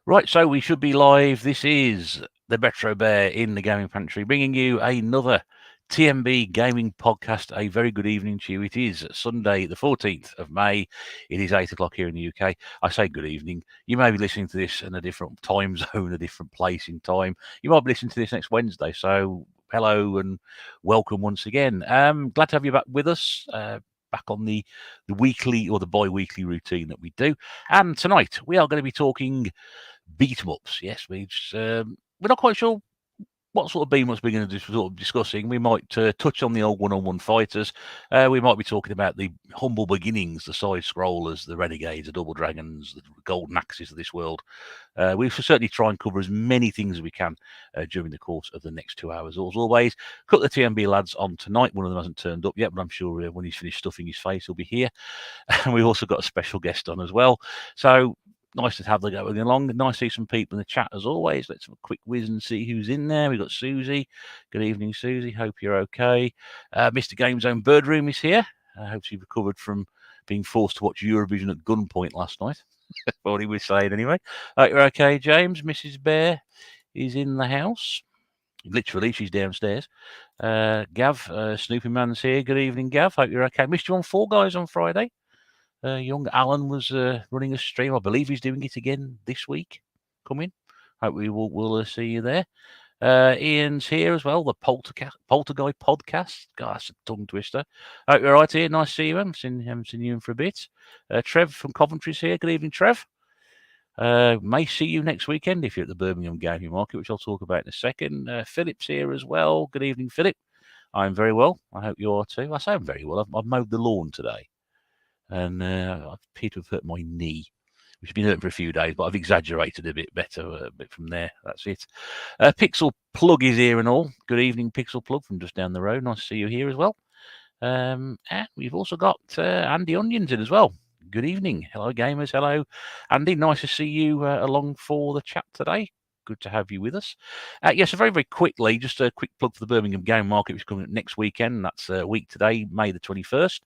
Right, so we should be live. This is the Retro Bear in the Gaming Pantry, bringing you another tNb gaming podcast. A very good evening to you. It is Sunday, the 14th of May. It is 8 o'clock here in the UK. I say good evening. You may be listening to this in a different time zone, a different place in time. You might be listening to this next Wednesday. So hello and welcome once again. Glad to have you back with us. Back on the weekly or the bi-weekly routine that we do. And tonight we are going to be talking beat 'em ups. Yes, we're not quite sure what sort of beat 'em ups we're going to be sort of discussing. We might touch on the old one-on-one fighters. We might be talking about the humble beginnings, the side scrollers, the renegades, the double dragons, the golden axes of this world. We should certainly try and cover as many things as we can during the course of the next 2 hours. As always, cut the tNb lads on tonight. One of them hasn't turned up yet, but I'm sure when he's finished stuffing his face, he'll be here. And we've also got a special guest on as well. So nice to have them going along. Nice to see some people in the chat as always. Let's have a quick whiz and see who's in there. We've got Susie. Good evening, Susie. Hope you're okay. Mr. Game Zone Birdroom is here. I hope she recovered from being forced to watch Eurovision at gunpoint last night. What he was saying anyway. You're okay, James. Mrs. Bear is in the house. Literally, she's downstairs. Gav, Snoopy Man's here. Good evening, Gav. Hope you're okay. Missed you on Fall Guys on Friday. Young Alan was running a stream. I believe he's doing it again this week. Coming. Hope we'll see you there. Ian's here as well. The Poltergeist podcast. God, that's a tongue twister. Hope you're all right here. Nice to see you. Haven't seen you in for a bit. Trev from Coventry's here. Good evening, Trev. May see you next weekend if you're at the Birmingham Gaming Market, which I'll talk about in a second. Philip's here as well. Good evening, Philip. I'm very well. I hope you are too. I say I'm very well. I've mowed the lawn today. And I appear to have hurt my knee, which has been hurt for a few days, but I've exaggerated a bit better a bit from there. That's it. Pixel Plug is here and all. Good evening, Pixel Plug from just down the road. Nice to see you here as well. And we've also got Andy Onions in as well. Good evening. Hello, gamers. Hello, Andy. Nice to see you along for the chat today. Good to have you with us. Yes, so very, very quickly, just a quick plug for the Birmingham Game Market, which is coming up next weekend. That's a week today, May the 21st,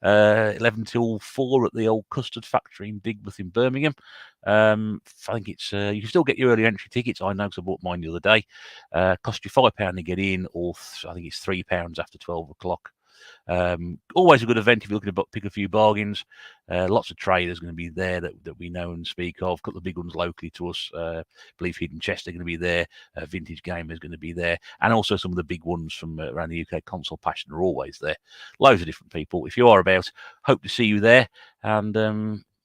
11 till 4 at the old Custard Factory in Digbeth in Birmingham. I think it's you can still get your early entry tickets. I know because I bought mine the other day. Cost you £5 to get in, or I think it's £3 after 12 o'clock. Always a good event if you're looking to pick a few bargains. Lots of traders going to be there that we know and speak of. A couple of big ones locally to us. I believe Hidden Chest are going to be there. Vintage Gamer is going to be there. And also some of the big ones from around the UK. Console Passion are always there. Loads of different people. If you are about, hope to see you there. And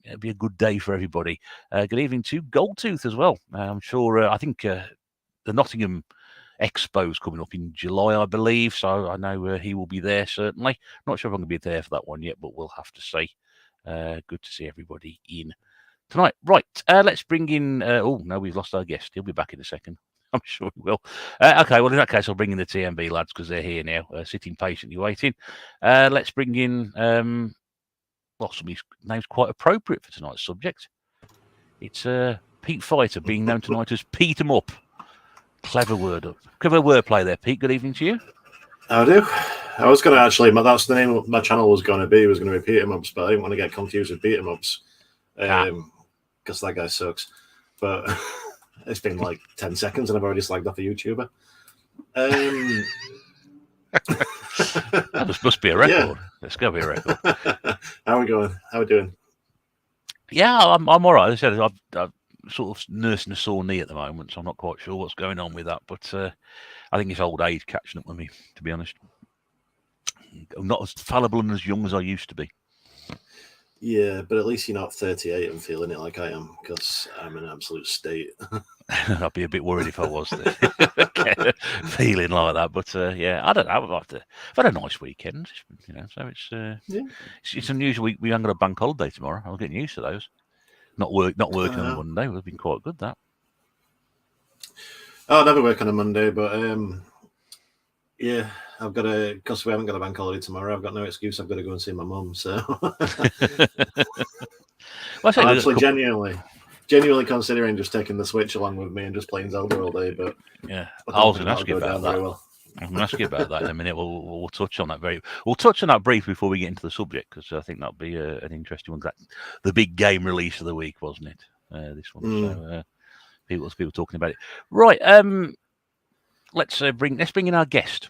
it'll be a good day for everybody. Good evening to Goldtooth as well. I'm sure, I think the Nottingham Expo's coming up in July, I believe. So I know he will be there, certainly. Not sure if I'm going to be there for that one yet, but we'll have to see. Good to see everybody in tonight. Right, let's bring in... oh, no, we've lost our guest. He'll be back in a second. I'm sure he will. Okay, well, in that case, I'll bring in the tNb lads because they're here now, sitting patiently waiting. Let's bring in... well, somebody's name's quite appropriate for tonight's subject. It's Pete Fighter, being known tonight as Pete 'em Up. Clever wordplay there, Pete. Good evening to you. I do. I was going to actually, that's the name of my channel was going to be Pete 'em Ups, but I didn't want to get confused with Beat 'em Ups because that guy sucks. But it's been like 10 seconds and I've already slagged off a YouTuber. That must be a record. Yeah. Let's go be a record. How are we going? How are we doing? Yeah, I'm all right. As I said, I've sort of nursing a sore knee at the moment, so I'm not quite sure what's going on with that. But I think it's old age catching up with me, to be honest. I'm not as fallible and as young as I used to be. Yeah, but at least you're not 38 and feeling it like I am, because I'm in an absolute state. I'd be a bit worried if I was feeling like that. But yeah, I don't know. I've had a nice weekend, so it's unusual. We haven't got a bank holiday tomorrow. I'm getting used to those. Not working on a Monday would have been quite good, that. I'll never work on a Monday, but yeah, I've got because we haven't got a bank holiday tomorrow, I've got no excuse. I've got to go and see my mum, so I'm actually genuinely considering just taking the Switch along with me and just playing Zelda all day, but yeah, I was going to ask you about that. Well. I'm going to ask you about that in a minute. We'll touch on that We'll touch on that briefly before we get into the subject, because I think that'll be an interesting one. The big game release of the week, wasn't it? This one. So, people talking about it. Right. Let's bring in our guest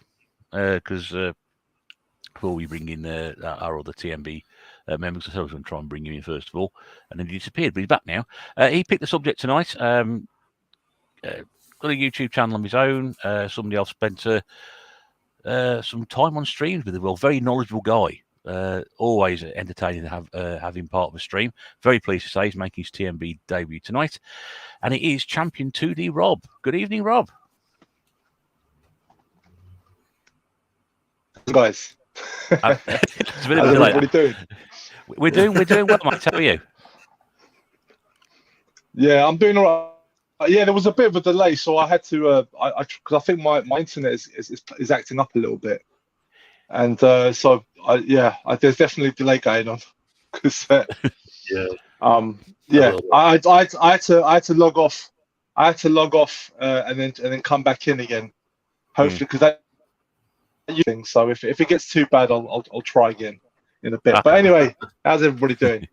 because before we bring in our other tNb members, I was going to try and bring you in first of all, and then he disappeared, but he's back now. He picked the subject tonight. Got a YouTube channel of his own. Somebody else spent some time on streams with him. Well, very knowledgeable guy. Always entertaining to have him part of a stream. Very pleased to say he's making his tNb debut tonight, and it is Champion 2D Rob. Good evening, Rob. Guys, How's everybody doing? We're doing well, mate. How are you? Yeah, I'm doing all right. Yeah, there was a bit of a delay, so I had to because I think my internet is acting up a little bit, and there's definitely a delay going on because I had to log off. I had to log off and then come back in again. Hopefully, because that thing. So if it gets too bad, I'll try again in a bit. But anyway, how's everybody doing?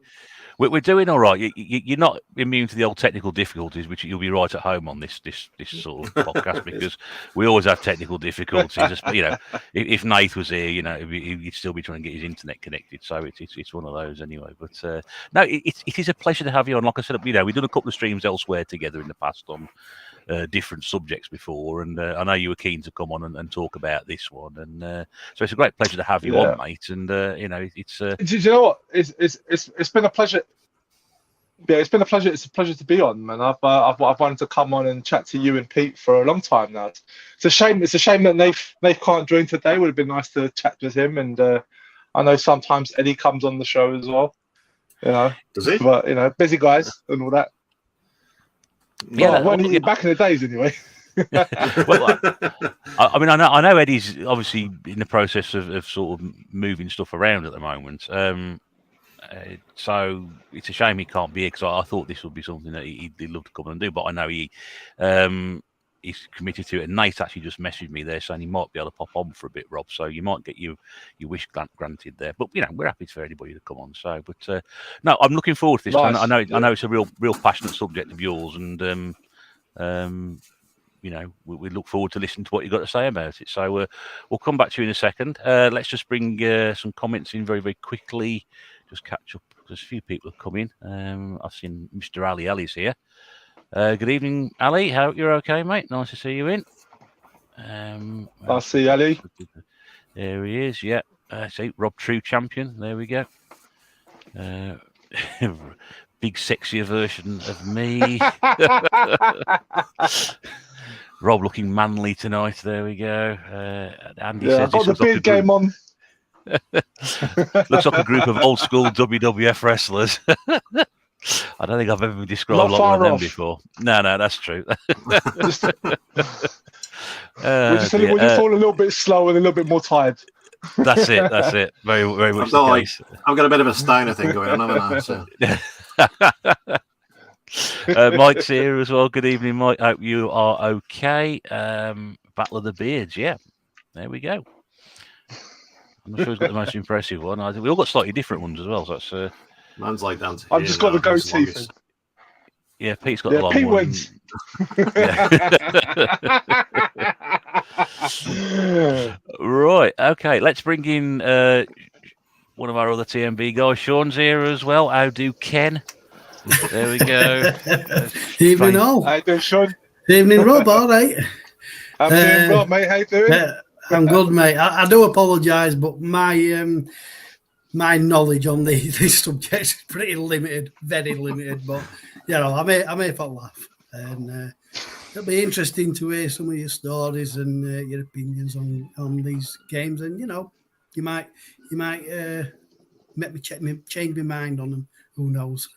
We're doing all right. You're not immune to the old technical difficulties, which you'll be right at home on this sort of podcast because we always have technical difficulties. You know, if Nath was here, you know, he'd still be trying to get his internet connected. So it's one of those anyway. But no, it is a pleasure to have you on. Like I said, you know, we've done a couple of streams elsewhere together in the past on different subjects before, and I know you were keen to come on and talk about this one, and so it's a great pleasure to have you on, mate. And you know, it's. Do you know what? It's been a pleasure. Yeah, it's been a pleasure. It's a pleasure to be on, man. I've wanted to come on and chat to you and Pete for a long time now. It's a shame. It's a shame that Nath can't join today. Would have been nice to chat with him, and I know sometimes Eddie comes on the show as well. You know, does he? But you know, busy guys and all that. Yeah, back in the days anyway. Well, I mean, I know Eddie's obviously in the process of sort of moving stuff around at the moment. So it's a shame he can't be here because I thought this would be something that he'd love to come and do. But I know he's committed to it. And Nate actually just messaged me there saying he might be able to pop on for a bit, Rob. So you might get your wish granted there. But you know, we're happy for anybody to come on. So, but no, I'm looking forward to this. Nice. I know it's a real passionate subject of yours, and you know, we look forward to listening to what you've got to say about it. So we'll come back to you in a second. Let's just bring some comments in very, very quickly. Just catch up because a few people have come in. I've seen Mr. Ali. Ali's here. Good evening, Ali. How you're okay, mate? Nice to see you in. I see Ali. There he is. Yeah. See, Rob True Champion. There we go. Big sexier version of me. Rob looking manly tonight. There we go. Andy says I've got the big game on. Looks like a group of old school WWF wrestlers. I don't think I've ever been described like one of them before. No, that's true. We're just all a little bit slow and a little bit more tired. That's it. Very, very much the case. I've got a bit of a Steiner thing going on, haven't I? So. Mike's here as well. Good evening, Mike. Hope you are okay. Battle of the Beards. Yeah, there we go. I'm not sure who's got the most impressive one. We all got slightly different ones as well. So that's man's like down to I've just got the goatee thing. Yeah, Pete's got the long Pete one. Wins. Right. Okay. Let's bring in one of our other tNb guys. Sean's here as well. How do Ken? There we go. Evening all. How you doing, Sean? Evening, Rob. All right. I'm doing well, mate. How you doing? I'm good, mate. I do apologise, but my knowledge on these subjects is pretty limited, very limited. But you know, I may for laugh, and it'll be interesting to hear some of your stories and your opinions on these games. And you know, you might make me change my mind on them. Who knows?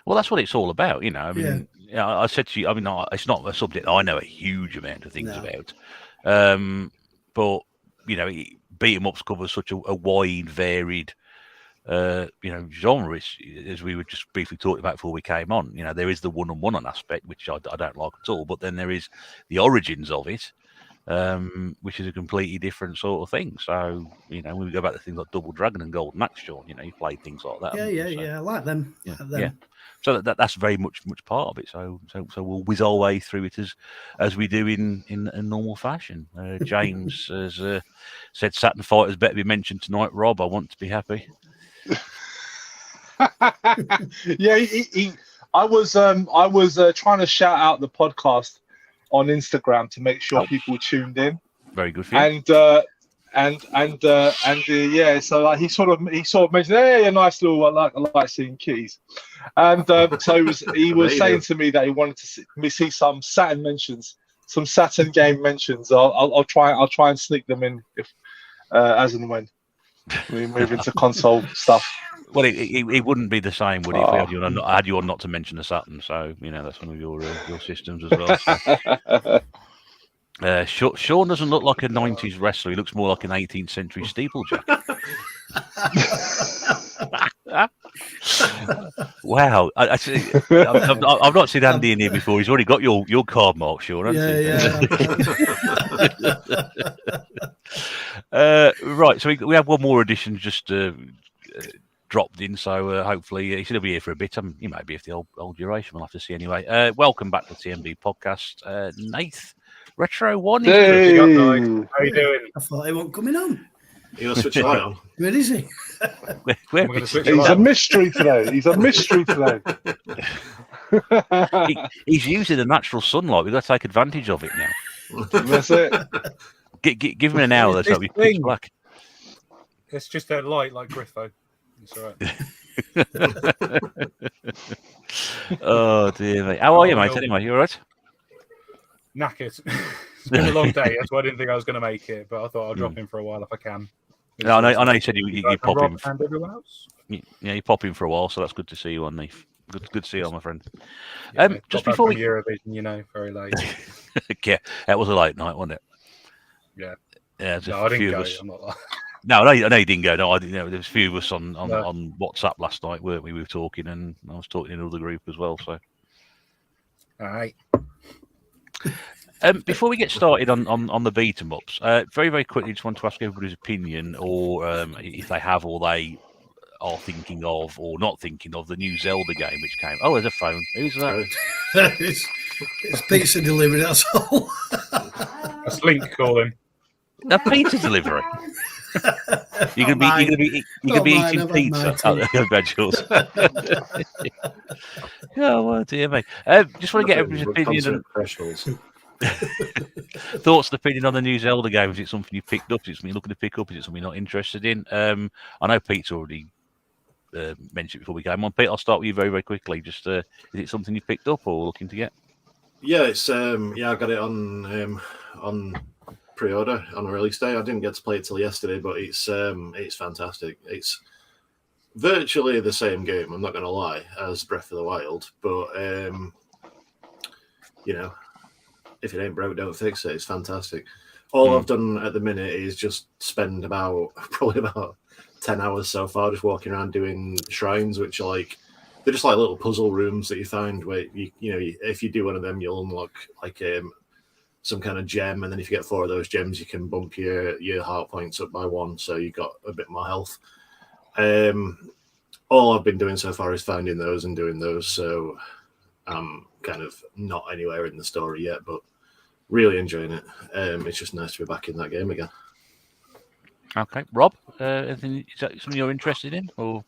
Well, that's what it's all about, you know. I mean, I said to you, I mean, it's not a subject I know a huge amount of things about. But you know, beat 'em ups covers such a wide, varied, you know, genre. As we were just briefly talking about before we came on. You know, there is the one-on-one aspect, which I don't like at all. But then there is the origins of it, which is a completely different sort of thing. So you know, when we go back to things like Double Dragon and Golden Axe, Sean, you know, you play things like that. Yeah. I like them. Yeah. So that's very much part of it. So we'll whiz our way through it as we do in a normal fashion. James has said Saturn Fighters better be mentioned tonight. Rob, I want to be happy. Yeah, I was trying to shout out the podcast on Instagram to make sure people tuned in. Very good for you. Yeah, so like he sort of mentioned, hey, a nice little I like seeing keys, and so he was saying to me that he wanted to see some Saturn mentions, some Saturn game mentions. I'll try and sneak them in if as and when we move into console stuff. Well, it wouldn't be the same, would it? If we had you on not to mention the Saturn, so that's one of your systems as well. So. Sean doesn't look like a 90s wrestler. He looks more like an 18th century steeplejack. Wow. I've not seen Andy in here before. He's already got your card mark, Sean, hasn't he? Right, so we have one more edition just dropped in, so hopefully he's going to be here for a bit. He might be here for the old duration. We'll have to see anyway. Welcome back to the tNb podcast. Nath. Retro One. Hey. How you doing? I thought he wasn't coming on. You gonna switch the light on? Where is he? Where He's a mystery today. He's a mystery today. He's using the natural sunlight. We've got to take advantage of it now. That's it. Give him an hour. That's how we pitch black. It's just a light like Griffo. It's all right. Oh dear mate. How are you, mate? Anyway, you all right? Knackered. It's been a long day. That's why I didn't think I was going to make it, but I thought I'll drop in for a while if I can. No, I know you said you pop in. And everyone else. Yeah, you pop in for a while, so that's good to see you on, Neef. Good to see you on, my friend. Yeah, Just before we Eurovision, very late. Yeah, that was a late night, wasn't it? Yeah. Yeah, No, I didn't go. I'm not lying. No, I know you didn't go. No, I didn't. There was a few of us on WhatsApp last night, weren't we? We were talking, and I was talking in another group as well. So, all right. Before we get started on the beat 'em ups, very very quickly, just want to ask everybody's opinion, or if they have, or they are thinking of, or not thinking of the new Zelda game which came. Oh, there's a phone. Who's that? It's pizza delivery. That's all. That's Link calling. A pizza delivery. You're gonna be eating pizza. Oh, bad Jules. Oh dear me. Just want to get everybody's opinion and thoughts and opinion on the new Zelda game. Is it something you picked up? Is it something you're looking to pick up? Is it something you're not interested in? I know Pete's already mentioned it before we came on. Pete, I'll start with you very very quickly. Just is it something you picked up or looking to get? Yeah, it's I got it on pre-order on release day. I didn't get to play it till yesterday, but it's fantastic. It's virtually the same game, I'm not going to lie, as Breath of the Wild, but if it ain't broke, don't fix it. It's fantastic. All I've done at the minute is just spend probably about 10 hours so far just walking around doing shrines, which are they're just like little puzzle rooms that you find where if you do one of them, you'll unlock some kind of gem, and then if you get 4 of those gems, you can bump your heart points up by 1, so you got a bit more health. All I've been doing so far is finding those and doing those, so I'm kind of not anywhere in the story yet, but really enjoying it. It's just nice to be back in that game again. Okay, Rob, anything, is that something you're interested in, or?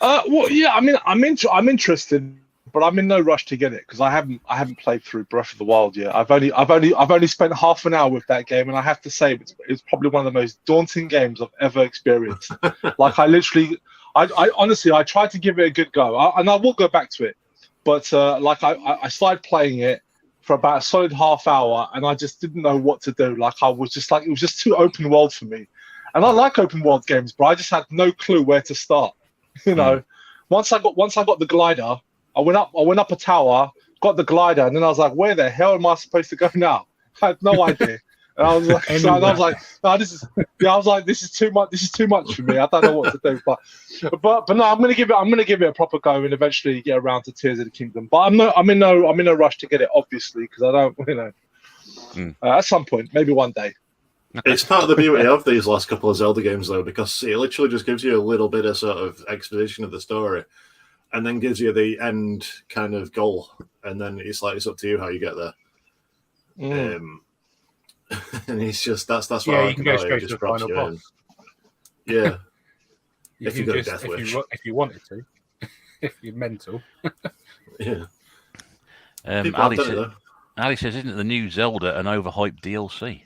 Well, yeah, I mean, I'm interested, but I'm in no rush to get it because I haven't played through Breath of the Wild yet. I've only spent half an hour with that game, and I have to say it's probably one of the most daunting games I've ever experienced. I honestly tried to give it a good go, and I will go back to it, but I started playing it for about a solid half hour, and I just didn't know what to do. It was just too open world for me, and I like open world games, but I just had no clue where to start. Once I got the glider, I went up a tower, got the glider, and then I was like, where the hell am I supposed to go now? I had no idea. And I was like, no, this is too much. This is too much for me. I don't know what to do. But no, I'm gonna give it a proper go and eventually get around to Tears of the Kingdom. But I'm in no rush to get it, obviously, because I don't, at some point, maybe one day. It's part of the beauty of these last couple of Zelda games, though, because it literally just gives you a little bit of sort of exposition of the story. and then gives you the end kind of goal, and then it's like it's up to you how you get there. And it's just that's what I you can go straight to the final boss. Yeah, You if you can got a just, death wish, if you wanted to, if you're mental. yeah. Ali says, isn't the new Zelda an overhyped DLC?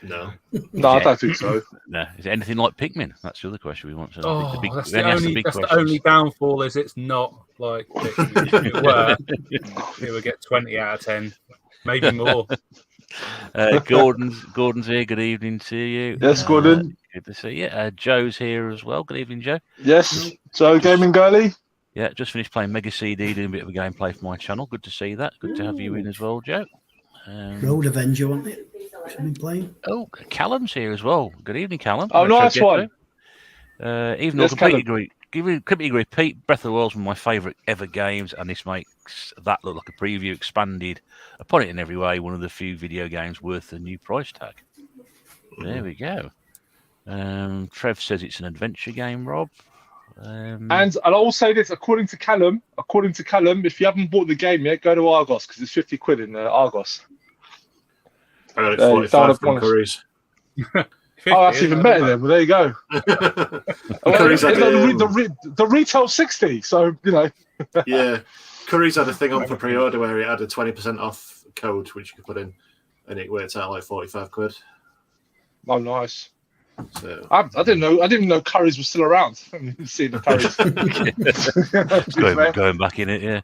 No, I don't think so. No. Is it anything like Pikmin? That's the other question we want to know. Oh, that's the only downfall is it's not like if it were, it would get 20 out of 10, maybe more. Gordon's here. Good evening to you. Yes, Gordon. Good to see you. Joe's here as well. Good evening, Joe. Yes, Joe Gaming Girly. Yeah, just finished playing Mega CD, doing a bit of a gameplay for my channel. Good to see that. Good to have you in as well, Joe. Road Avenger, wasn't it? Should be playing. Oh, Callum's here as well. Good evening, Callum. Oh, nice one. Even though I completely agree, Pete, Breath of the Wild's one of my favourite ever games, and this makes that look like a preview expanded upon it in every way. One of the few video games worth a new price tag. There we go. Trev says it's an adventure game, Rob. And I'll say this, according to Callum, if you haven't bought the game yet, go to Argos because it's 50 quid in Argos. I got it 45 from Curry's. Oh, that's even better then. Well, there you go. The retail 60, so you know. Yeah, Curry's had a thing on for pre-order where it had a 20% off code which you could put in, and it worked out like 45 quid. Oh, nice. So I didn't know Curry's was still around. I haven't seen the Curry's. going back in it, yeah.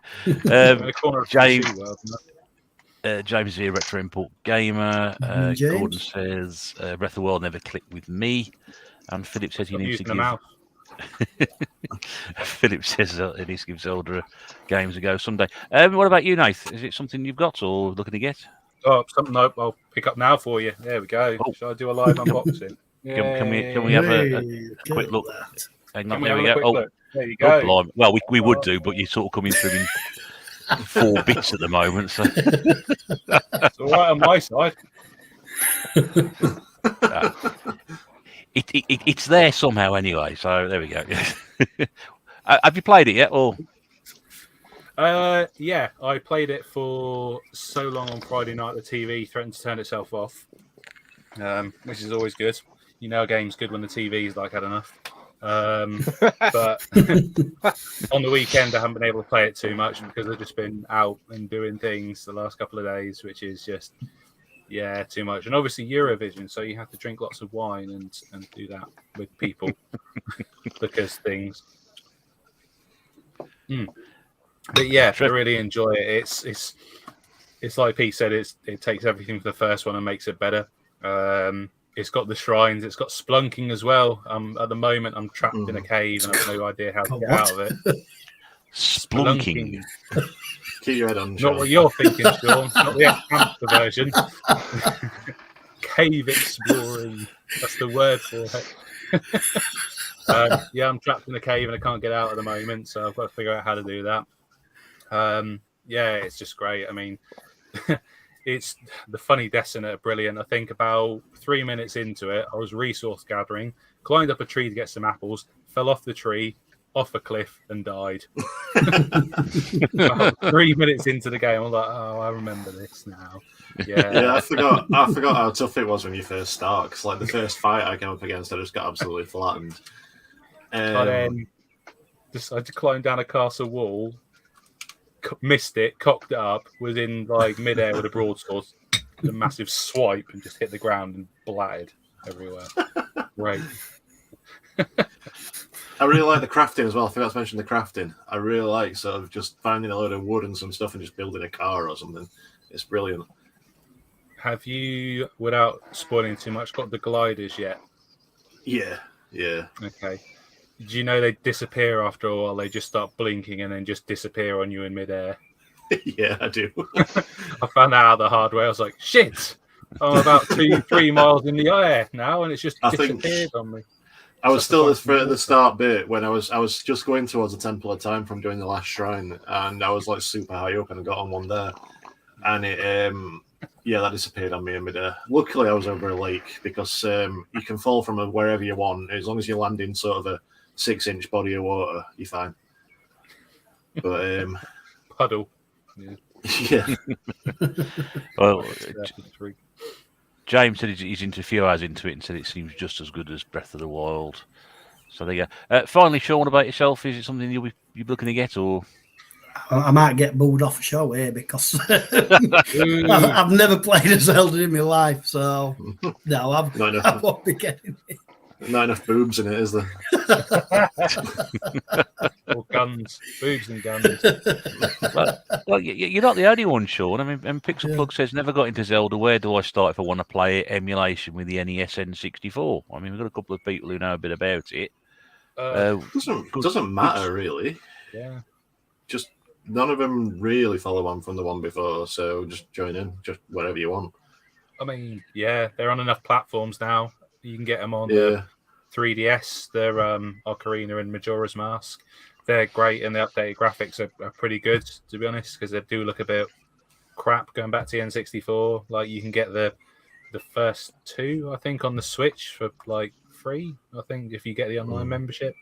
James here, Retro Import Gamer. Gordon says Breath of the Wild never clicked with me, and Philip says he needs to give. Philip says he needs to give Zelda games a go someday. What about you, Nath? Is it something you've got or looking to get? Oh, something I'll pick up now for you. There we go. Oh. Shall I do a live unboxing? Can we have a quick look? Hang on, there we go. Look. There you go. Oh, well, we would do, but you're sort of coming through in 4 bits at the moment. So it's all right on my side. It's there somehow anyway. So there we go. Have you played it yet? Or yeah, I played it for so long on Friday night. The TV threatened to turn itself off, which is always good. You know, a game's good when the TV's like had enough. But on the weekend, I haven't been able to play it too much because I've just been out and doing things the last couple of days, which is just too much. And obviously Eurovision, so you have to drink lots of wine and do that with people because things. But yeah, I really enjoy it. It's like Pete said, it takes everything from the first one and makes it better. It's got the shrines, it's got splunking as well. At the moment, I'm trapped in a cave and I have no idea how to get out of it. Splunking. Keep your head on. Not what you're thinking, Sean. Not the hamster version. Cave exploring. That's the word for it. Yeah, I'm trapped in a cave and I can't get out at the moment, so I've got to figure out how to do that. Yeah, it's just great. I mean, it's the funny deaths in it are brilliant. I think about 3 minutes into it, I was resource gathering, climbed up a tree to get some apples, fell off the tree, off a cliff, and died. 3 minutes into the game, I'm like, oh, I remember this now. Yeah, I forgot how tough it was when you first start. Because like the first fight I came up against, I just got absolutely flattened. I then decided to climb down a castle wall, missed it, cocked it up, was in like midair with a broadsword, a massive swipe, and just hit the ground and blatted everywhere. Great. I really like the crafting as well. I forgot to mention the crafting. I really like sort of just finding a load of wood and some stuff and just building a car or something. It's brilliant. Have you, without spoiling too much, got the gliders yet? Yeah. Okay. Do you know they disappear after a while? They just start blinking and then just disappear on you in midair. Yeah, I do. I found that out the hard way. I was like, shit! I'm about 2-3 miles in the air now, and it's just disappeared on me. I was still at the start bit when I was just going towards the Temple of Time from doing the last shrine, and I was like super high up, and I got on one there, and it that disappeared on me in midair. Luckily, I was over a lake because you can fall from wherever you want as long as you land in sort of a 6-inch body of water, you're fine. But Puddle. yeah, Well, James said he's into a few hours into it and said it seems just as good as Breath of the Wild. So there you go. Finally, Sean, about yourself, is it something you're looking to get, or? I might get booed off a show here because I've never played a Zelda in my life, so no, I won't be getting it. not enough boobs in it, is there? Or guns, boobs and guns. Well, you're not the only one, Sean. I mean, and Pixel Plug says, never got into Zelda. Where do I start if I want to play it? Emulation with the NES N64. I mean, we've got a couple of people who know a bit about it. Doesn't matter, really. Yeah. Just none of them really follow on from the one before, so just join in, just whatever you want. I mean, yeah, they're on enough platforms now. You can get them on the 3DS. They're Ocarina and Majora's Mask. They're great, and the updated graphics are pretty good, to be honest, because they do look a bit crap going back to the N64. Like, you can get the first two, I think, on the Switch for like free, I think, if you get the online membership.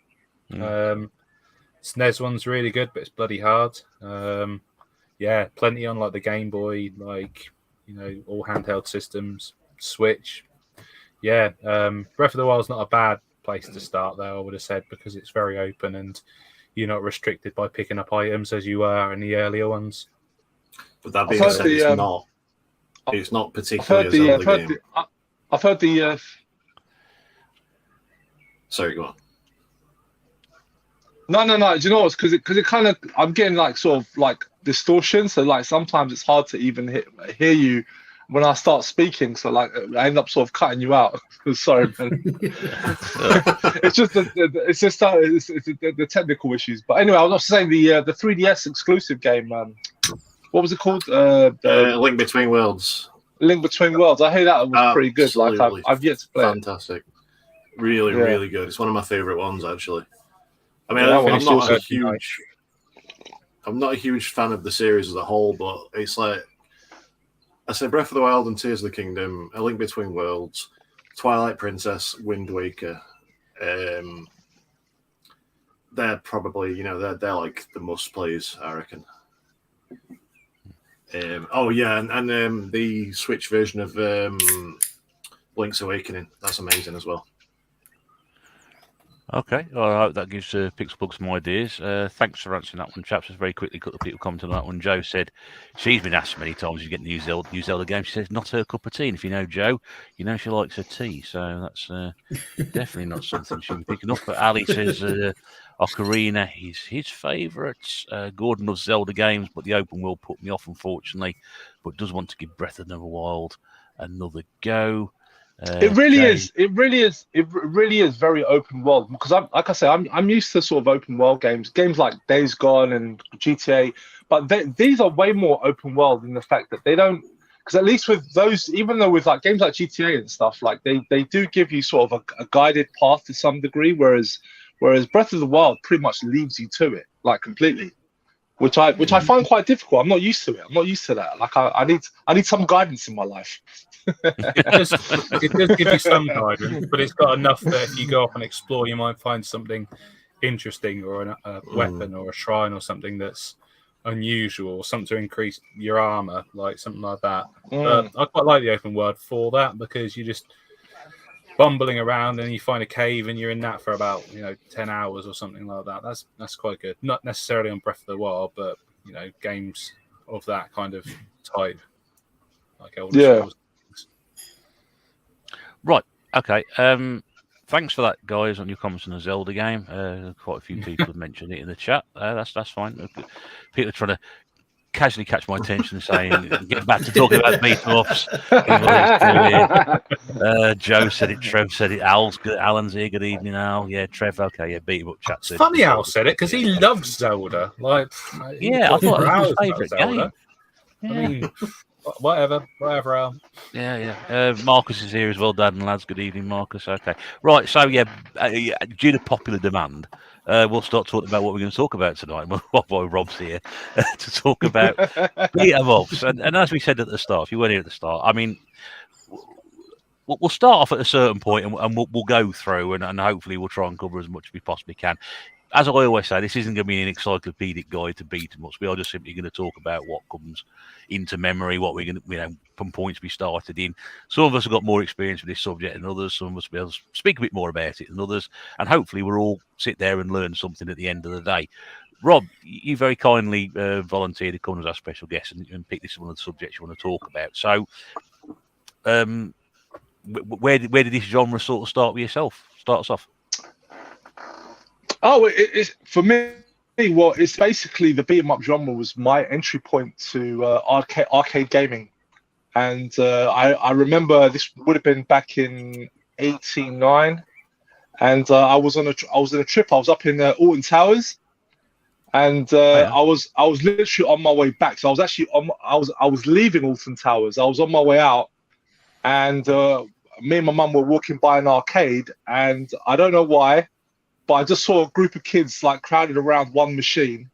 SNES one's really good, but it's bloody hard. Plenty on like the Game Boy, like, you know, all handheld systems, Switch. Breath of the Wild's not a bad place to start, though, I would have said, because it's very open and you're not restricted by picking up items as you are in the earlier ones. But that being said, it's not particularly a Zelda game. I've heard the... Sorry, go on. No. Do you know what? Because it kind of, I'm getting like sort of like distortion. So like sometimes it's hard to even hear you when I start speaking. So like I end up sort of cutting you out. Sorry, man. It's just the technical issues. But anyway, I was saying the 3DS exclusive game. What was it called? Link Between Worlds. Link Between Worlds. I hear that was pretty good. Like I've yet to play. Fantastic. Really, really good. It's one of my favorite ones, actually. I mean, I'm not a huge fan of the series as a whole, but it's like I say, Breath of the Wild and Tears of the Kingdom, A Link Between Worlds, Twilight Princess, Wind Waker. They're probably, they're like the must plays, I reckon. And the Switch version of Link's Awakening, that's amazing as well. Okay, all right. That gives Pixelbug some ideas. Thanks for answering that one, chaps. Just very quickly, a couple of people commented on that one. Joe said she's been asked many times to get new Zelda game. She says not her cup of tea. And if you know Jo, you know she likes her tea. So that's definitely not something she'll be picking up. But Ali says Ocarina is his favourite. Gordon loves Zelda games, but the open world put me off, unfortunately. But does want to give Breath of the Wild another go. It really is. It really is very open world, because I'm used to sort of open world games like Days Gone and GTA, but these are way more open world in the fact that they don't, because at least with those, even though with like games like GTA and stuff, like they do give you sort of a guided path to some degree, whereas Breath of the Wild pretty much leaves you to it like completely, which I find quite difficult. I'm not used to it. I'm not used to that. Like I need some guidance in my life. It does give you some guidance, but it's got enough that if you go off and explore, you might find something interesting, or a weapon or a shrine or something that's unusual, or something to increase your armor, like something like that. But I quite like the open world for that, because you're just bumbling around and you find a cave and you're in that for about 10 hours or something like that. That's quite good. Not necessarily on Breath of the Wild, but games of that kind of type, like Elder Scrolls. Right. Okay. Thanks for that, guys, on your comments on the Zelda game. Quite a few people have mentioned it in the chat. That's fine. People are trying to casually catch my attention, saying, "Get back to talking about beat-em-ups." Joe said it. Trev said it. Alan's here. Good evening, Al. Yeah, Trev. Okay, yeah, beat-em-up chat. It's funny Al said it, because he loves Zelda. Like, yeah, I thought it was his favourite game. Yeah. I mean, whatever, Al. Yeah. Marcus is here as well, Dad and lads. Good evening, Marcus. Okay, right. So due to popular demand, we'll start talking about what we're going to talk about tonight. While Rob's here to talk about beat 'em ups, and as we said at the start, if you weren't here at the start, I mean, we'll start off at a certain point and we'll go through and hopefully we'll try and cover as much as we possibly can. As I always say, this isn't going to be an encyclopedic guide to beat 'em ups. We are just simply going to talk about what comes into memory, what we're going to, from points we started in. Some of us have got more experience with this subject than others. Some of us will be able to speak a bit more about it than others. And hopefully we'll all sit there and learn something at the end of the day. Rob, you very kindly volunteered to come as our special guest and pick this one of the subjects you want to talk about. So, where did this genre sort of start with yourself? Start us off. Oh, it's for me. Well, it's basically the beat 'em up genre was my entry point to arcade gaming, and I remember this would have been back in '89, and I was on a trip. I was up in Alton Towers, and I was literally on my way back. So I was actually I was leaving Alton Towers. I was on my way out, and me and my mum were walking by an arcade, and I don't know why, but I just saw a group of kids like crowded around one machine,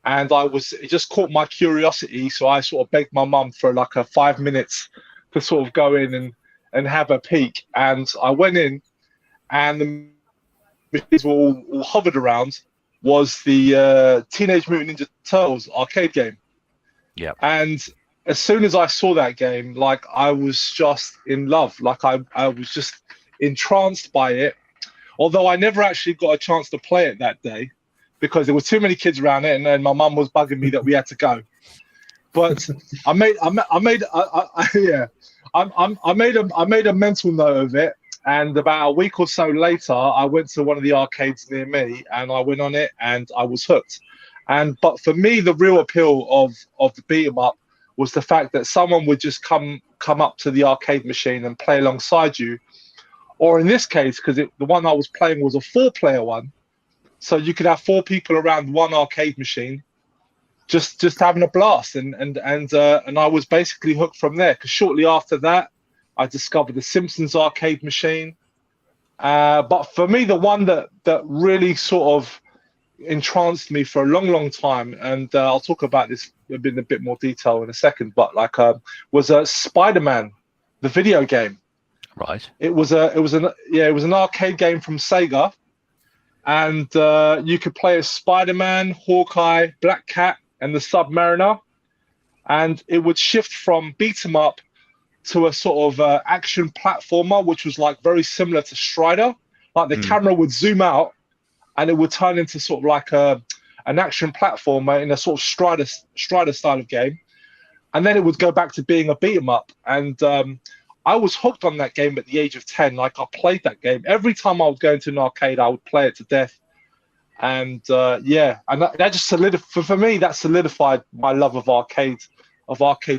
and it just caught my curiosity. So I sort of begged my mum for like 5 minutes to sort of go in and have a peek. And I went in, and the machines were all hovered around was the Teenage Mutant Ninja Turtles arcade game. Yeah. And as soon as I saw that game, like I was just in love. Like I was just entranced by it. Although I never actually got a chance to play it that day because there were too many kids around it, and then my mum was bugging me that we had to go. But I made a mental note of it, and about a week or so later, I went to one of the arcades near me, and I went on it, and I was hooked. But for me, the real appeal of the beat 'em up was the fact that someone would just come up to the arcade machine and play alongside you. Or in this case, because the one I was playing was a 4-player one, so you could have 4 people around one arcade machine, just having a blast, and I was basically hooked from there. Because shortly after that, I discovered the Simpsons arcade machine. But for me, the one that really sort of entranced me for a long time, and I'll talk about this in a bit more detail in a second, but was Spider-Man, the video game. Right. It was an arcade game from Sega, and you could play as Spider-Man, Hawkeye, Black Cat, and the Submariner, and it would shift from beat 'em up to a sort of action platformer, which was like very similar to Strider. Like the camera would zoom out, and it would turn into sort of like an action platformer in a sort of Strider style of game, and then it would go back to being a beat 'em up. And I was hooked on that game at the age of 10. Like I played that game every time I would go into an arcade. I would play it to death, and and that just solidified for me. That solidified my love of arcade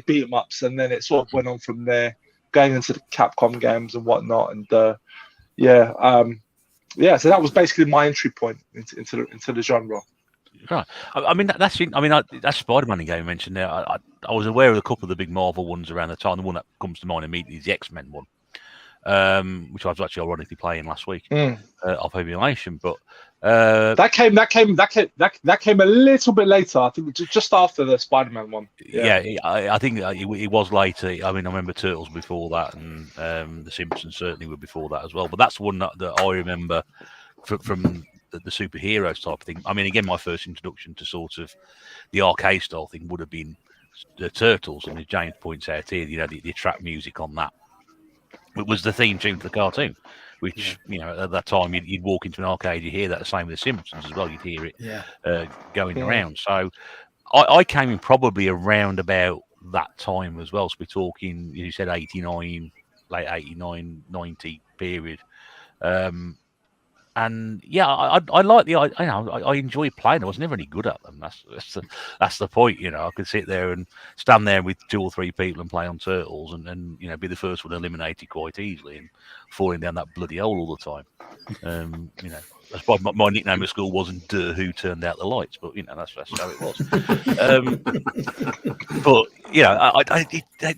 beat 'em ups, and then it sort of went on from there, going into the Capcom games and whatnot. And so that was basically my entry point into the genre. Right. I mean, that Spider-Man game you mentioned there. I was aware of a couple of the big Marvel ones around the time. The one that comes to mind immediately is the X-Men one, which I was actually ironically playing last week off emulation. But that came a little bit later. I think just after the Spider-Man one. Yeah, I think it was later. I mean, I remember Turtles before that, and the Simpsons certainly were before that as well. But that's one that I remember from the superheroes type of thing. I mean, again, my first introduction to sort of the arcade style thing would have been the Turtles, and as James points out here, the trap music on that. It was the theme tune for the cartoon, which at that time you'd walk into an arcade, you hear that. The same with the Simpsons as well. You'd hear it going around. So I came in probably around about that time as well. So we're talking, you said 89, late 89, 90 period. And I like I enjoy playing. I was never any good at them. That's the point. I could sit there and stand there with 2 or 3 people and play on Turtles, and be the first one eliminated quite easily and falling down that bloody hole all the time. That's why my nickname at school wasn't "Duh, who turned out the lights," but that's how it was. But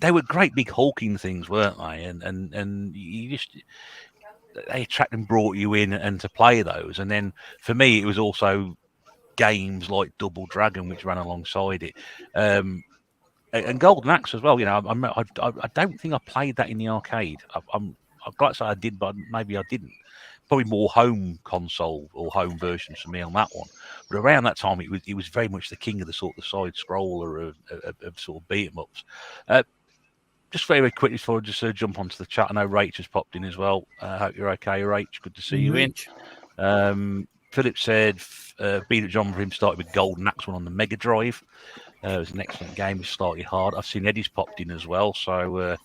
they were great big hulking things, weren't they? And you just. They attracted and brought you in and to play those. And then for me, it was also games like Double Dragon, which ran alongside it. and Golden Axe as well. You know, I don't think I played that in the arcade. I'd like to say I did, but maybe I didn't. Probably more home console or home versions for me on that one. But around that time, it was very much the king of the sort of side scroller of sort of beat 'em ups. Just very, very quickly before I just jump onto the chat, I know Rach has popped in as well. I hope you're okay, Rach. Good to see you in. Philip said beat up John for him started with Golden Axe one on the Mega Drive. It was an excellent game. It's slightly hard. I've seen Eddie's popped in as well. So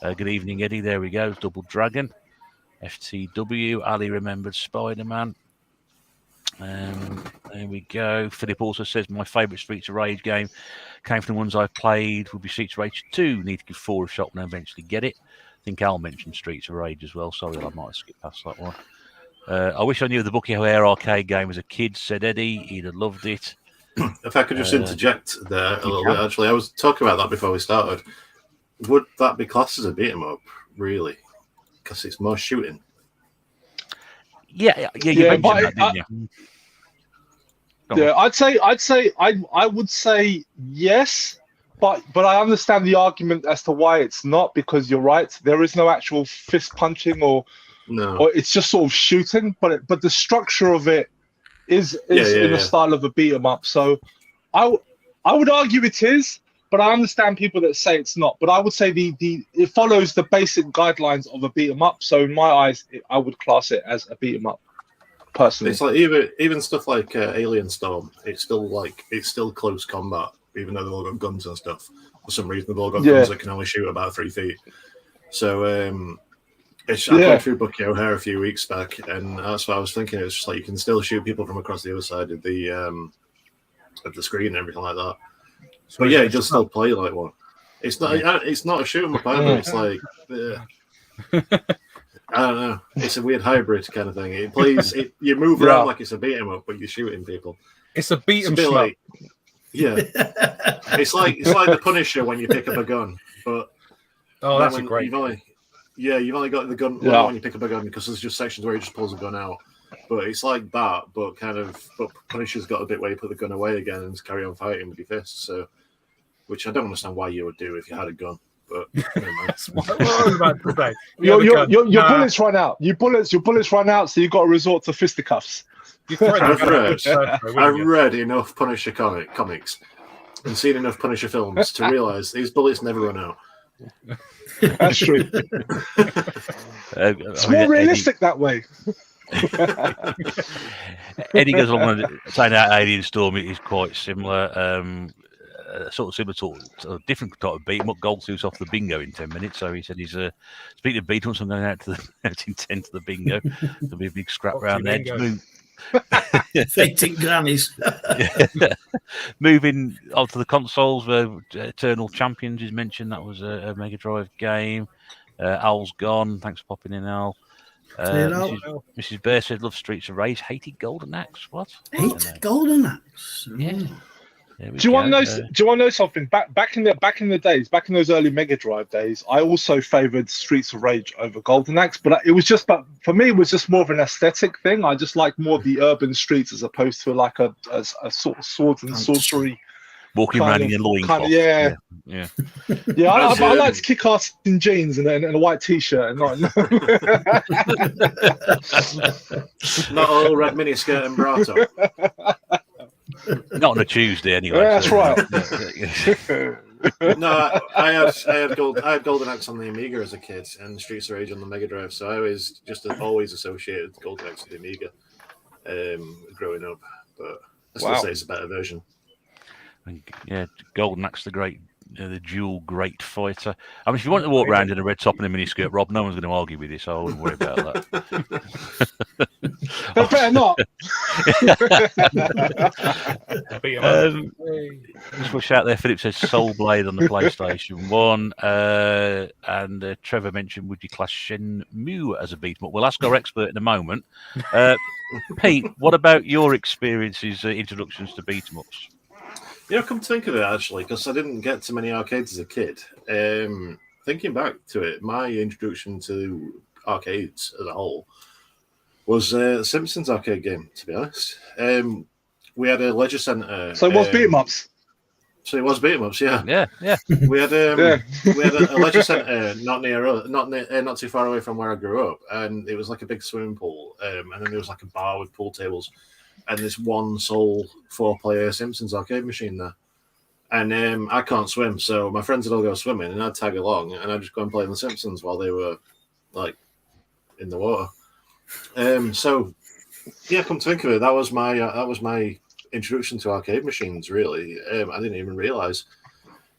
good evening, Eddie. There we go. Double Dragon. FTW. Ali remembered Spider-Man. There we go. Philip also says my favourite Streets of Rage game came from the ones I've played would be Streets of Rage 2. Need to give 4 a shot and eventually get it. I think Al mentioned Streets of Rage as well. Sorry, I might have skipped past that one. I wish I knew the Bucky O'Hare arcade game as a kid, said Eddie. He'd have loved it. If I could just interject there a little bit, actually, I was talking about that before we started. Would that be classed as a beat 'em up, really? Because it's more shooting. Yeah, you mentioned that, didn't you? Yeah, I would say yes, but I understand the argument as to why it's not, because you're right. There is no actual fist punching or it's just sort of shooting, but the structure of it is in the style of a beat 'em up. So I would argue it is, but I understand people that say it's not. But I would say it follows the basic guidelines of a beat 'em up. So in my eyes, I would class it as a beat 'em up. Personally, it's like even stuff like Alien Storm. It's still close combat, even though they've all got guns and stuff. For some reason, they've all got guns that can only shoot about 3 feet. So I played through Bucky O'Hare a few weeks back, and that's what I was thinking. It's just like you can still shoot people from across the other side of the screen and everything like that. But yeah, it does still play like one. It's not a shoot 'em up either. It's like I don't know. It's a weird hybrid kind of thing. It plays. You move around like it's a beat 'em up, but you're shooting people. It's a beat 'em up. Like, yeah, it's like the Punisher when you pick up a gun, but that's a great. You've only got the gun when you pick up a gun, because there's just sections where he just pulls a gun out. But it's like that, but Punisher's got a bit where you put the gun away again and just carry on fighting with your fists. So, which I don't understand why you would do if you had a gun. But never mind. That's what I was about to say. Your bullets run out. Your bullets run out, so you've got to resort to fisticuffs. I've read enough Punisher comics and seen enough Punisher films to realise these bullets never run out. That's true. It's more realistic that way. Eddie goes along saying that Alien Storm is quite similar. Sort of similar to a different type of beat 'em up. Gold suits off the bingo in 10 minutes. So he said he's speaking of beat 'em ups, I'm going out in 10 to the bingo. There'll be a big scrap round there. Fating grannies. Moving on to the consoles, Eternal Champions is mentioned. That was a Mega Drive game. Al's gone. Thanks for popping in, Al. Mrs. Bear said, love Streets of Rage. Hated Golden Axe. What? Hated Golden Axe. Yeah. Do you want to know something? Back in the days, back in those early Mega Drive days, I also favoured Streets of Rage over Golden Axe, but for me, it was just more of an aesthetic thing. I just like more the urban streets as opposed to like a sort of swords and sorcery. Walking around in your loincloth. Yeah. I like to kick ass in jeans and a white t-shirt and not all red miniskirt and bra top. Not on a Tuesday, anyway. Yeah, that's right. No, I had Golden Axe on the Amiga as a kid, and Streets of Rage on the Mega Drive. So I was always associated Golden Axe with the Amiga growing up. But I still say it's a better version. And, yeah, Golden Axe, the dual great fighter. I mean, if you want to walk around in a red top and a miniskirt, Rob, no one's going to argue with you, so I wouldn't worry about that. They better not. Just wish out there, Philip says Soul Blade on the PlayStation 1. And Trevor mentioned, would you class Shenmue as a beat 'em up? We'll ask our expert in a moment. Pete, what about your experiences, introductions to beat 'em ups? Yeah, come to think of it, actually, because I didn't get to many arcades as a kid. Thinking back to it, my introduction to arcades as a whole was the Simpsons arcade game, to be honest. We had a leisure centre. So it was beat 'em ups? So it was beat 'em ups, yeah. Yeah. We had a leisure centre not too far away from where I grew up, and it was like a big swimming pool, and then there was like a bar with pool tables, and this one sole 4-player Simpsons arcade machine there. And I can't swim, so my friends would all go swimming, and I'd tag along, and I'd just go and play the Simpsons while they were like in the water. So yeah, come to think of it, that was my introduction to arcade machines. Really, I didn't even realise.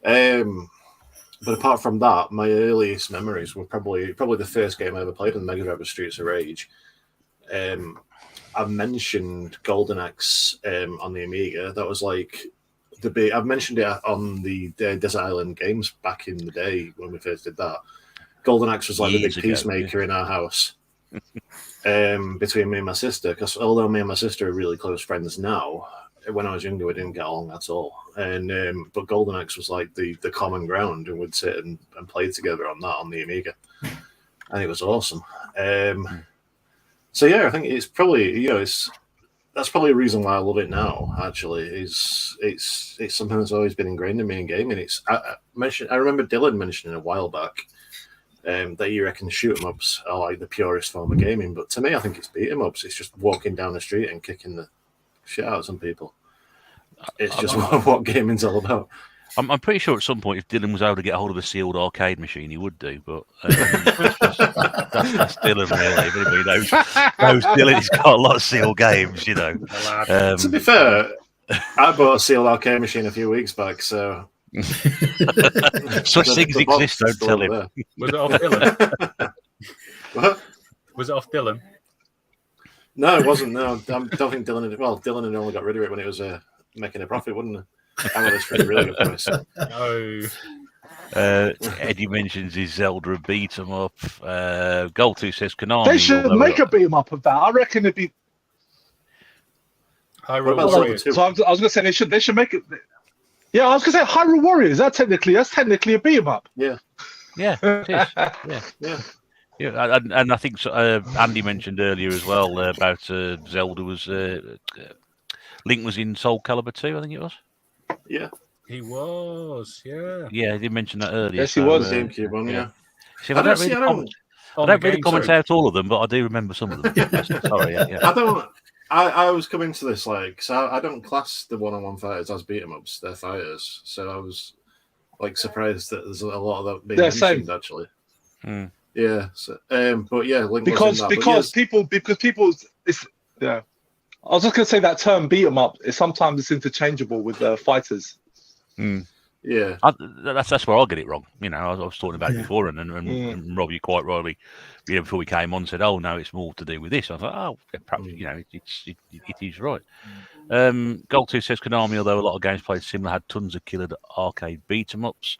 But apart from that, my earliest memories were probably the first game I ever played on the Mega Drive was Streets of Rage. I've mentioned Golden Axe on the Amiga. That was like I've mentioned it on the Desert Island games back in the day when we first did that. Golden Axe was like the big peacemaker in our house between me and my sister. Because although me and my sister are really close friends now, when I was younger we didn't get along at all. And but Golden Axe was like the common ground, and we'd sit and play together on that on the Amiga, and it was awesome. So yeah, I think it's probably that's probably a reason why I love it now. Actually, it's something that's always been ingrained in me in gaming. I remember Dylan mentioning a while back that you reckon shoot 'em ups are like the purest form of gaming, but to me, I think it's beat 'em ups. It's just walking down the street and kicking the shit out of some people. It's just what gaming's all about. I'm pretty sure at some point, if Dylan was able to get hold of a sealed arcade machine, he would do. But that's Dylan, really. If anybody knows Dylan, he's got a lot of sealed games, To be fair, I bought a sealed arcade machine a few weeks back, so. Such things exist, don't tell him. Was it off Dylan? What? Was it off Dylan? No, it wasn't. No, I don't think Dylan had. Well, Dylan had only got rid of it when it was making a profit, wouldn't it? I mean, it's for a really good price. Eddie mentions his Zelda beat 'em up. Gold2 says Konami. They should make a beat 'em up of that. I reckon it'd be. Hyrule Warriors. So I was going to say they should make it. Yeah, I was going to say Hyrule Warriors. That's technically a beat 'em up. Yeah. Yeah, it is. Yeah. Yeah, and I think Andy mentioned earlier as well about Zelda was Link was in Soul Calibur 2, I think it was. Yeah, he was. Yeah, he did mention that earlier. Yes, he was. GameCube one. Yeah. See, I don't really comment out all of them, but I do remember some of them. Sorry, yeah. I was coming to this so I don't class the one-on-one fighters as beat 'em ups. They're fighters, so I was like surprised that there's a lot of that being mentioned actually. Yeah, so, but yeah, Link because people, it's yeah. I was just gonna say that term "beat 'em up" is sometimes interchangeable with fighters. Yeah, that's where I get it wrong. I was talking about it before, and Rob, you quite rightly, before we came on, said, "Oh no, it's more to do with this." I thought, "Oh, perhaps it is right." Gold2 says Konami, although a lot of games played similar, had tons of killer arcade beat 'em ups.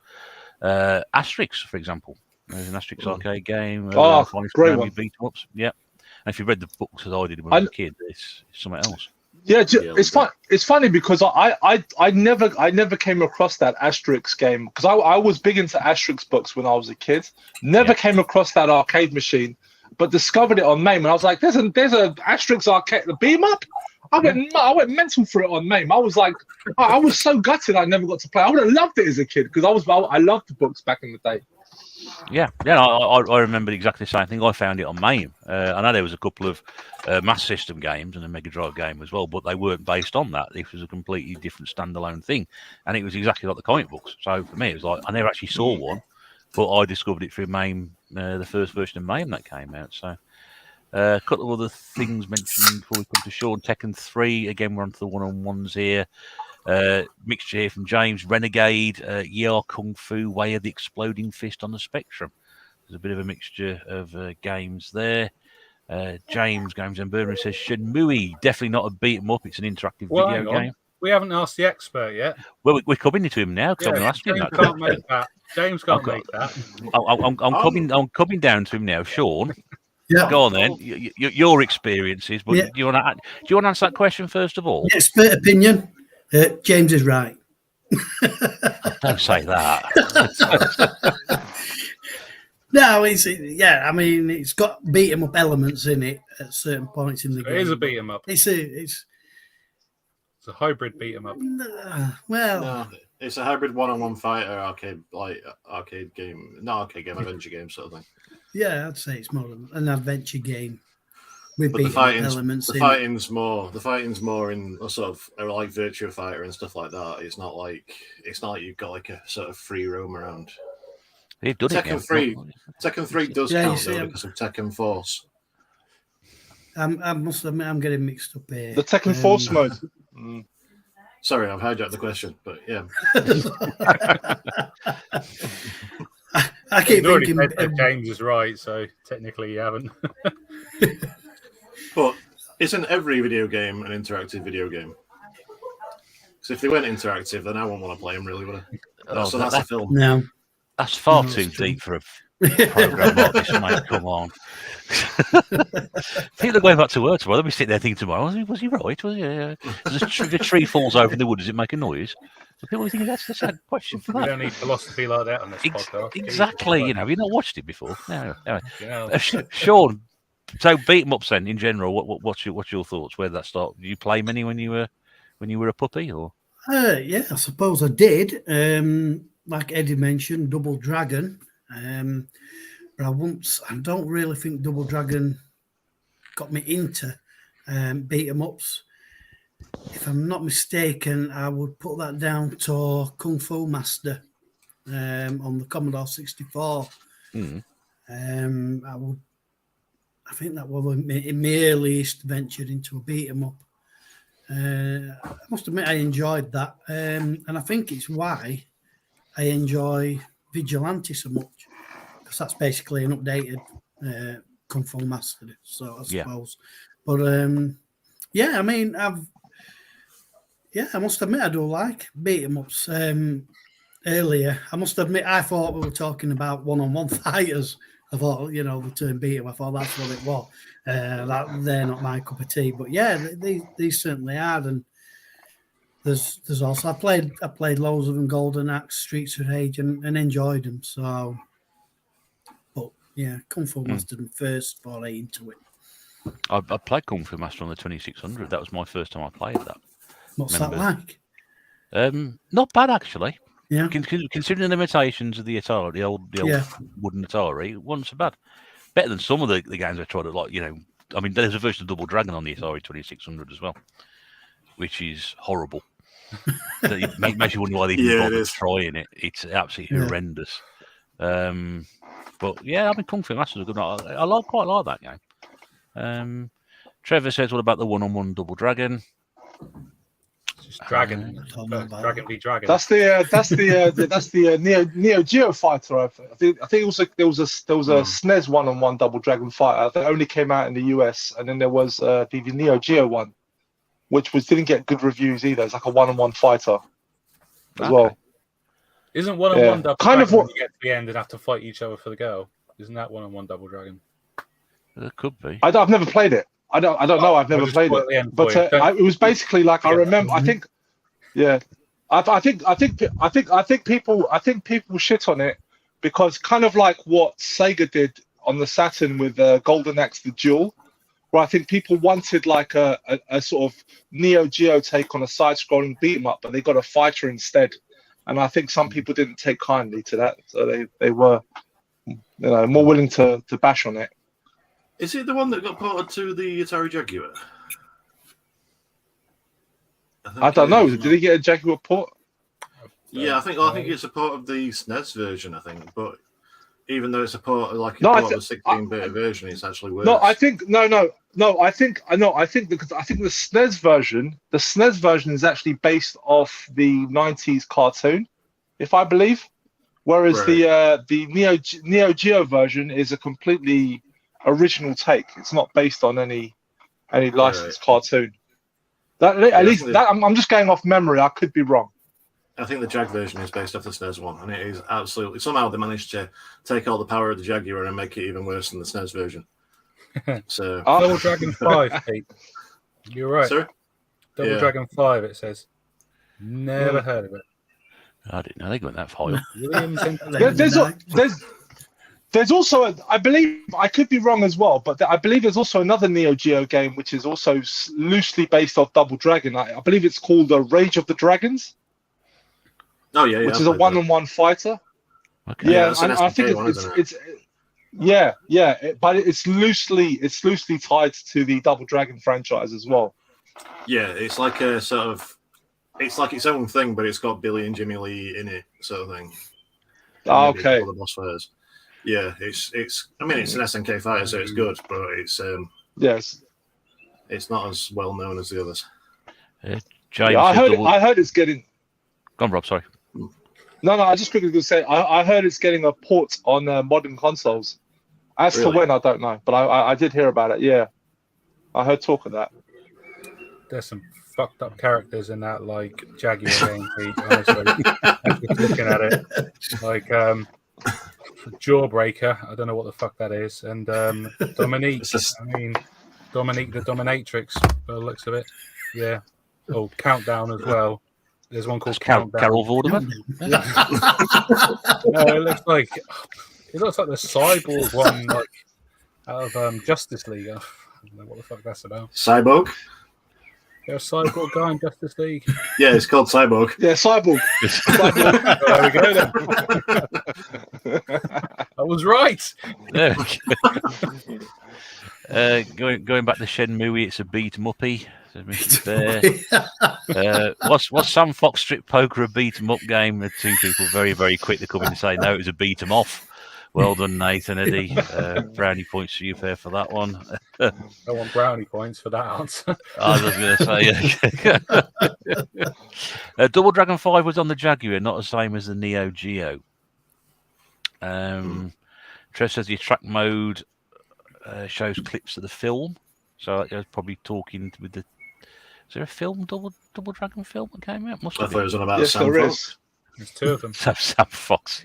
Asterix, for example. There's an Asterix arcade game. Great one. Beat 'em ups. Yeah. And if you read the books as I did when I was a kid, it's something else. Yeah, it's fun. It's funny because I never came across that Asterix game because I was big into Asterix books when I was a kid. Never came across that arcade machine, but discovered it on MAME, and I was like, "There's a Asterix arcade, the beam up." I went mental for it on MAME. I was like, I was so gutted I never got to play. I would have loved it as a kid because I loved the books back in the day. Yeah, I remember exactly the same thing. I found it on MAME. I know there was a couple of Master System games and a Mega Drive game as well, but they weren't based on that. This was a completely different standalone thing, and it was exactly like the comic books. So for me, it was like I never actually saw one, but I discovered it through MAME, the first version of MAME that came out. So a couple of other things mentioned before we come to Sean. Tekken 3, again, we're on to the one-on-ones here. Mixture here from James. Renegade, Kung Fu, Way of the Exploding Fist on the Spectrum. There's a bit of a mixture of games there. James and Burner says Shenmue, definitely not a beat 'em up. It's an interactive video game. We haven't asked the expert yet. Well, we're coming to him now because I'm asking James that. Can't make that. James can't make that. I'm coming down to him now, Sean. Yeah. Go on then. Your experiences, but do you want to answer that question first of all? Expert opinion. James is right. Don't say that. No, I mean, it's got beat 'em up elements in it at certain points in the game. It is a beat 'em up. It's It's a hybrid beat 'em up. Well, No, it's a hybrid one-on-one fighter arcade game, not arcade game, adventure game sort of thing. yeah, I'd say it's more an adventure game with But the beat 'em up fighting's elements. the fighting's more in a sort of like Virtua Fighter and stuff like that. It's not like you've got like a sort of free roam around. They've done it. Tekken 3 does count though because of Tekken Force. I must admit, I'm getting mixed up here. The Tekken Force mode. Sorry, I've hijacked the question, but yeah. I keep already thinking said that James is right, so technically you haven't. But isn't every video game an interactive video game? Because if they weren't interactive, then I wouldn't want to play them, really, would I? So that's a film. No. That's far No, too it's true. deep for a program like this, mate. Come on. People are going back to work tomorrow. They'll be sitting there thinking tomorrow, was he right? Was he? If a tree falls over in the wood, does it make a noise? So people are thinking that's a question for We that. don't need philosophy like that on this podcast. Exactly. You know, have you not watched it before? No. Yeah. Sean, so beat 'em ups then in general. What's your thoughts? Where did that start? Did you play many when you were a puppy, or? Yeah, I suppose I did. Like Eddie mentioned, Double Dragon. But I don't really think Double Dragon got me into beat 'em ups. If I'm not mistaken, I would put that down to Kung Fu Master on the Commodore 64. I think that was in my earliest venture into a beat 'em up. I must admit I enjoyed that, and I think it's why I enjoy Vigilante so much, because that's basically an updated Kung Fu Master, so I suppose. But I mean, I must admit I do like beat 'em ups. Earlier, I must admit I thought we were talking about one-on-one fighters. I thought, the term beat 'em, I thought that's what it was. They're not my cup of tea, but yeah, these certainly are. And there's also I played loads of them, Golden Axe, Streets of Rage, and enjoyed them. So, but yeah, Kung Fu Master and first foray into it. I played Kung Fu Master on the 2600. That was my first time I played that. What's that like? Not bad actually. Yeah. Considering the limitations of the Atari, the old wooden Atari, it wasn't so bad. Better than some of the games I tried. I mean, there's a version of Double Dragon on the Atari 2600 as well, which is horrible. It makes you wonder why they even bothered trying it. It's absolutely horrendous. But yeah, I mean, Kung Fu Master's a good. I quite like that game. Trevor says, "What about the one-on-one Double Dragon?" Just Dragon v Dragon. That's the Neo Geo fighter. I think there was a SNES one-on-one Double Dragon fighter that only came out in the US, and then there was the Neo Geo one, which didn't get good reviews either. It's like a one-on-one fighter as well. Isn't one-on-one Double Dragon when you get to the end and have to fight each other for the girl? Isn't that one-on-one Double Dragon? It could be. I've never played it. I don't know. I've never played it, but it was basically like I remember. I think people shit on it because kind of like what Sega did on the Saturn with Golden Axe the Duel, where I think people wanted like a sort of Neo Geo take on a side-scrolling beat 'em up, but they got a fighter instead, and I think some people didn't take kindly to that, so they were more willing to bash on it. Is it the one that got ported to the Atari Jaguar? I don't know. Did he get a Jaguar port? Yeah, I think it's a port of the SNES version. I think, but even though it's a port of like port of the 16-bit version, it's actually worse. No, I think the SNES version is actually based off the 90s cartoon, if I believe, whereas the Neo Geo version is a completely original take. It's not based on any licensed cartoon. I'm just going off memory. I could be wrong. I think the Jag version is based off the SNES one, and it is absolutely somehow they managed to take all the power of the Jaguar and make it even worse than the SNES version. So Double Dragon 5, Pete. You're right. Sorry? Double Dragon 5. It says. Never heard of it. I didn't know they got that file. There's also, I believe, I could be wrong as well, but I believe there's also another Neo Geo game which is also loosely based off Double Dragon. I believe it's called Rage of the Dragons. Oh yeah, which is a one-on-one fighter. Okay. Yeah, and I think but it's loosely tied to the Double Dragon franchise as well. Yeah, it's like a sort of, it's like its own thing, but it's got Billy and Jimmy Lee in it, sort of thing. Oh, okay. The boss fighters. Yeah, it's. I mean, it's an SNK fighter, so it's good, but it's yes, it's not as well known as the others. James, yeah, I heard it's getting. Go on, Rob. Sorry. No, I just quickly going to say I heard it's getting a port on modern consoles. As to when, I don't know, but I did hear about it. Yeah, I heard talk of that. There's some fucked up characters in that, like Jaguar game. Honestly, looking at it, like Jawbreaker. I don't know what the fuck that is, and Dominique. Dominique the Dominatrix. By the looks of it, yeah. Oh, Countdown as well. There's one called Countdown. Carol Vorderman. No, it looks like the Cyborg one, like out of Justice League. I don't know what the fuck that's about. Cyborg. There's a Cyborg guy in Justice League. Yeah, it's called Cyborg. Yeah, Cyborg. There we go then. I was right. Going back to Shenmue, it's a beat 'em uppy. Was Sam Fox Strip Poker a beat 'em up game? The two people very, very quick to come in and say no, it was a beat 'em off. Well done, Nathan, Eddie. Brownie points to you there for that one. I want brownie points for that answer. I was going to say, Double Dragon 5 was on the Jaguar, not the same as the Neo Geo. Trev says the track mode shows clips of the film. So I was probably talking with the. Is there a film, Double Dragon film that came out? Must I have thought it been. was on about Yes, Sam there Fox. is. There's two of them. Sam Fox.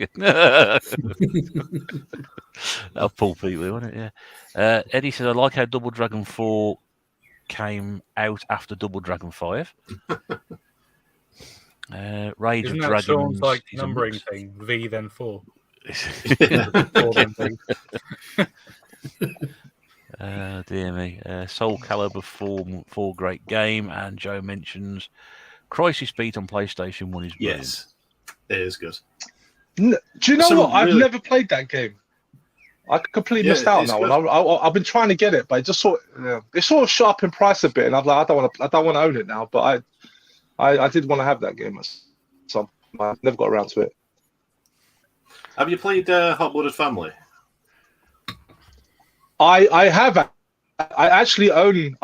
That'll pull people, won't it? Yeah. Eddie says, I like how Double Dragon 4 came out after Double Dragon 5. Rage Isn't of that Dragons. Sean's like is a numbering mix. thing? V then 4. 4 then V. Dear me. Soul Calibur 4 great game, and Joe mentions Crisis Beat on PlayStation 1 is brilliant. Yes, it is good. Do you know Some what? I've really- never played that game. I completely Yeah, missed out on it's that good. one. I've been trying to get it, but it just it sort of shot up in price a bit, and I'm like, I don't want to own it now. But I did want to have that game, so I never got around to it. Have you played Hot Blooded Family? I have. I actually own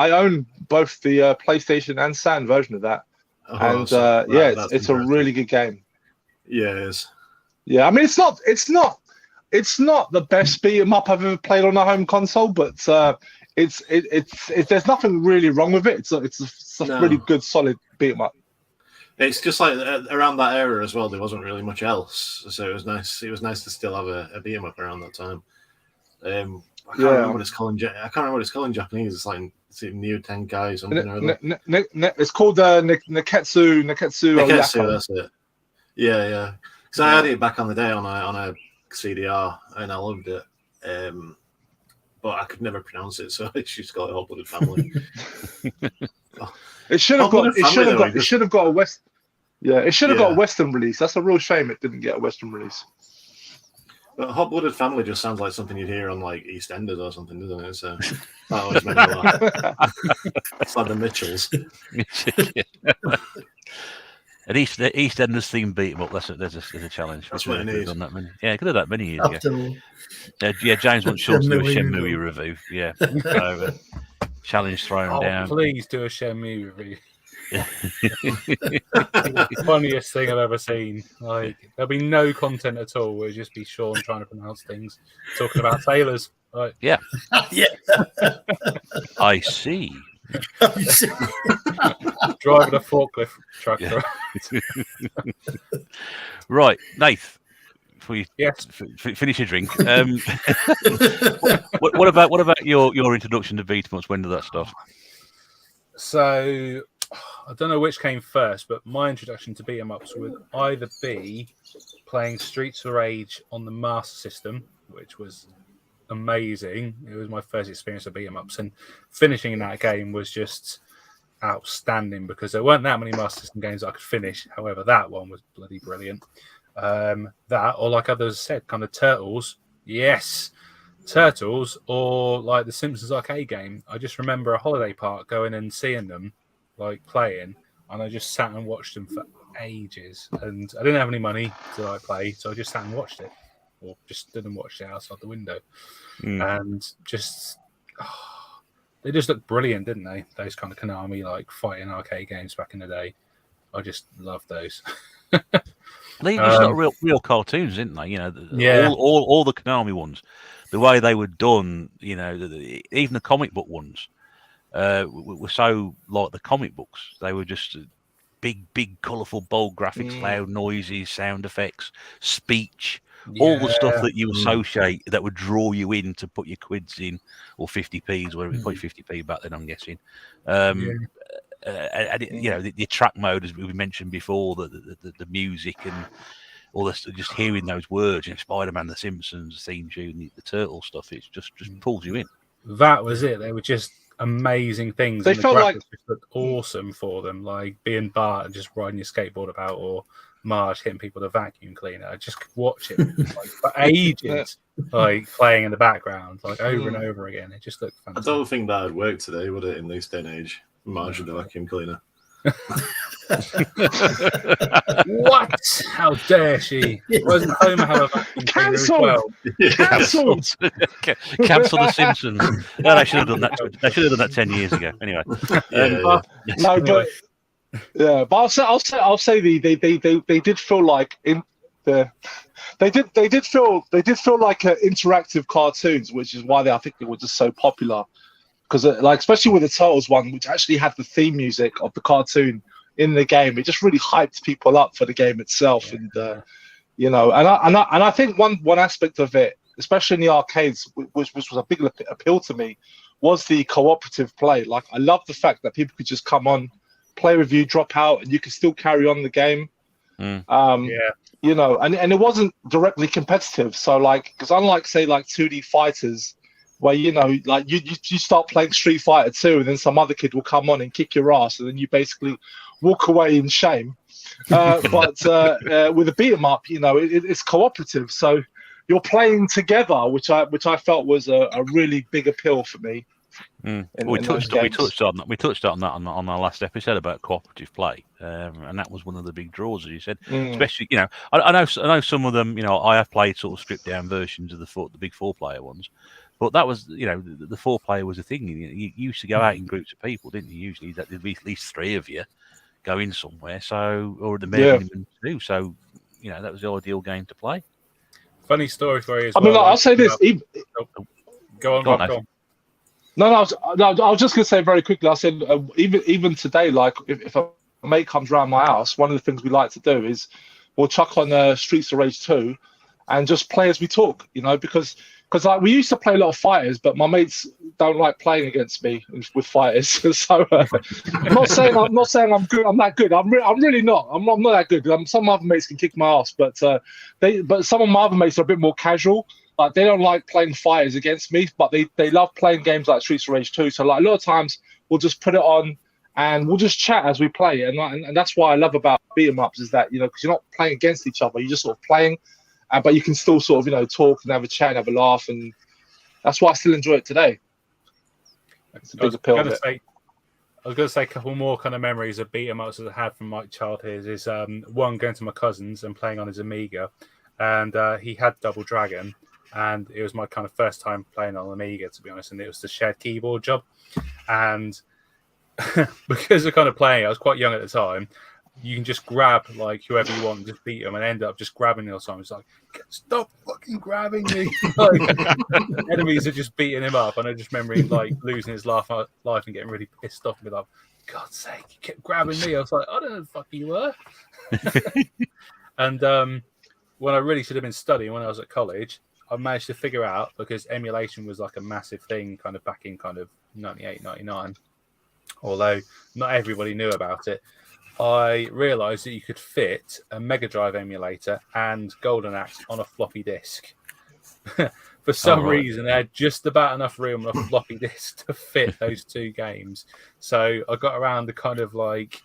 both the PlayStation and SAN version of that, and it's a really good game. Yeah, it is. Yeah, I mean, it's not the best beat 'em up I've ever played on a home console, but it's there's nothing really wrong with it. It's a really good, solid beat 'em up. It's just like around that era as well. There wasn't really much else, so it was nice. It was nice to still have a beat 'em up around that time. I can't remember what it's called. I can't remember what it's called in Japanese. It's like Neo Tenkai something or other. It's called Neketsu. Neketsu, that's it. Yeah. Because I had it back on the day on a CDR and I loved it. But I could never pronounce it, so I just call it Hot Blooded Family. It should have got a West. Yeah, it should have got a Western release. That's a real shame it didn't get a Western release. But Hot Blooded Family just sounds like something you'd hear on like EastEnders or something, doesn't it? So that always made me laugh. It's like the Mitchells. An EastEnders theme beat 'em up. There's a challenge. That's what I need. Could have done that many years ago. After James wants Sean to do a Shenmue Shenmue review. Yeah. So, challenge thrown down. Please do a Shenmue review. The funniest thing I've ever seen. Like, there'll be no content at all. It'll just be Sean trying to pronounce things, talking about sailors. Like, yeah. I see. Driving a forklift truck. Yeah. Right, Nath. Before you finish your drink, what about your introduction to beat 'em ups? When did that start? So I don't know which came first, but my introduction to beat 'em ups would either be playing Streets of Rage on the Master System, which was amazing. It was my first experience of beat 'em ups, and finishing in that game was just outstanding because there weren't that many Master System games I could finish. However, that one was bloody brilliant. That, or like others said, kind of Turtles. Yes, Turtles, or like the Simpsons arcade game. I just remember a holiday park going and seeing them like playing, and I just sat and watched them for ages. And I didn't have any money to like play, so I just sat and watched it, or just stood and watched it outside the window. And just they just looked brilliant, didn't they? Those kind of Konami like fighting arcade games back in the day. I just loved those. They just got real cartoons, didn't they? You know, all the Konami ones, the way they were done. You know, even the comic book ones were so like the comic books. They were just big, colourful, bold graphics, loud noises, sound effects, speech, all the stuff that you associate that would draw you in to put your quids in, or 50p's, whatever, probably 50p back then, I'm guessing. And you know, the track mode, as we mentioned before, the music and all this, just hearing those words, you know, Spider-Man, The Simpsons, the theme tune, the Turtle stuff, it just pulls you in. That was it. They were just amazing things. They and felt the graphics like just looked awesome for them, like being Bart and just riding your skateboard about, or Marge hitting people with a vacuum cleaner. I just could watch it like, for ages, like playing in the background, like over and over again. It just looked fantastic. I don't think that would work today, would it, in this day and age? Marge with the vacuum cleaner. What? How dare she? Wasn't Homer have a vacuum cleaner as well? Cancelled. Cancel The Simpsons. No, they should have done that. They should have done that 10 years ago. Anyway, No, but yeah, but I'll say they did feel like they did feel like interactive cartoons, which is why I think they were just so popular. Because like especially with the Turtles one, which actually had the theme music of the cartoon in the game, it just really hyped people up for the game itself. And you know, and I think one aspect of it, especially in the arcades, which was a big appeal to me, was the cooperative play. Like I love the fact that people could just come on, play with you, drop out, and you could still carry on the game. You know, and it wasn't directly competitive. So like, because unlike say like 2D fighters, where you know, like you start playing Street Fighter 2, and then some other kid will come on and kick your ass, and then you basically walk away in shame. But with a beat 'em up, you know, it's cooperative, so you're playing together, which I felt was a really big appeal for me. We touched on that on our last episode about cooperative play, and that was one of the big draws, as you said. Especially, you know, I know some of them. You know, I have played sort of stripped down versions of the big 4-player ones. But that was, you know, the 4-player was a thing. You used to go out in groups of people, didn't you? Usually, there'd be at least 3 of you going somewhere. So, or the minimum 2. So, you know, that was the ideal game to play. Funny story for you. I mean, I'll say this. Go on. No, I was just going to say very quickly. I said even today, like if a mate comes around my house, one of the things we like to do is we'll chuck on Streets of Rage 2 and just play as we talk. You know, because like we used to play a lot of fighters, but my mates don't like playing against me with fighters. So I'm not saying I'm good. I'm that good. I'm really not. I'm not that good. Some other mates can kick my ass, but some of my other mates are a bit more casual. Like they don't like playing fighters against me, but they love playing games like Streets of Rage 2. So like a lot of times we'll just put it on and we'll just chat as we play. And that's what I love about beat 'em ups is that, you know, because you're not playing against each other, you're just sort of playing. But you can still sort of, you know, talk and have a chat and have a laugh, and that's why I still enjoy it today. It's a big appeal. I was going to say a couple more kind of memories of beat 'em ups that I had from my childhood. Is one going to my cousin's and playing on his Amiga, and he had Double Dragon, and it was my kind of first time playing on Amiga, to be honest, and it was the shared keyboard job, and because of kind of playing, I was quite young at the time. You can just grab like whoever you want and just beat them, and end up just grabbing the time. It's like, stop fucking grabbing me! Like, enemies are just beating him up, and I just remember him like losing his life and getting really pissed off and be like, God's sake, you kept grabbing me. I was like, I don't know who the fuck you were. And when I really should have been studying when I was at college, I managed to figure out, because emulation was like a massive thing kind of back in kind of 98, 99. although not everybody knew about it, I realised that you could fit a Mega Drive emulator and Golden Axe on a floppy disk. For some reason, they had just about enough room on a floppy disk to fit those two games. So I got around the kind of like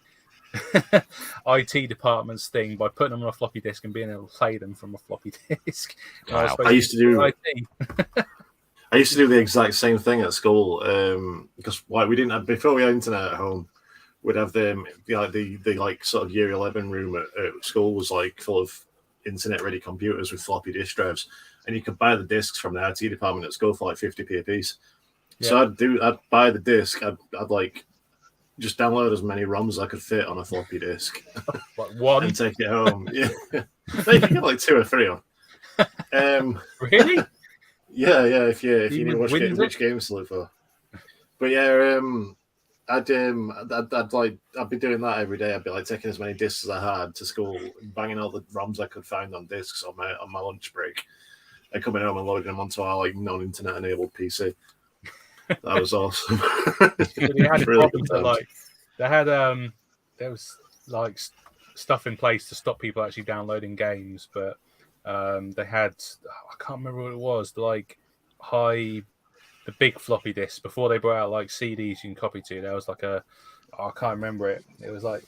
IT department's thing by putting them on a floppy disk and being able to play them from a floppy disk. Wow. I used to do IT. I used to do the exact same thing at school because we didn't have, before we had internet at home, we'd have the like sort of year 11 room at school was like full of internet ready computers with floppy disk drives, and you could buy the discs from the IT department at school for like 50p a piece. Yeah. So I'd buy the disc, I'd like just download as many ROMs as I could fit on a floppy disk. Like one? And take it home. Yeah. You can get like 2 or 3 on. Really? Yeah, if you knew which games to look for. But yeah, I'd be doing that every day. I'd be like taking as many discs as I had to school, banging all the ROMs I could find on discs on my lunch break, and coming home and loading them onto our like non-internet enabled PC. That was awesome. They had really there was like stuff in place to stop people actually downloading games, but they had, I can't remember what it was, the big floppy disks before they brought out like CDs you can copy to. There was like I can't remember it. It was like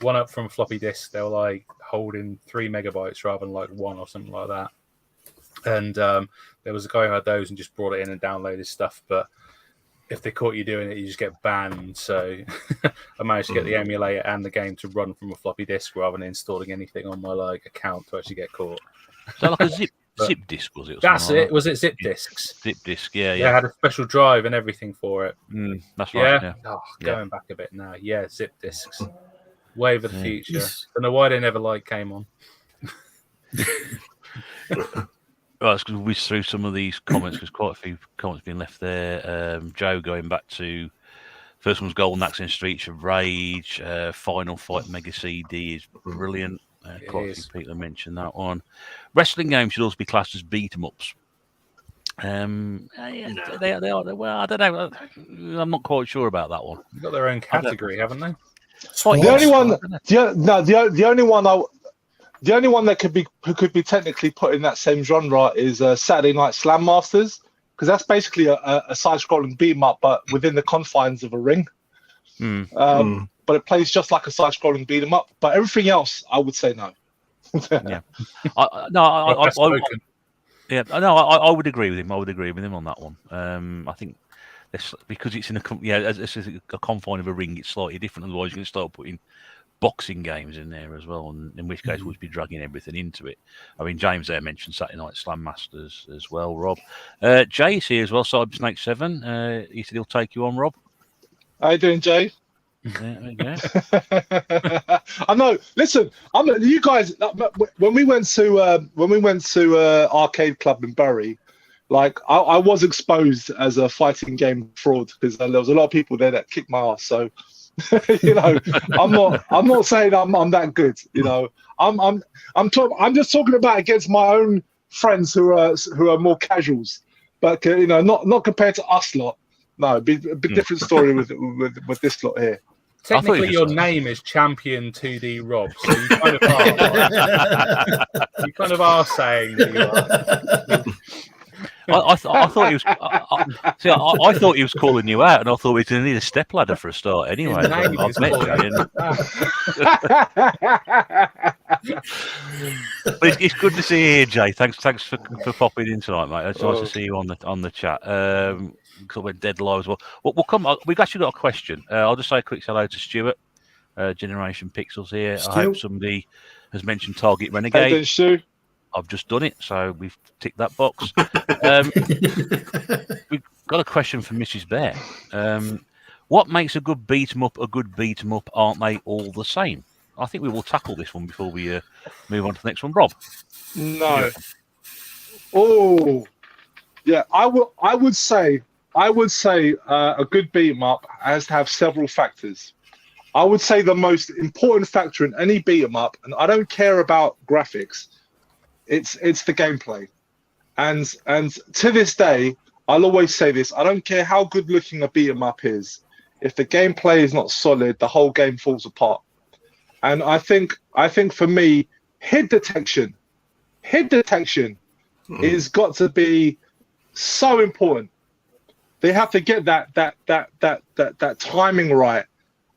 one up from a floppy disk. They were like holding 3 megabytes rather than like 1 or something like that. And there was a guy who had those and just brought it in and downloaded stuff. But if they caught you doing it, you just get banned. So I managed to get the emulator and the game to run from a floppy disk rather than installing anything on my like account to actually get caught. So like a zip disk, was it? That's it. Was it zip disks? Zip disk, yeah. They had a special drive and everything for it. That's right. Yeah. Oh, going back a bit now. Yeah, zip disks. Wave of the future. Don't know why they never came on. Right, let's whiz through some of these comments because quite a few comments been left there. Joe going back to first one's Golden Axe in Streets of Rage. Final Fight Mega CD is brilliant. Quite a few people have mentioned that one. Wrestling games should also be classed as beat 'em ups. They are. Well, I don't know. I'm not quite sure about that one. They've got their own category, haven't they? The only one that could be technically put in that same genre is Saturday Night Slam Masters, because that's basically a side-scrolling beat 'em up, but within the confines of a ring. But it plays just like a side-scrolling beat 'em up. But everything else, I would say no. Yeah, I would agree with him. I would agree with him on that one. I think because it's in a confine of a ring, it's slightly different. Otherwise, you can start putting boxing games in there as well, and in which case we'd be dragging everything into it. I mean, James there mentioned Saturday Night Slam Masters as well, Rob. Jay's here as well, Cybersnake 7. He said he'll take you on, Rob. How you doing, Jay? There we go. I know. Listen, you guys. When we went to Arcade Club in Bury, like I was exposed as a fighting game fraud because there was a lot of people there that kicked my ass. So, you know, I'm not saying I'm that good. You know, I'm just talking about against my own friends who are more casuals, but you know, not compared to us lot. No, a bit different story with this lot here. Technically, your name is Champion 2D Rob, so you kind of are saying that you are. I thought he was. I thought he was calling you out, and I thought we didn't need a stepladder for a start anyway. But it's good to see you here, Jay. Thanks for popping in tonight, mate. It's nice to see you on the chat. Because we're dead low as well. We'll come. We've actually got a question. I'll just say a quick hello to Stuart, Generation Pixels here. I hope somebody has mentioned Target Renegade. Hey, Stu. I've just done it, so we've ticked that box. We've got a question from Mrs. Bear. What makes a good beat 'em up a good beat 'em up? Aren't they all the same? I think we will tackle this one before we move on to the next one. Rob? No. Yeah. Oh, yeah. I would say a good beat 'em up has to have several factors. I would say the most important factor in any beat 'em up, and I don't care about graphics, it's the gameplay. And to this day, I'll always say this: I don't care how good looking a beat 'em up is. if the gameplay is not solid, the whole game falls apart. And I think for me, hit detection is got to be so important. They have to get that timing right.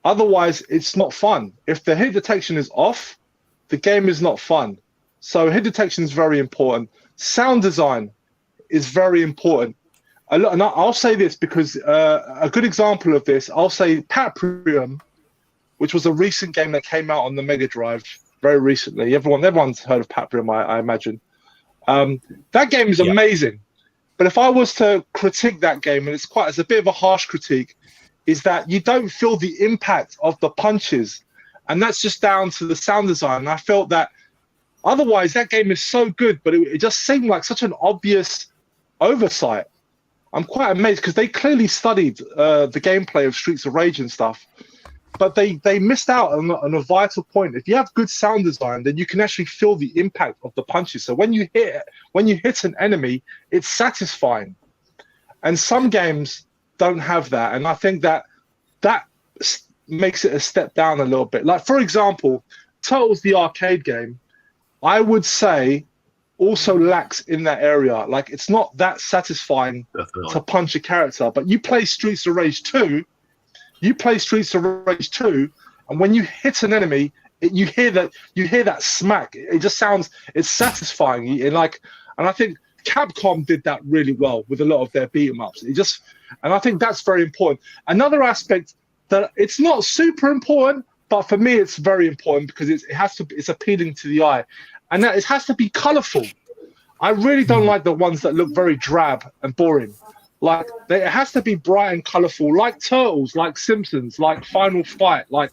Otherwise, it's not fun. If the hit detection is off, the game is not fun. So hit detection is very important. Sound design is very important. And I'll say this because a good example of this, I'll say Paprium, which was a recent game that came out on the Mega Drive very recently. Everyone's heard of Paprium, I imagine. That game is amazing. But if I was to critique that game, and it's a bit of a harsh critique, is that you don't feel the impact of the punches. And that's just down to the sound design. And I felt that otherwise that game is so good, but it just seemed like such an obvious oversight. I'm quite amazed because they clearly studied the gameplay of Streets of Rage and stuff, but they missed out on a vital point. If you have good sound design, then you can actually feel the impact of the punches. So when you hit an enemy, it's satisfying. And some games don't have that, and I think that makes it a step down a little bit. Like, for example, Turtles the arcade game, I would say also lacks in that area. Like, it's not that satisfying to punch a character. But you play Streets of Rage 2, and when you hit an enemy, you hear that smack. It just sounds, it's satisfying. And I think Capcom did that really well with a lot of their beat 'em ups. And I think that's very important. Another aspect that it's not super important, but for me it's very important because it's appealing to the eye. And that it has to be colorful. I really don't like the ones that look very drab and boring. Like, it has to be bright and colorful, like Turtles, like Simpsons, like Final Fight, like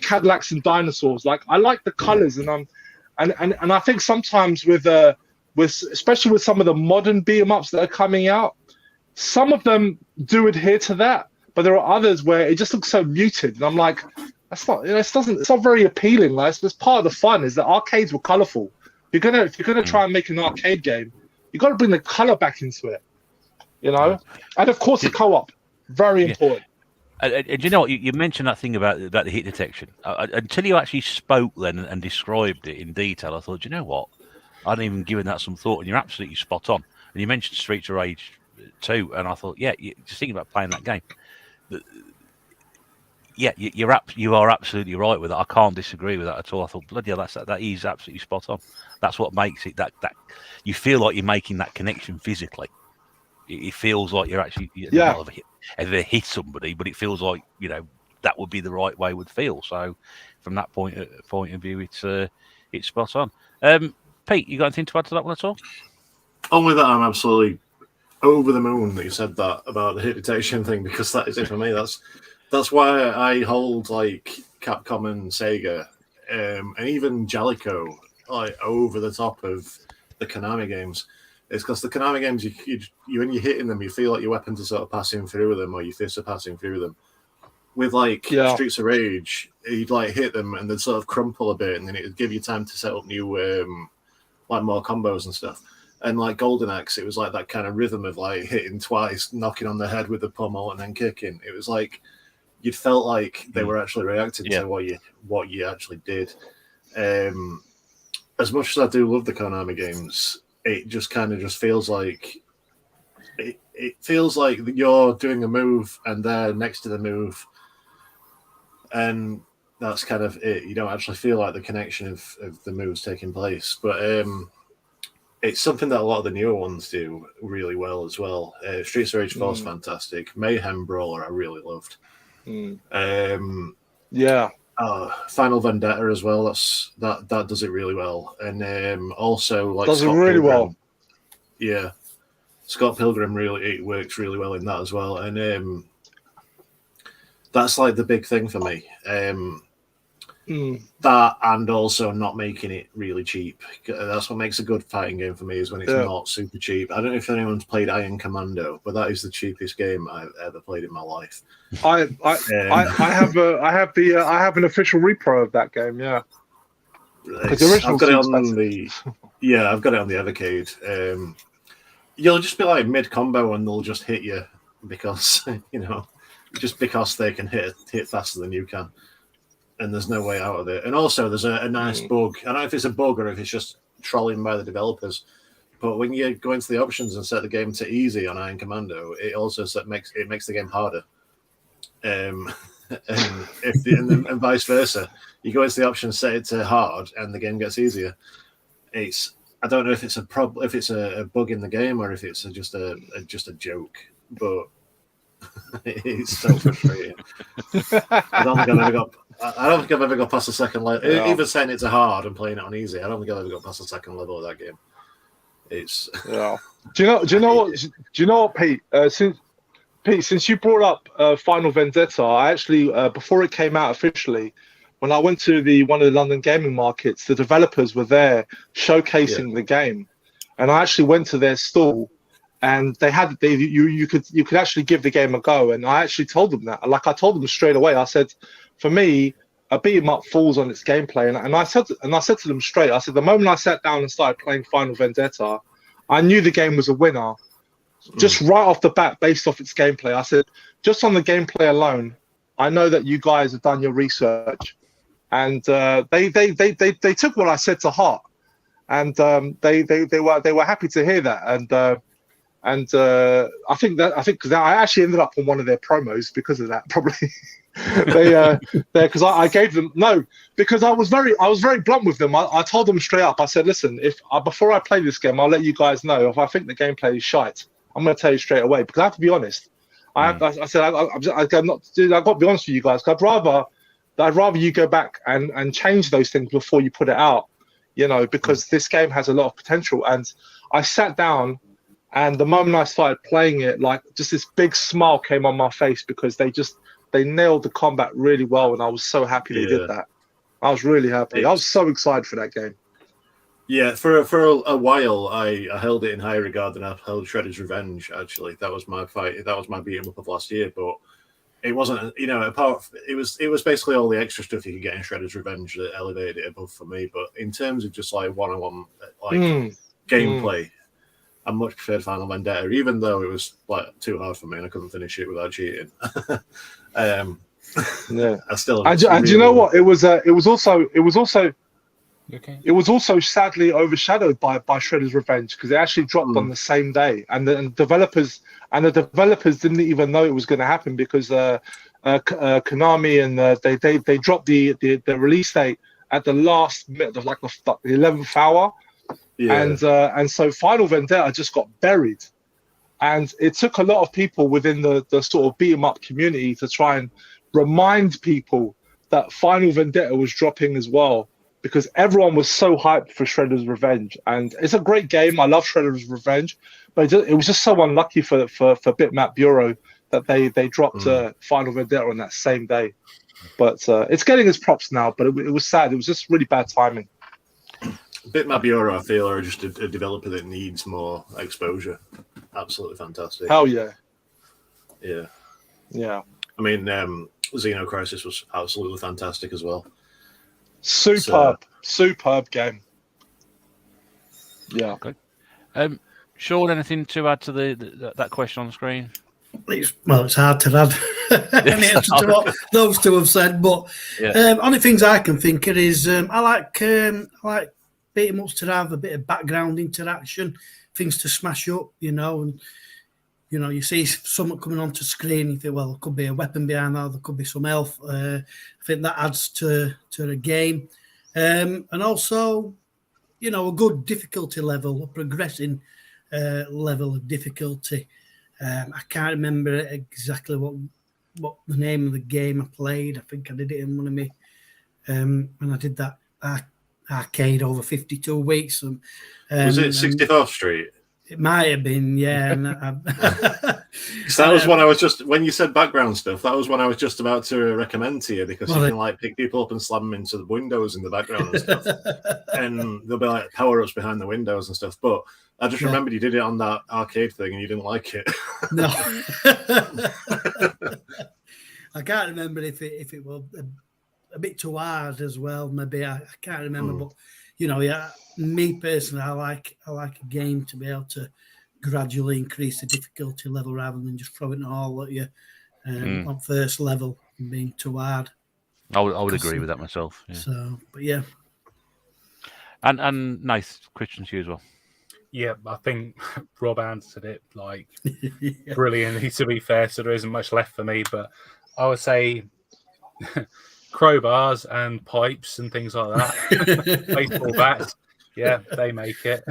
Cadillacs and Dinosaurs. Like, I like the colors, and I think sometimes with especially with some of the modern beat 'em ups that are coming out, some of them do adhere to that, but there are others where it just looks so muted, and I'm like, that's not, it's not very appealing. Like, it's part of the fun is that arcades were colorful. If you're gonna try and make an arcade game, you got to bring the color back into it, and of course the co-op, very important. And you know what? You mentioned that thing about the hit detection. Until you actually spoke then and described it in detail, I thought, you know what? I hadn't even given that some thought, and you're absolutely spot on. And you mentioned Streets of Rage 2, and I thought, just thinking about playing that game. You are absolutely right with that. I can't disagree with that at all. I thought, bloody hell, that is absolutely spot on. That's what makes it that you feel like you're making that connection physically. It feels like you're actually not ever hit somebody, but it feels like that would be the right way it would feel. So from that point of view, it's spot on. Pete, you got anything to add to that one at all? Only that I'm absolutely over the moon that you said that about the hit detection thing, because that is it for me. That's why I hold like Capcom and Sega, and even Jalico, like over the top of the Konami games. It's because the Konami games, you when you're hitting them, you feel like your weapons are sort of passing through them, or your fists are passing through them. With Streets of Rage, you'd like hit them and they'd sort of crumple a bit, and then it would give you time to set up new more combos and stuff. And like Golden Axe, it was like that kind of rhythm of like hitting twice, knocking on the head with the pommel, and then kicking. It was like you'd felt like they were actually reacting to what you actually did. As much as I do love the Konami games, it just kind of feels like it feels like you're doing a move and they're next to the move, and that's kind of it. You don't actually feel like the connection of the moves taking place, but it's something that a lot of the newer ones do really well as well. Streets of Rage 4 is fantastic. Mayhem Brawler I really loved. Final Vendetta as well. That does it really well, and also like does Scott it really Pilgrim, well. Yeah, Scott Pilgrim it works really well in that as well, and that's like the big thing for me. That and also not making it really cheap. That's what makes a good fighting game for me, is when it's not super cheap. I don't know if anyone's played Iron Commando, but that is the cheapest game I've ever played in my life. I have an official repro of that game. Yeah, I've got it on the I've got it on the Evercade. You'll just be like mid combo and they'll just hit you because just because they can hit faster than you can, and there's no way out of it. And also, there's a nice bug. I don't know if it's a bug or if it's just trolling by the developers. But when you go into the options and set the game to easy on Iron Commando, it also makes the game harder. And and vice versa, you go into the options, set it to hard, and the game gets easier. I don't know if it's a problem, if it's a bug in the game, or if it's just a joke. But it's so frustrating. I don't think I've ever got past the second level. Yeah. Even setting it to hard and playing it on easy, I don't think I've ever got past the second level of that game. It's Do you know what, Pete? Since you brought up Final Vendetta, I actually before it came out officially, when I went to one of the London gaming markets, the developers were there showcasing the game, and I actually went to their stall, and you could actually give the game a go, and I actually told them that. Like I told them straight away, I said, for me, a beat 'em up falls on its gameplay, and I said to them straight, I said the moment I sat down and started playing Final Vendetta, I knew the game was a winner, just right off the bat, based off its gameplay. I said, just on the gameplay alone, I know that you guys have done your research, and they took what I said to heart, and they were happy to hear that, and I think because I actually ended up on one of their promos because of that, probably. Because I gave them because I was very blunt with them. I told them straight up. I said, listen, before I play this game, I'll let you guys know if I think the gameplay is shite. I'm going to tell you straight away, because I have to be honest. I said I've got to be honest with you guys. I'd rather you go back and change those things before you put it out, because this game has a lot of potential. And I sat down, and the moment I started playing it, like just this big smile came on my face, because they nailed the combat really well, and I was so happy they did that. I was really happy. I was so excited for that game. Yeah, for a while, I held it in higher regard than I held Shredder's Revenge. Actually, that was my fight. That was my beat 'em up of last year. But it wasn't, it was basically all the extra stuff you could get in Shredder's Revenge that elevated it above for me. But in terms of just like one-on-one gameplay, I much preferred Final Vendetta, even though it was like too hard for me and I couldn't finish it without cheating. I still. And do you know what? It was also sadly overshadowed by Shredder's Revenge, because it actually dropped on the same day, and the developers didn't even know it was going to happen, because Konami and they dropped the release date at the last minute, like the 11th hour. Yeah. And so Final Vendetta just got buried, and it took a lot of people within the sort of beat 'em up community to try and remind people that Final Vendetta was dropping as well, because everyone was so hyped for Shredder's Revenge. And it's a great game. I love Shredder's Revenge, but it was just so unlucky for Bitmap Bureau that they dropped Final Vendetta on that same day. But it's getting its props now, but it was sad. It was just really bad timing. Bitmap Bureau, I feel, are just a developer that needs more exposure. Absolutely fantastic. Hell yeah. Yeah. Yeah. I mean, Xeno Crisis was absolutely fantastic as well. Superb game. Yeah. Okay. Sean, anything to add to that question on the screen? It's hard to add any answer to what those two have said, but only things I can think of is I like beat 'em ups to have a bit of background interaction, things to smash up, and you see something coming onto screen, you think, well, there could be a weapon behind that, there could be some health. I think that adds to the game, and also, a good difficulty level, a progressing level of difficulty. I can't remember exactly what the name of the game I played. I think I did it in one of me when I did that arcade over 52 weeks. Was it 64th Street? It might have been, yeah. That was when I was just, when you said background stuff, that was when I was just about to recommend to you, because you can pick people up and slam them into the windows in the background and stuff. And there'll be power-ups behind the windows and stuff. But I just remembered you did it on that arcade thing and you didn't like it. No. I can't remember if it was a bit too hard as well. Maybe I can't remember, but me personally, I like a game to be able to gradually increase the difficulty level rather than just throwing it all at you. on first level and being too hard. I would agree with that myself. Yeah. So, but yeah. And nice questions to you as well. Yeah, I think Rob answered it like Yeah. brilliantly, to be fair, so there isn't much left for me. But I would say crowbars and pipes and things like that. Baseball bats, yeah, they make it.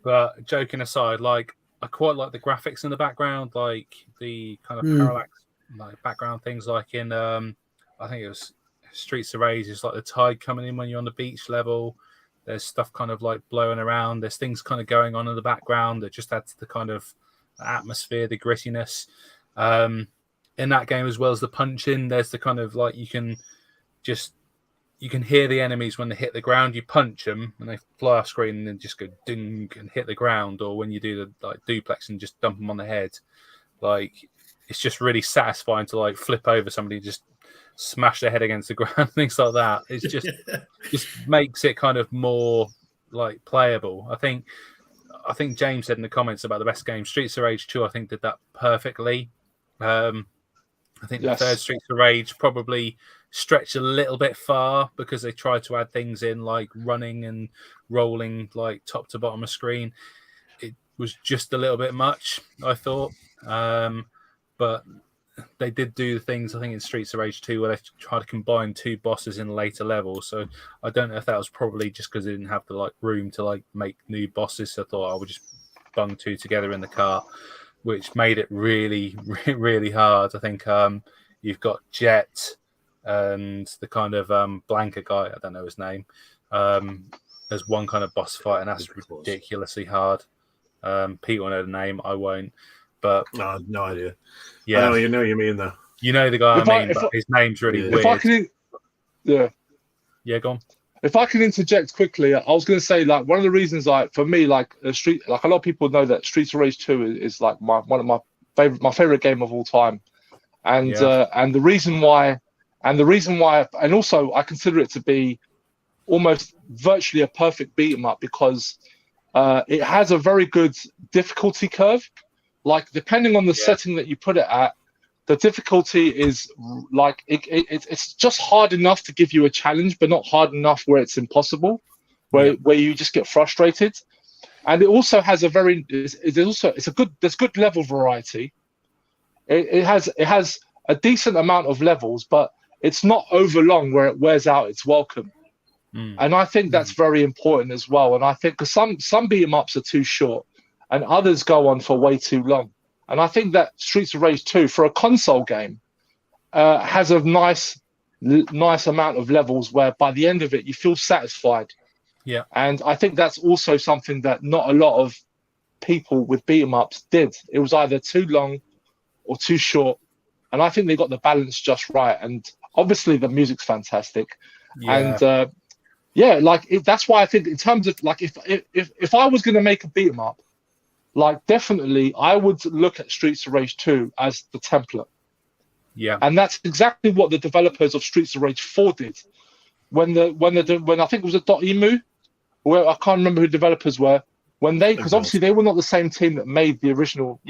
But joking aside, like I quite like the graphics in the background, like the kind of parallax like background things, like in I think it was Streets of Rage. It's like the tide coming in when you're on the beach level. There's stuff kind of like blowing around. There's things kind of going on in the background that just add to the kind of atmosphere, the grittiness. In that game, as well as the punching, there's the kind of like you can hear the enemies when they hit the ground. You punch them and they fly off screen and then just go ding and hit the ground. Or when you do the like duplex and just dump them on the head, like it's just really satisfying to like flip over somebody and just smash their head against the ground, things like that. It's just makes it kind of more like playable. I think James said in the comments about the best game, Streets of Rage 2, I think did that perfectly. I think the third Streets of Rage probably stretched a little bit far because they tried to add things in like running and rolling like top to bottom of screen. It was just a little bit much, I thought. But they did do the things, I think, in Streets of Rage 2 where they tried to combine two bosses in later levels. So I don't know if that was probably just because they didn't have the like room to like make new bosses. So I thought I would just bung two together in the cart, which made it really, really hard. I think you've got Jet and the kind of Blanca guy, I don't know his name. There's one kind of boss fight, and that's ridiculously hard. Pete will know the name, I won't. But no idea. Yeah, I know you mean though. You know the guy I mean, but his name's really weird. If I can, go on. If I can interject quickly, I was going to say like one of the reasons, like for me, like a lot of people know that Streets of Rage 2 is like one of my favorite game of all time, and the reason why, and also I consider it to be almost virtually a perfect beat 'em up because it has a very good difficulty curve. Like depending on the setting that you put it at, the difficulty is like it's just hard enough to give you a challenge, but not hard enough where it's impossible, where you just get frustrated. And it also has there's good level variety. It has a decent amount of levels, but it's not overlong where it wears out its welcome. And I think that's very important as well. And I think because some beat 'em ups are too short, and others go on for way too long. And I think that Streets of Rage 2, for a console game, has a nice amount of levels where by the end of it, you feel satisfied. Yeah. And I think that's also something that not a lot of people with beat 'em ups did. It was either too long or too short. And I think they got the balance just right. And obviously the music's fantastic. Yeah. And that's why I think in terms of like, if I was going to make a beat 'em up, like definitely I would look at Streets of Rage 2 as the template. Yeah. And that's exactly what the developers of Streets of Rage 4 did. When I think it was a .emu, where I can't remember who developers were, because obviously they were not the same team that made the original,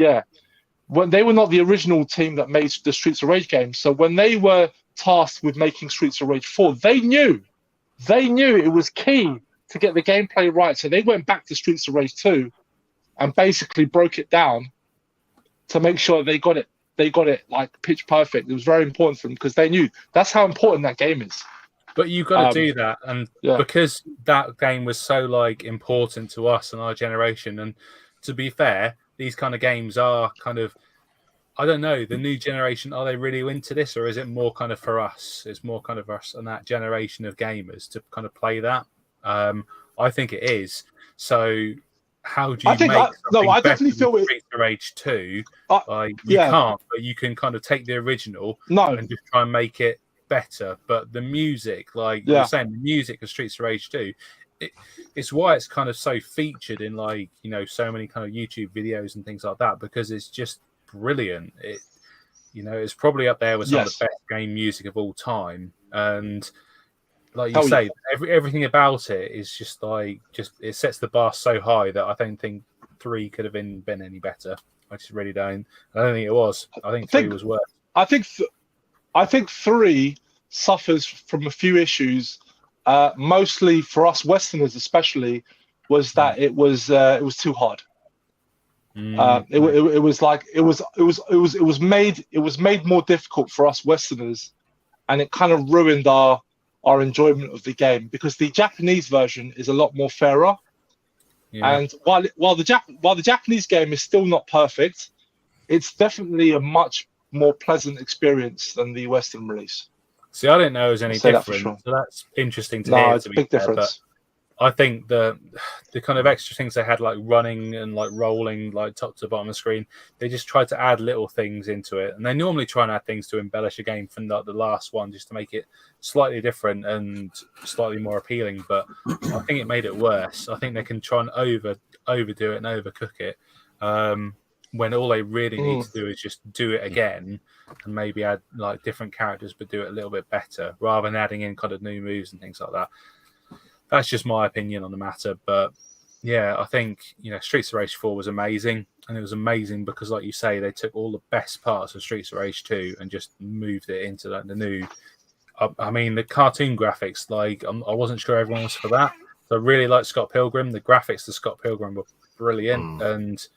when they were not the original team that made the Streets of Rage games. So when they were tasked with making Streets of Rage 4, they knew it was key to get the gameplay right. So they went back to Streets of Rage 2 and basically broke it down to make sure they got it like pitch perfect. It was very important for them because they knew that's how important that game is. But you've got to do that, and because that game was so like important to us and our generation. And to be fair, these kind of games are kind of, I don't know, the new generation. Are they really into this, or is it more kind of for us? It's more kind of us and that generation of gamers to kind of play that. I think it is. So how do you I definitely feel it. Streets of Rage 2, you can't, but you can kind of take the original and just try and make it better. But the music, like you're saying, the music of Streets of Rage 2, it's why it's kind of so featured in like, you know, so many kind of YouTube videos and things like that, because it's just brilliant. It's probably up there with some of the best game music of all time. And like you say, everything about it is just it sets the bar so high that I don't think 3 could have been any better. I just really don't. I don't think it was. I think 3 was worse. I think 3 suffers from a few issues. Mostly for us Westerners, especially, was that it was too hard. It was made more difficult for us Westerners, and it kind of ruined our enjoyment of the game, because the Japanese version is a lot more fairer. Yeah. And while the Japanese game is still not perfect, it's definitely a much more pleasant experience than the Western release. See, I didn't know it was any different, so that's interesting to hear. It's a big difference. But I think the kind of extra things they had, like running and like rolling, like top to bottom of the screen, they just tried to add little things into it. And they normally try and add things to embellish a game from the last one, just to make it slightly different and slightly more appealing. But I think it made it worse. I think they can try and overdo it and overcook it, when all they really need to do is just do it again and maybe add like different characters, but do it a little bit better, rather than adding in kind of new moves and things like that. That's just my opinion on the matter. But yeah, I think, Streets of Rage 4 was amazing, and it was amazing because, like you say, they took all the best parts of Streets of Rage 2 and just moved it into the new. I mean, the cartoon graphics, like I wasn't sure everyone was for that. So I really liked Scott Pilgrim. The graphics to Scott Pilgrim were brilliant, and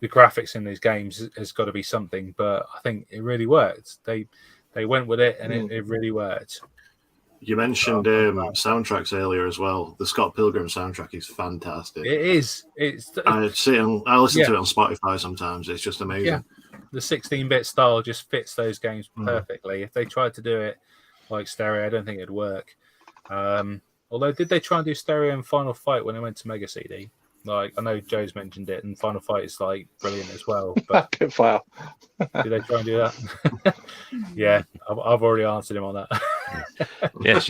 the graphics in these games has got to be something. But I think it really worked. They went with it, and it really worked. You mentioned soundtracks earlier as well. The Scott Pilgrim soundtrack is fantastic. It is. I listen to it on Spotify sometimes. It's just amazing. Yeah. The 16-bit style just fits those games perfectly. If they tried to do it like stereo, I don't think it'd work. Although, did they try and do stereo in Final Fight when they went to Mega CD? Like, I know Joe's mentioned it, and Final Fight is like brilliant as well. But good file. Did they try and do that? Yeah, I've already answered him on that. Yes,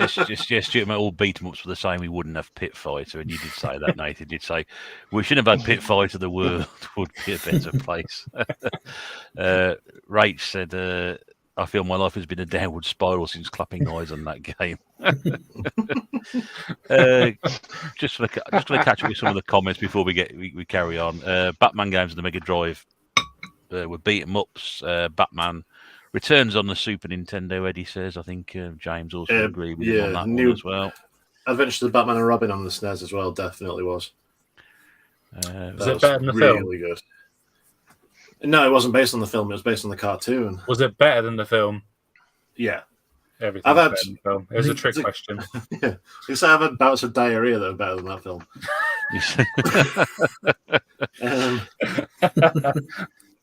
Stuart, all beat 'em ups were the same. We wouldn't have Pit Fighter, and you did say that, Nathan. You did say we shouldn't have had Pit Fighter. The world would be a better place. Rach said, "I feel my life has been a downward spiral since clapping eyes on that game." Just going to catch up with some of the comments before we carry on. Batman games on the Mega Drive were beat 'em ups. Batman Returns on the Super Nintendo, Eddie says. I think James also agreed with him on that one as well. Adventures of Batman and Robin on the SNES as well, definitely was. Was it better than the film? Really good. No, it wasn't based on the film. It was based on the cartoon. Was it better than the film? Yeah. Everything was better than the film. It was a trick question. Yeah. I've had bouts of diarrhea that are better than that film.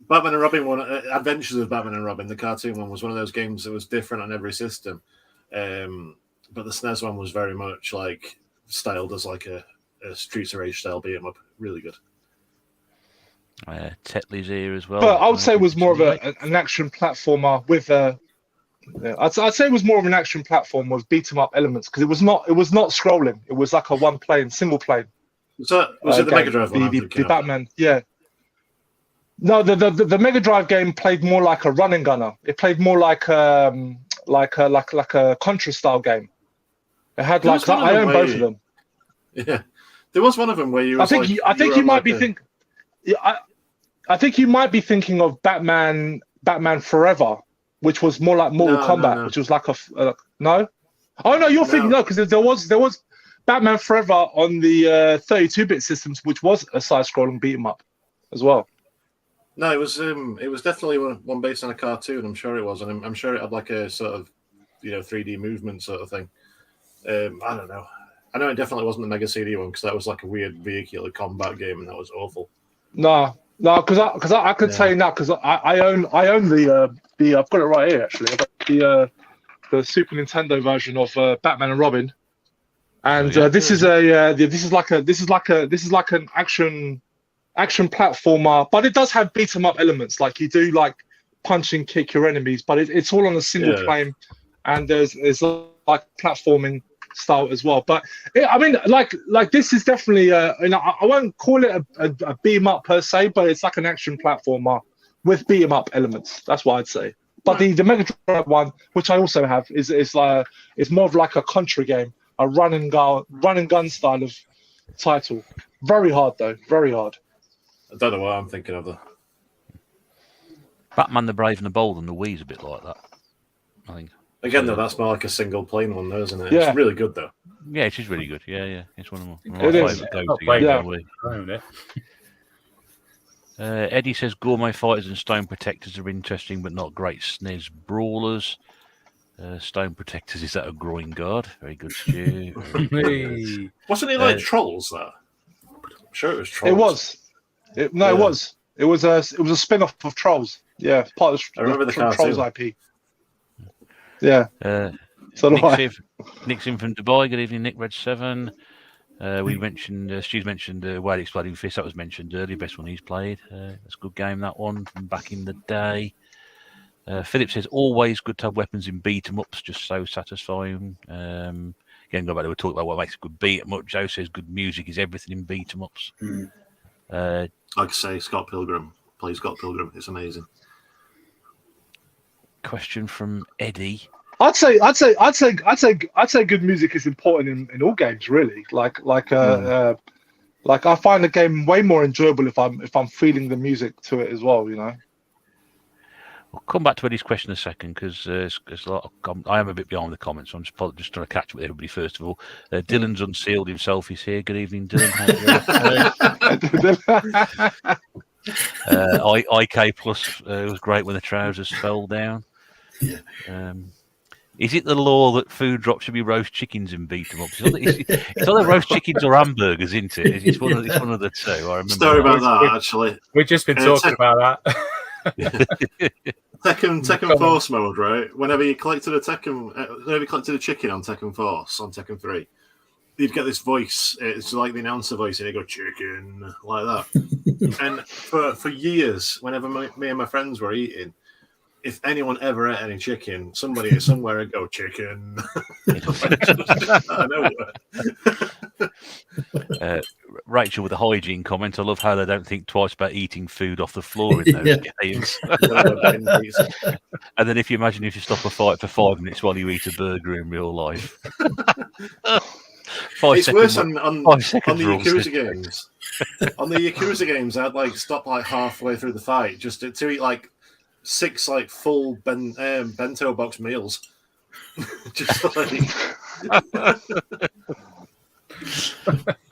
Batman and Robin one, Adventures of Batman and Robin, the cartoon one, was one of those games that was different on every system. But the SNES one was very much like styled as like a Streets of Rage style beat 'em up. Really good. Tetley's here as well. But I would say it was more of an action platformer with I'd say it was more of an action platform with beat 'em up elements, because it was not scrolling. It was like a one plane, single plane. Was it the Mega Drive one? The Batman, yeah. No, the Mega Drive game played more like a run and gunner. It played more like a Contra style game. It had I own both of them. Yeah, there was one of them where you. I think you might be thinking. Yeah, I think you might be thinking of Batman Forever, which was more like Mortal Kombat, no. Which was like no. Oh no, you're thinking because there was Batman Forever on the 32-bit systems, which was a side-scrolling beat 'em up as well. No, it was definitely one based on a cartoon. I'm sure it was, and I'm sure it had like a sort of 3D movement sort of thing. I don't know. I know it definitely wasn't the Mega CD one, because that was like a weird vehicular combat game, and that was awful. No, because I could tell you now, because I own the I've got it right here actually. I've got the Super Nintendo version of Batman and Robin, and this is like an action platformer, but it does have beat 'em up elements. Like you do like punch and kick your enemies, but it's all on a single plane, and there's like platforming style as well. But I mean, like this is definitely I won't call it a beat 'em up per se, but it's like an action platformer with beat 'em up elements. That's what I'd say. But the Mega Drive one, which I also have, is more of like a Contra game, a run and gun style of title. Very hard though, very hard. I don't know what I'm thinking of though. Batman the Brave and the Bold and the Wii's a bit like that, I think. Again, though, that's more like a single plain one, though, isn't it? Yeah. It's really good, though. Yeah, it is really good. Yeah. It's one of my It is. favourite Not go-to played games it. on Wii. I own it. Eddie says Gourmet Fighters and Stone Protectors are interesting, but not great SNES brawlers. Stone Protectors, is that a groin guard? Very good, Stu. Hey. Wasn't it like Trolls, though? I'm sure it was Trolls. It was. It was. It was a spin-off of Trolls. Yeah, part of I remember the Trolls cartoon. IP. Yeah. So do I. Nick's in from Dubai. Good evening, Nick. Red 7. We mentioned, Stu's mentioned Wild Exploding Fist. That was mentioned earlier. Best one he's played. That's a good game, that one, from back in the day. Philip says, always good to have weapons in beat-em-ups, just so satisfying. Again, go back to talk about what makes a good beat-em-up. Joe says good music is everything in beat-em-ups. Like I say, Scott Pilgrim. Play Scott Pilgrim. It's amazing. Question from Eddie. I'd say good music is important in all games, really. Like I find the game way more enjoyable if I'm feeling the music to it as well. You know. We'll come back to Eddie's question in a second because there's a lot of I am a bit behind the comments, so I'm just trying to catch up with everybody first of all. Dylan's unsealed himself. He's here. Good evening, Dylan. IK Plus was great when the trousers fell down. Yeah. Is it the law that food drops should be roast chickens in beat 'em ups? It's either roast chickens or hamburgers, isn't it? It's one of the two. I remember. Story about that, actually. We've just been talking about that. Tekken Force mode, right? Whenever you collected a chicken on Tekken Force on Tekken 3, you'd get this voice. It's like the announcer voice, and you go chicken like that. And for years, whenever me and my friends were eating, if anyone ever ate any chicken, somebody somewhere would go chicken. Rachel with a hygiene comment. I love how they don't think twice about eating food off the floor in those games. And then if you imagine if you stop a fight for 5 minutes while you eat a burger in real life. It's worse on the Yakuza rules. games. On the Yakuza games, I'd stop halfway through the fight just to eat 6 full bento box meals. Just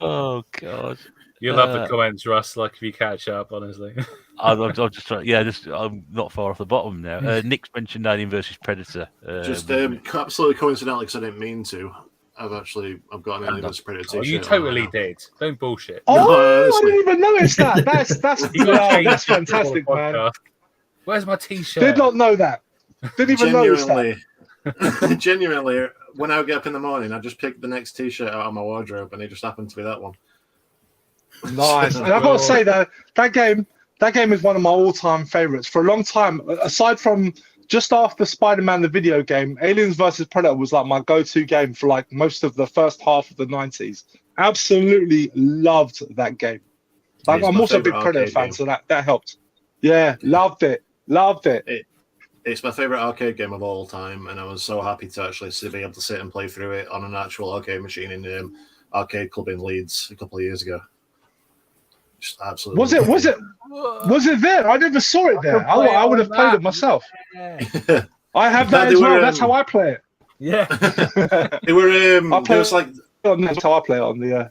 Oh god! You'll have the comments, Russ. If you catch up, honestly. I'm just trying. Yeah, I'm not far off the bottom now. Nick's mentioned Alien versus Predator. Absolutely coincidentally, because I didn't mean to. I've got an Alien versus Predator. Oh, you totally did. Don't bullshit. Oh, I didn't even notice that. That's fantastic, man. Where's my T-shirt? Did not know that. Didn't even notice that. Genuinely, when I get up in the morning, I just pick the next T-shirt out of my wardrobe, and it just happened to be that one. Nice. And I've got to say that game is one of my all-time favorites. For a long time, aside from just after Spider-Man the video game, Aliens vs Predator was my go-to game for most of the first half of the 90s. Absolutely loved that game. I'm also a big Predator fan, so that helped. Yeah, loved it. It's my favourite arcade game of all time, and I was so happy to actually be able to sit and play through it on an actual arcade machine in the arcade club in Leeds a couple of years ago. Just absolutely. Was it there? I never saw it there. I would have played it myself. Yeah. I have that as well. That's how I play it. Yeah. They were. That's how I play it on the.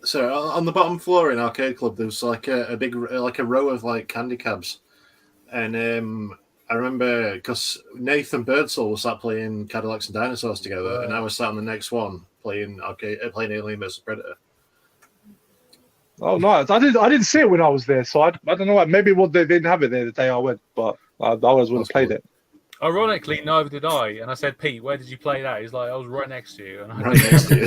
So on the bottom floor in arcade club, there was a big a row of candy cabs, and I remember because Nathan Birdsall was sat playing Cadillacs and Dinosaurs together, and I was sat on the next one playing Alien vs Predator. Oh nice! I didn't see it when I was there, so I don't know. Maybe they didn't have it there the day I went, but I always would have played it. Ironically, neither did I. And I said, Pete, where did you play that? He's like, I was right next to you. And Right next to you.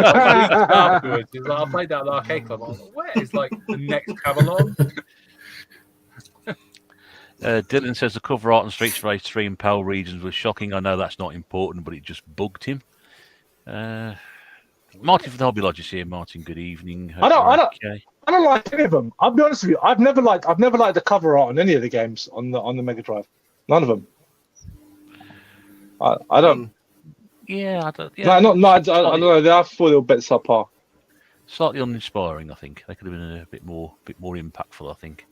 Afterwards, he's like, I played that at the arcade club. I was like, where? It's the next cab along. Dylan says the cover art on Streets of Rage 3 in PAL regions was shocking. I know that's not important, but it just bugged him. Martin from the Hobby Lodge is here. Martin, good evening. I don't like any of them. I'll be honest with you. I've never liked the cover art on any of the games on the Mega Drive. None of them. I don't. Yeah, I don't. Yeah. No, I don't know. They are 4 little bits apart. Slightly uninspiring, I think. They could have been a bit more impactful, I think.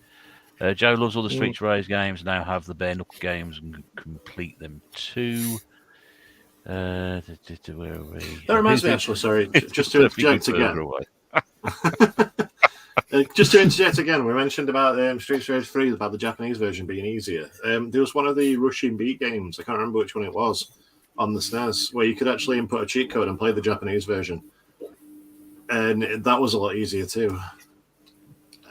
Joe loves all the Streets Race games. Now have the bare knuckle games and complete them too. Where are we? That reminds me, actually. Sorry, just to interject again. Just to interject again, we mentioned about Streets Race 3 about the Japanese version being easier. There was one of the Russian beat games. I can't remember which one it was on the SNES, where you could actually input a cheat code and play the Japanese version, and that was a lot easier too.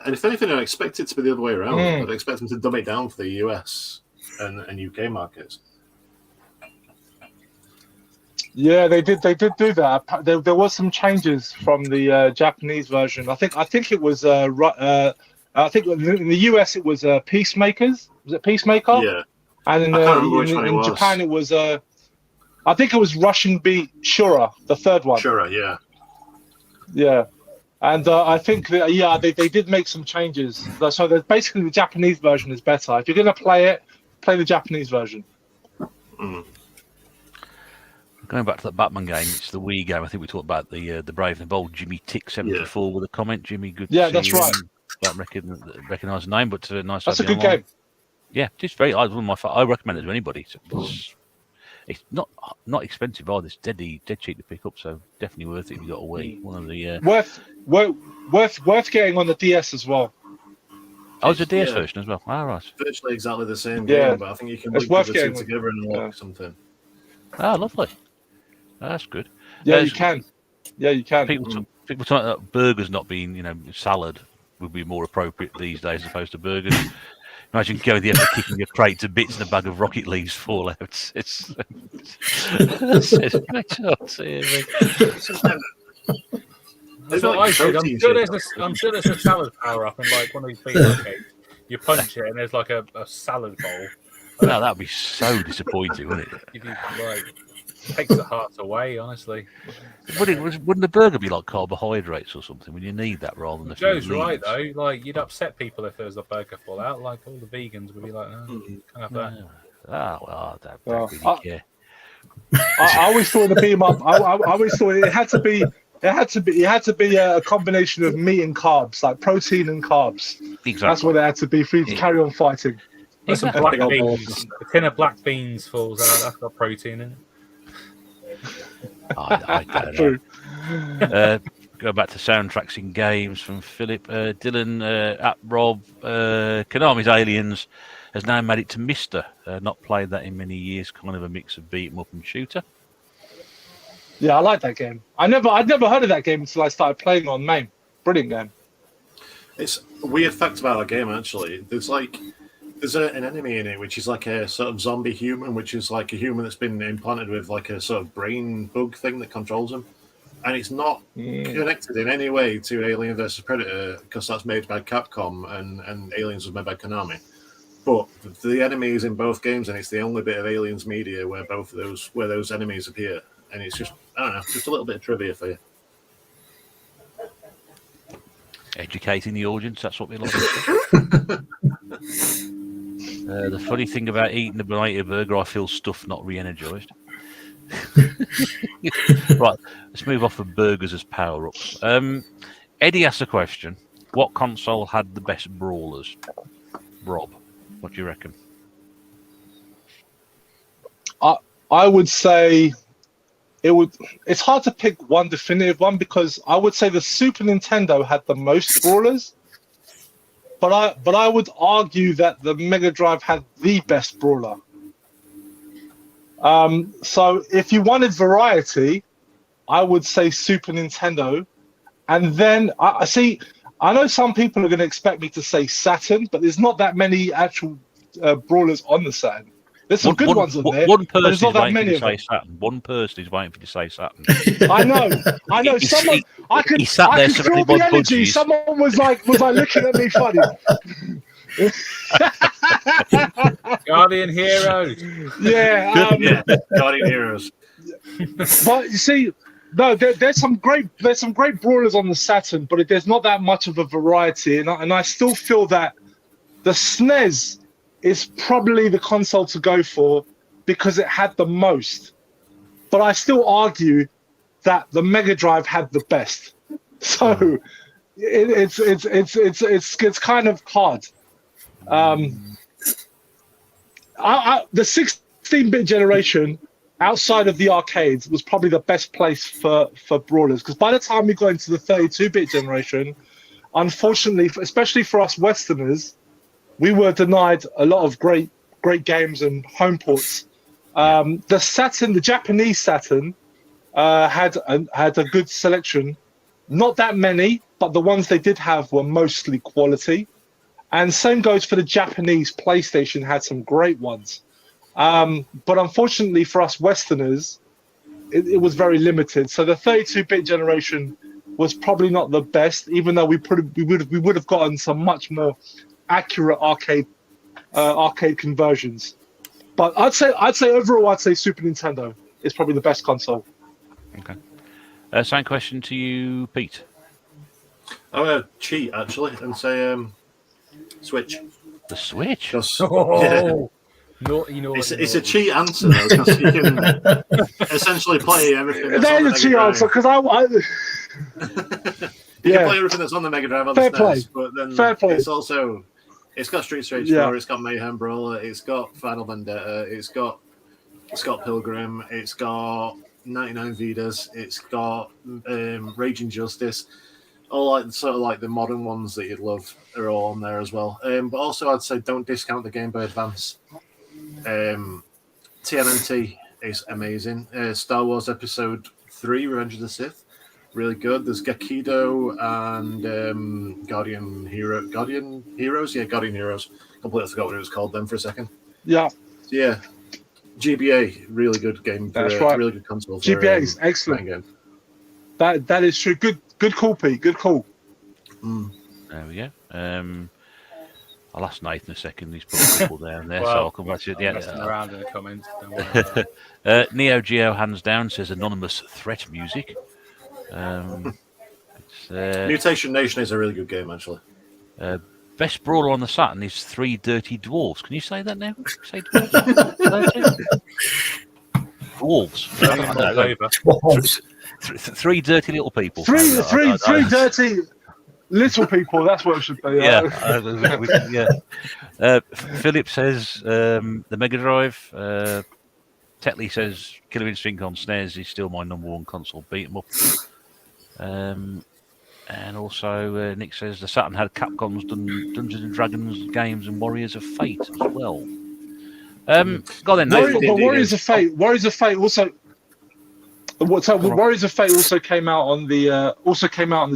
And if anything, I expect it to be the other way around. I'd expect them to dumb it down for the US and UK markets. Yeah, they did do that. There was some changes from the Japanese version. I think it was I think in the US it was Peacemakers. Was it Peacemaker? Yeah. And in Japan it was I think it was Russian beat Shura, the third one. Shura, yeah. Yeah. And I think that, they did make some changes. So basically the Japanese version is better. If you're going to play it, play the Japanese version. Going back to that Batman game, it's the Wii game. I think we talked about the Brave and the Bold. Jimmy Tick 74 with a comment. Jimmy, good. Yeah, that's right. Don't recognise the name, but nice. That's a good game. Yeah, just very. One of my. I recommend it to anybody. It's not expensive either. It's dead cheap to pick up, so definitely worth it if you got a Wii. One of the worth getting on the DS as well. Oh, it's a DS version as well. All right. Virtually exactly the same game, but I think you can link the two together and unlock something. Oh, lovely. That's good. Yeah, you can. Yeah, you can. People talk about burgers not being, salad would be more appropriate these days as opposed to burgers. Imagine going the effort of kicking a crate to bits and a bag of rocket leaves fall out. It's I'm sure there's a salad power up in like one of these pizza cakes. You punch it and there's like a salad bowl. No, that'd be so disappointing, wouldn't it? You'd be like, takes the heart away, honestly. Wouldn't the burger be like carbohydrates or something? When you need that rather than the Joe's right though. Like you'd upset people if there was a burger fallout. Like all the vegans would be like, "No, can't have that." I don't really care. I always thought the beat 'em up. I always thought it had to be a combination of meat and carbs, like protein and carbs. Exactly. That's what it had to be for you to carry on fighting. Some black beans. A tin of black beans falls out. That's got protein in it. I don't know. Go back to soundtracks in games from Philip. Dylan at Rob. Konami's Aliens has now made it to Mister. Not played that in many years. Kind of a mix of beat 'em up and shooter. Yeah, I like that game. I'd never heard of that game until I started playing on MAME. Brilliant game. It's a weird fact about that game, actually. There's an enemy in it which is like a sort of zombie human, which is like a human that's been implanted with like a sort of brain bug thing that controls him. And it's not connected in any way to Alien vs. Predator because that's made by Capcom and Aliens was made by Konami. But the enemy is in both games and it's the only bit of Aliens media where those enemies appear. And it's just, I don't know, just a little bit of trivia for you. Educating the audience, that's what we like. The funny thing about eating a Bonita burger, I feel stuffed, not re-energized. Right, let's move off of burgers as power-ups. Eddie asked a question. What console had the best brawlers? Rob, what do you reckon? I would say it's hard to pick one definitive one because I would say the Super Nintendo had the most brawlers. But I would argue that the Mega Drive had the best brawler. So if you wanted variety, I would say Super Nintendo. And then I know some people are going to expect me to say Saturn, but there's not that many actual brawlers on the Saturn. There's some good ones on there. One person is waiting for you to say Saturn. One person is waiting for you to say Saturn. I know. Someone, I could feel the energy. Someone was like looking at me funny. Guardian Heroes. Yeah. Guardian Heroes. But you see, no, there's some great brawlers on the Saturn, but there's not that much of a variety, and I still feel that the SNES is probably the console to go for because it had the most. But I still argue that the Mega Drive had the best. So it's kind of hard. The 16-bit generation, outside of the arcades, was probably the best place for brawlers, because by the time we got into the 32-bit generation, unfortunately, especially for us Westerners, we were denied a lot of great games and home ports. The Saturn, the Japanese Saturn, had a good selection. Not that many, but the ones they did have were mostly quality. And same goes for the Japanese PlayStation, had some great ones. But unfortunately for us Westerners, it was very limited. So the 32-bit generation was probably not the best, even though we would have gotten some much more accurate arcade conversions. But I'd say overall, Super Nintendo is probably the best console. Okay. Same question to you, Pete. I'm going to cheat, actually, and say Switch. The Switch? Naughty. It's a cheat answer, though, because you can essentially play everything that's on the That's a cheat Mega answer, Drive. because You can play everything that's on the Mega Drive on the SNES, but then it's got Street Fighter 4, it's got Mayhem Brawler, it's got Final Vendetta, it's got Scott Pilgrim, it's got 99 Vidas, it's got Raging Justice. All like the modern ones that you'd love are all on there as well. But also, I'd say don't discount the Game Boy Advance. TNT is amazing. Star Wars Episode 3, Revenge of the Sith, really good. There's Gekido and Guardian Heroes. Guardian Heroes. Completely forgot what it was called then for a second. Yeah. GBA, really good game. That's right. Really good console. GBA is excellent. Game. That is true. Good call, Pete. Good call. There we go. I'll ask Nathan a second. He's put a couple down there, so I'll come back to it. Messing around in the comments. Don't worry about it. Neo Geo hands down says anonymous threat music. Mutation Nation is a really good game, actually. Best brawler on the Saturn is Three Dirty Dwarfs. Can you say that now? Say dwarves. Dwarves. Dwarves. Three dirty little people. Three dirty little people. That's what it should be. Philip says the Mega Drive. Tetley says Killer Instinct on SNES is still my number one console beat 'em up. And also Nick says the Saturn had Capcom's Dungeons and Dragons games and Warriors of Fate as well. Go on then, Nathan. Warriors of Fate also. Warriors of Fate also came out on the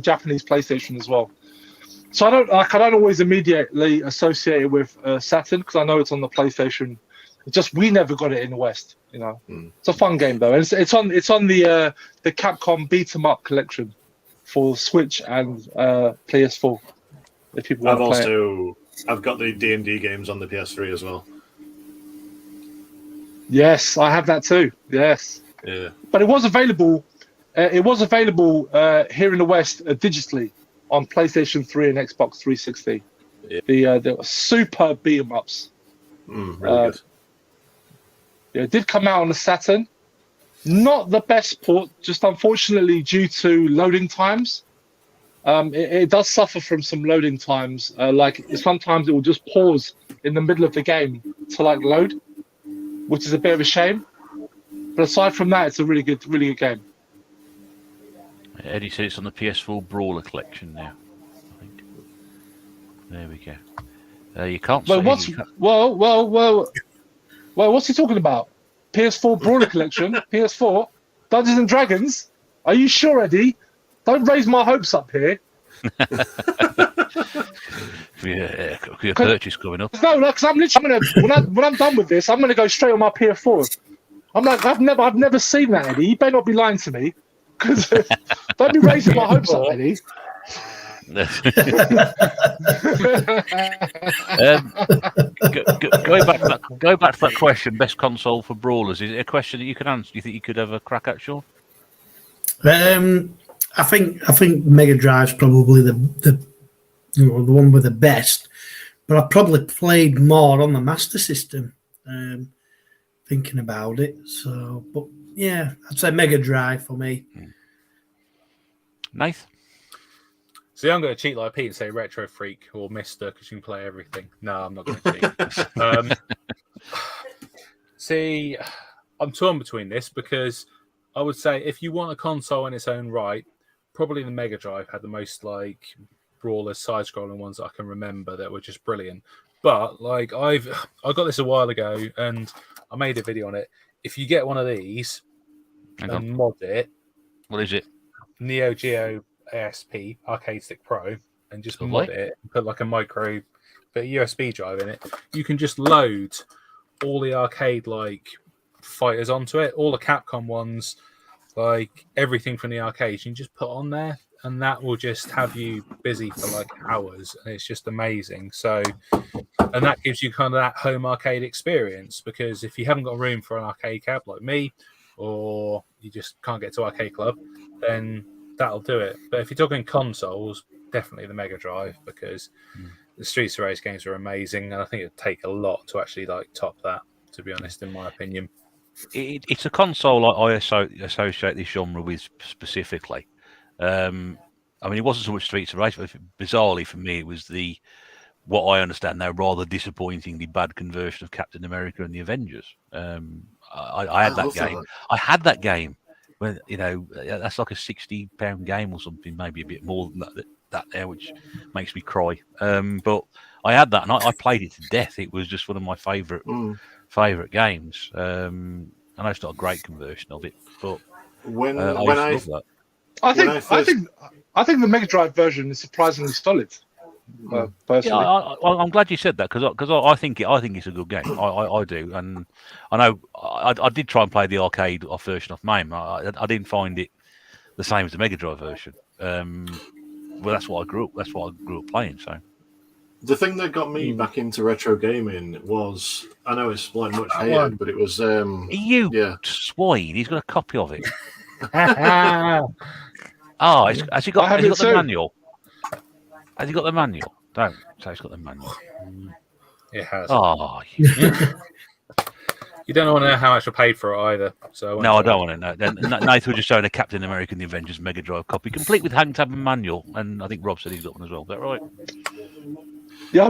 Japanese PlayStation as well. So I don't always immediately associate it with Saturn, because I know it's on the PlayStation. It's just we never got it in the West. It's a fun game though. And it's on the Capcom Beat 'em Up collection for Switch and PS4. If people want to play it. I've got the D&D games on the PS3 as well. Yes, I have that too. Yes. Yeah. But it was available. Here in the West digitally on PlayStation 3 and Xbox 360. Yeah. The super beat 'em ups. Really good. It did come out on the Saturn. Not the best port, just unfortunately due to loading times. It does suffer from some loading times. Like sometimes it will just pause in the middle of the game to load, which is a bit of a shame. But aside from that, it's a really good game. Eddie said it's on the PS4 Brawler collection now, I think. There we go. You can't say... What's he talking about? PS4 Brawler collection? PS4? Dungeons and Dragons? Are you sure, Eddie? Don't raise my hopes up here. Your purchase coming up. No, because I'm literally when I'm done with this, I'm gonna go straight on my PS4. I'm like, I've never seen that, Eddie. You better not be lying to me, because don't be raising my hopes up, Eddie. Go back to that question. Best console for brawlers. Is it a question that you can answer? Do you think you could have a crack at, Sean? I think Mega Drive's probably the one with the best, but I probably played more on the Master System. Thinking about it, but yeah, I'd say Mega Drive for me. Nice. See, I'm going to cheat like Pete and say Retro Freak or Mister because you can play everything. No, I'm not going to cheat. See, I'm torn between this because I would say if you want a console in its own right, probably the Mega Drive had the most like brawler side-scrolling ones that I can remember that were just brilliant. But like I got this a while ago and I made a video on it. If you get one of these and mod it, what is it? Neo Geo ASP Arcade Stick Pro, and just mod it and put like a micro but a USB drive in it, you can just load all the arcade like fighters onto it, all the Capcom ones, like everything from the arcades, you can just put on there, and that will just have you busy for like hours, and it's just amazing. So, and that gives you kind of that home arcade experience, because if you haven't got room for an arcade cab like me, or you just can't get to Arcade Club, then that'll do it. But if you're talking consoles, definitely the Mega Drive, because the Streets of Rage games are amazing, and I think it'd take a lot to actually like top that, to be honest, in my opinion. It's a console I associate this genre with specifically. I mean, it wasn't so much Streets of Rage, but bizarrely for me, it was what I understand now, rather disappointingly bad conversion of Captain America and the Avengers. I had that game. I had that game. When that's like a £60 game or something, maybe a bit more than that there, which makes me cry. But I had that, and I played it to death. It was just one of my favourite games. I know it's not a great conversion of it, but I think the Mega Drive version is surprisingly solid. Personally, I'm glad you said that, because I think it's a good game. I do, and I know I did try and play the arcade version of MAME. I didn't find it the same as the Mega Drive version. Well, that's what I grew up playing. So the thing that got me back into retro gaming was, I know it's like much hated, but it was swine. He's got a copy of it. Has he got the manual? Has he got the manual? Don't say he's got the manual. It has. Oh, you don't want to know how much I paid for it either. So I don't want to know. Then Nathan was just showing a Captain America and the Avengers Mega Drive copy, complete with hang tab and manual. And I think Rob said he's got one as well. Is that right? Yeah,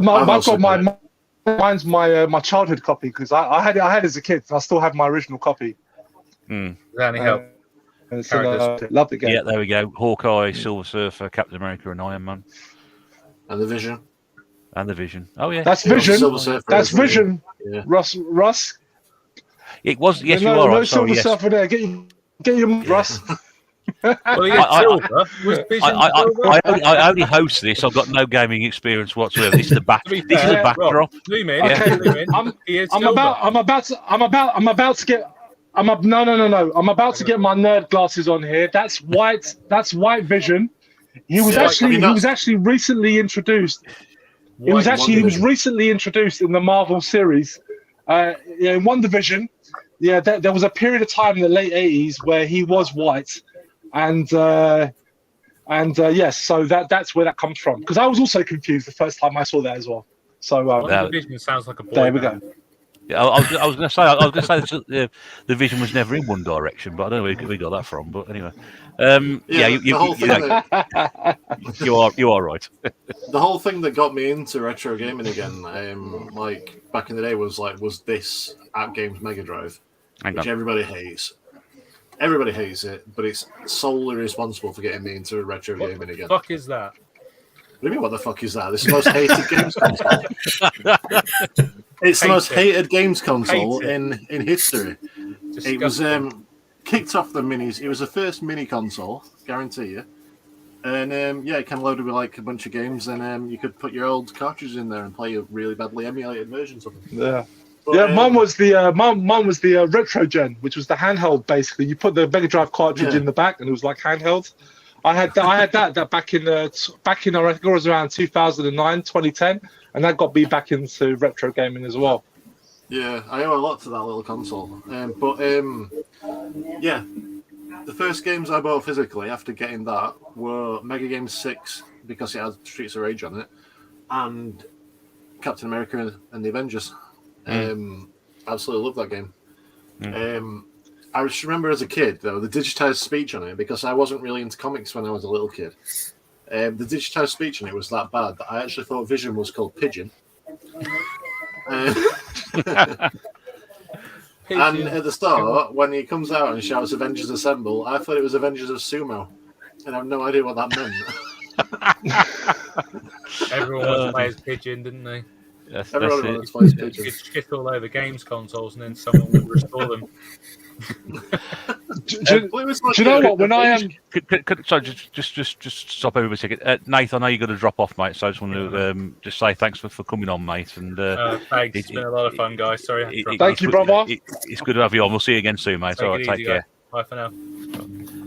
mine's my childhood copy, because I had it as a kid. I still have my original copy. Does that any help? Love the game. Yeah, there we go. Hawkeye, Silver Surfer, Captain America, and Iron Man. And the Vision. Oh yeah, that's Vision. That's Vision. Yeah. Russ. It was. Yes, you are. No right. Silver Surfer there. Get your Russ. Well, I only host this. I've got no gaming experience whatsoever. This is the backdrop. Zoom in. I'm about to get my nerd glasses on here. That's White Vision. He was actually recently introduced. He was recently introduced in the Marvel series. In WandaVision. Yeah, there was a period of time in the late 80s where he was white, and yes, so that's where that comes from. Because I was also confused the first time I saw that as well. So WandaVision sounds like a boy. There we go. Yeah, I was going to say the Vision was never in One Direction, but I don't know where we got that from. But anyway, you are right. The whole thing that got me into retro gaming again, like back in the day, was this At Games Mega Drive, which everybody hates. Everybody hates it, but it's solely responsible for getting me into retro gaming again. What the fuck is that? What do you mean, what the fuck is that? This is the most hated games console. It's the most hated games console in history. Disgusting. It was kicked off the minis. It was the first mini console, guarantee you. And it kind of loaded with like a bunch of games, and you could put your old cartridges in there and play really badly emulated versions of them. Yeah. But, mine was the retro gen, which was the handheld. Basically, you put the Mega Drive cartridge in the back, and it was like handheld. I had that back in I think it was around 2009, 2010, and that got me back into retro gaming as well. Yeah, I owe a lot to that little console. The first games I bought physically after getting that were Mega Game 6, because it had Streets of Rage on it, and Captain America and the Avengers. Absolutely love that game. I just remember as a kid, though, the digitized speech on it, because I wasn't really into comics when I was a little kid. the digitized speech in it was that bad that I actually thought Vision was called Pigeon. And at the start, when he comes out and shouts "Avengers Assemble," I thought it was Avengers of Sumo, and I have no idea what that meant. Everyone wanted to play as Pigeon, didn't they? Everyone wanted to play as You Pigeon. could shit all over games consoles, and then someone would restore them. Do you know what? When I am, Sorry, just stop over a second. Nathan, I know you're going to drop off, mate. So I just want to just say thanks for coming on, mate. And thanks. It's been a lot of fun, guys. Sorry. Thank you, brother. It's good to have you on. We'll see you again soon, mate. All right, take care. Bye for now.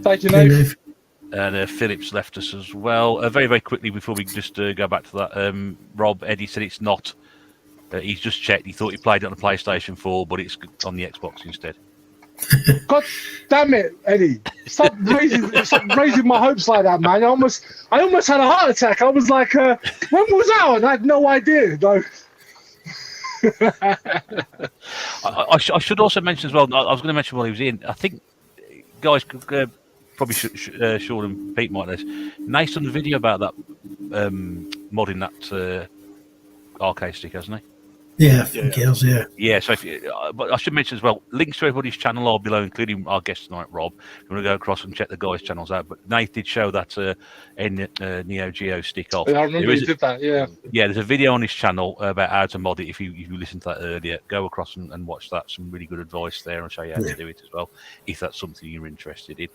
Thank you, Nate. And Philip's left us as well. Very, very quickly before we just go back to that, Rob, Eddie said it's not. He's just checked. He thought he played it on the PlayStation 4, but it's on the Xbox instead. God damn it, Eddie! Stop raising my hopes like that, man. I almost had a heart attack. I was like, when was that on? I had no idea. No. I should also mention as well. I was going to mention while he was in. I think guys could probably Sean and Pete might know this. Nate's done a video about that modding that arcade stick, hasn't he? Yeah, I think he has, yeah. Yeah, so but I should mention as well, links to everybody's channel are below, including our guest tonight, Rob. If you want to go across and check the guys' channels out. But Nate did show that Neo Geo stick off. Yeah, I remember he did that, yeah. Yeah, there's a video on his channel about how to mod it. If you listened to that earlier, go across and watch that. Some really good advice there and show you how to do it as well, if that's something you're interested in.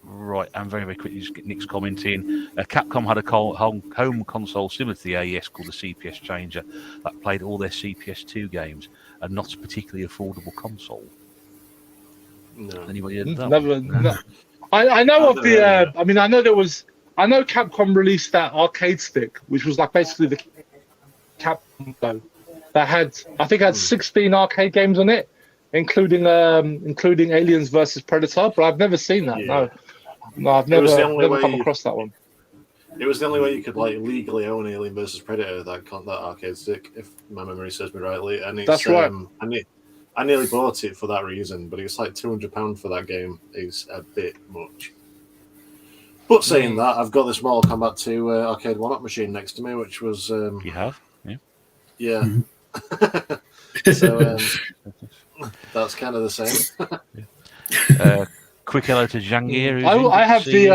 Right, and very, very quickly, just Nick's commenting. Capcom had a home console similar to the AES called the CPS Changer that played all their CPS2 games, and not a particularly affordable console. No. Anybody heard of that? Never. No. I know of the. I mean, I know Capcom released that arcade stick, which was like basically the Capcom that had, I think, it had 16 arcade games on it, including Aliens versus Predator. But I've never seen that. Yeah. No, I've never come across that one. It was the only way you could like legally own Alien versus Predator, that arcade stick, if my memory serves me rightly. And it's, that's right. I nearly bought it for that reason, but it's like £200 for that game is a bit much. But saying that, I've got this Mortal Kombat 2 arcade one-up machine next to me, which was you have, yeah. So that's kind of the same. Quick hello to Jangir. I have the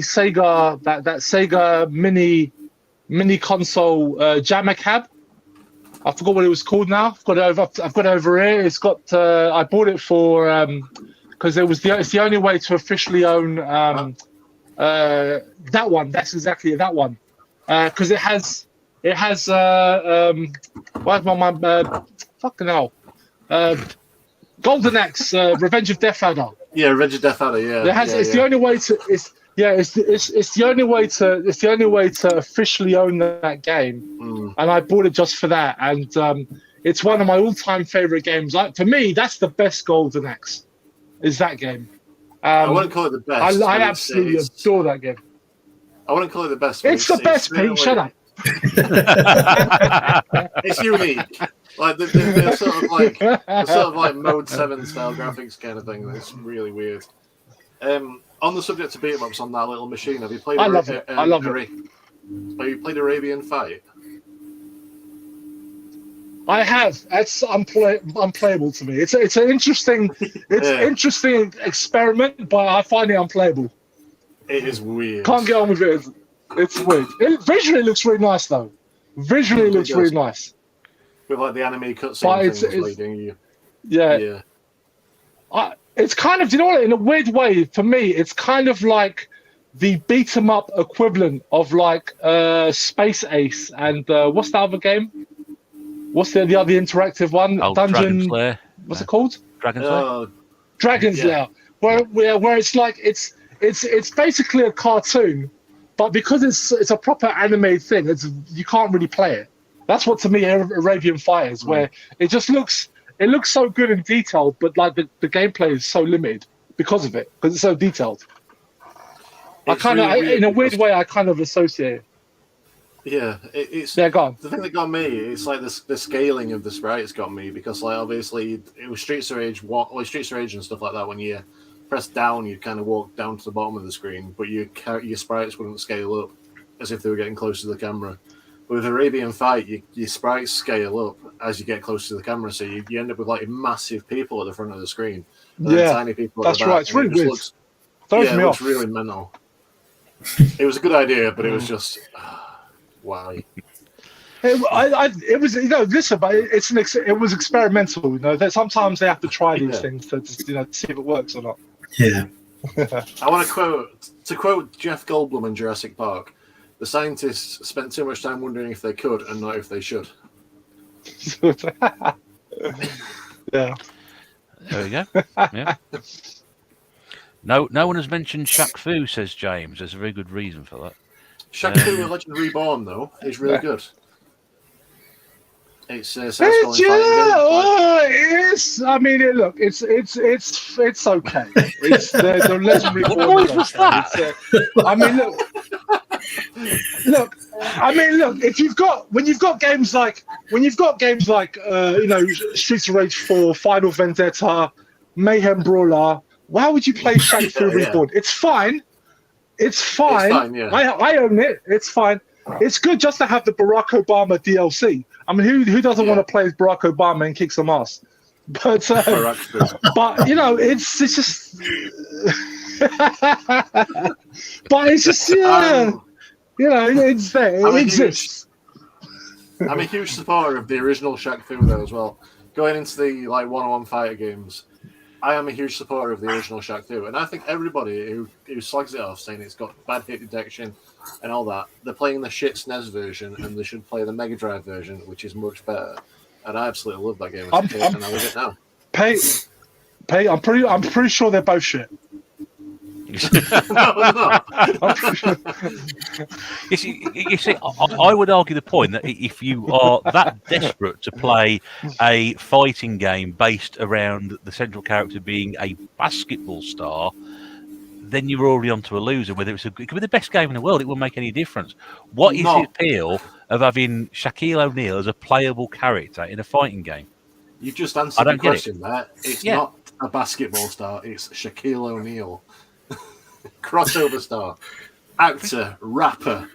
Sega that Sega mini console Jammer Cab. I forgot what it was called now. I've got it over here. It's got. I bought it for because it's the only way to officially own that one. That's exactly that one. Because it has where's my fucking hell, Golden Axe, Revenge of Death Adder. Yeah, Revenge of Death Adder. Yeah, it's the only way to. It's the only way to officially own that game, and I bought it just for that. And it's one of my all-time favorite games. For me, that's the best Golden Axe. Is that game? I wouldn't call it the best. I absolutely adore that game. I wouldn't call it the best. It's the best, Pete. Shut up. It's unique. Like they're sort of like Mode 7 style graphics kind of thing. It's really weird. On the subject of beat 'em ups on that little machine, have you played? I love it. Have you played Arabian Fight? I have. It's unplayable to me. It's an interesting interesting experiment, but I find it unplayable. It is weird. Can't get on with it. It's weird. Visually it looks really nice though. Visually it looks really nice. With like the anime cutscene things leading you. Yeah. It's kind of, you know what, in a weird way, for me, it's kind of like the beat 'em up equivalent of like Space Ace and what's the other game? What's the other interactive one? Dungeon. What's it called? Dragon's Lair. Dragon's Lair. Where it's like it's basically a cartoon, but because it's a proper anime thing, you can't really play it. That's what to me Arabian Fight is, where it just looks so good and detailed, but like the gameplay is so limited because of it, because it's so detailed. I kind of, in a weird way, I kind of associate it. Yeah, it's Yeah, go on. the thing that got me. It's like the scaling of the sprites got me because, like, obviously it was Streets of Rage, Streets of Rage and stuff like that. When you press down, you kind of walk down to the bottom of the screen, but your sprites wouldn't scale up as if they were getting close to the camera. But with Arabian Fight, your sprites scale up as you get close to the camera, so you end up with like massive people at the front of the screen, and then tiny people. That's at the back, right. It's really weird. It looks really mental. It was a good idea, but it was just. Why? It was, listen, but it was experimental. That sometimes they have to try these things to just, see if it works or not. Yeah. I want to quote Jeff Goldblum in Jurassic Park. The scientists spent too much time wondering if they could and not if they should. Yeah. There we go. Yeah. No one has mentioned Shaq Fu, says James. There's a very good reason for that. Shaq Fu: Legend Reborn, though, is really good. It's I mean, look, it's okay. It's the Legend Reborn. What noise was that? I mean, look. When you've got games like Streets of Rage 4, Final Vendetta, Mayhem Brawler, why would you play Shaq Fu Reborn? It's fine. It's fine. Yeah. I own it. It's fine. It's good just to have the Barack Obama DLC. I mean, who doesn't want to play as Barack Obama and kick some ass? But it's just. But it's just it's there. It exists. I'm a huge supporter of the original Shaq Fu though as well. Going into the one-on-one fighter games. I am a huge supporter of the original Shaq Fu, and I think everybody who slugs it off saying it's got bad hit detection and all that, they're playing the shit SNES version, and they should play the Mega Drive version, which is much better. And I absolutely love that game as a kid, and I love it now. Pay. I'm pretty sure they're both shit. No. You see, I would argue the point that if you are that desperate to play a fighting game based around the central character being a basketball star, then you're already onto a loser. Whether it could be the best game in the world, it won't make any difference. What is the appeal of having Shaquille O'Neal as a playable character in a fighting game? You just answered the question there. It's not a basketball star, it's Shaquille O'Neal. Crossover star, actor, rapper.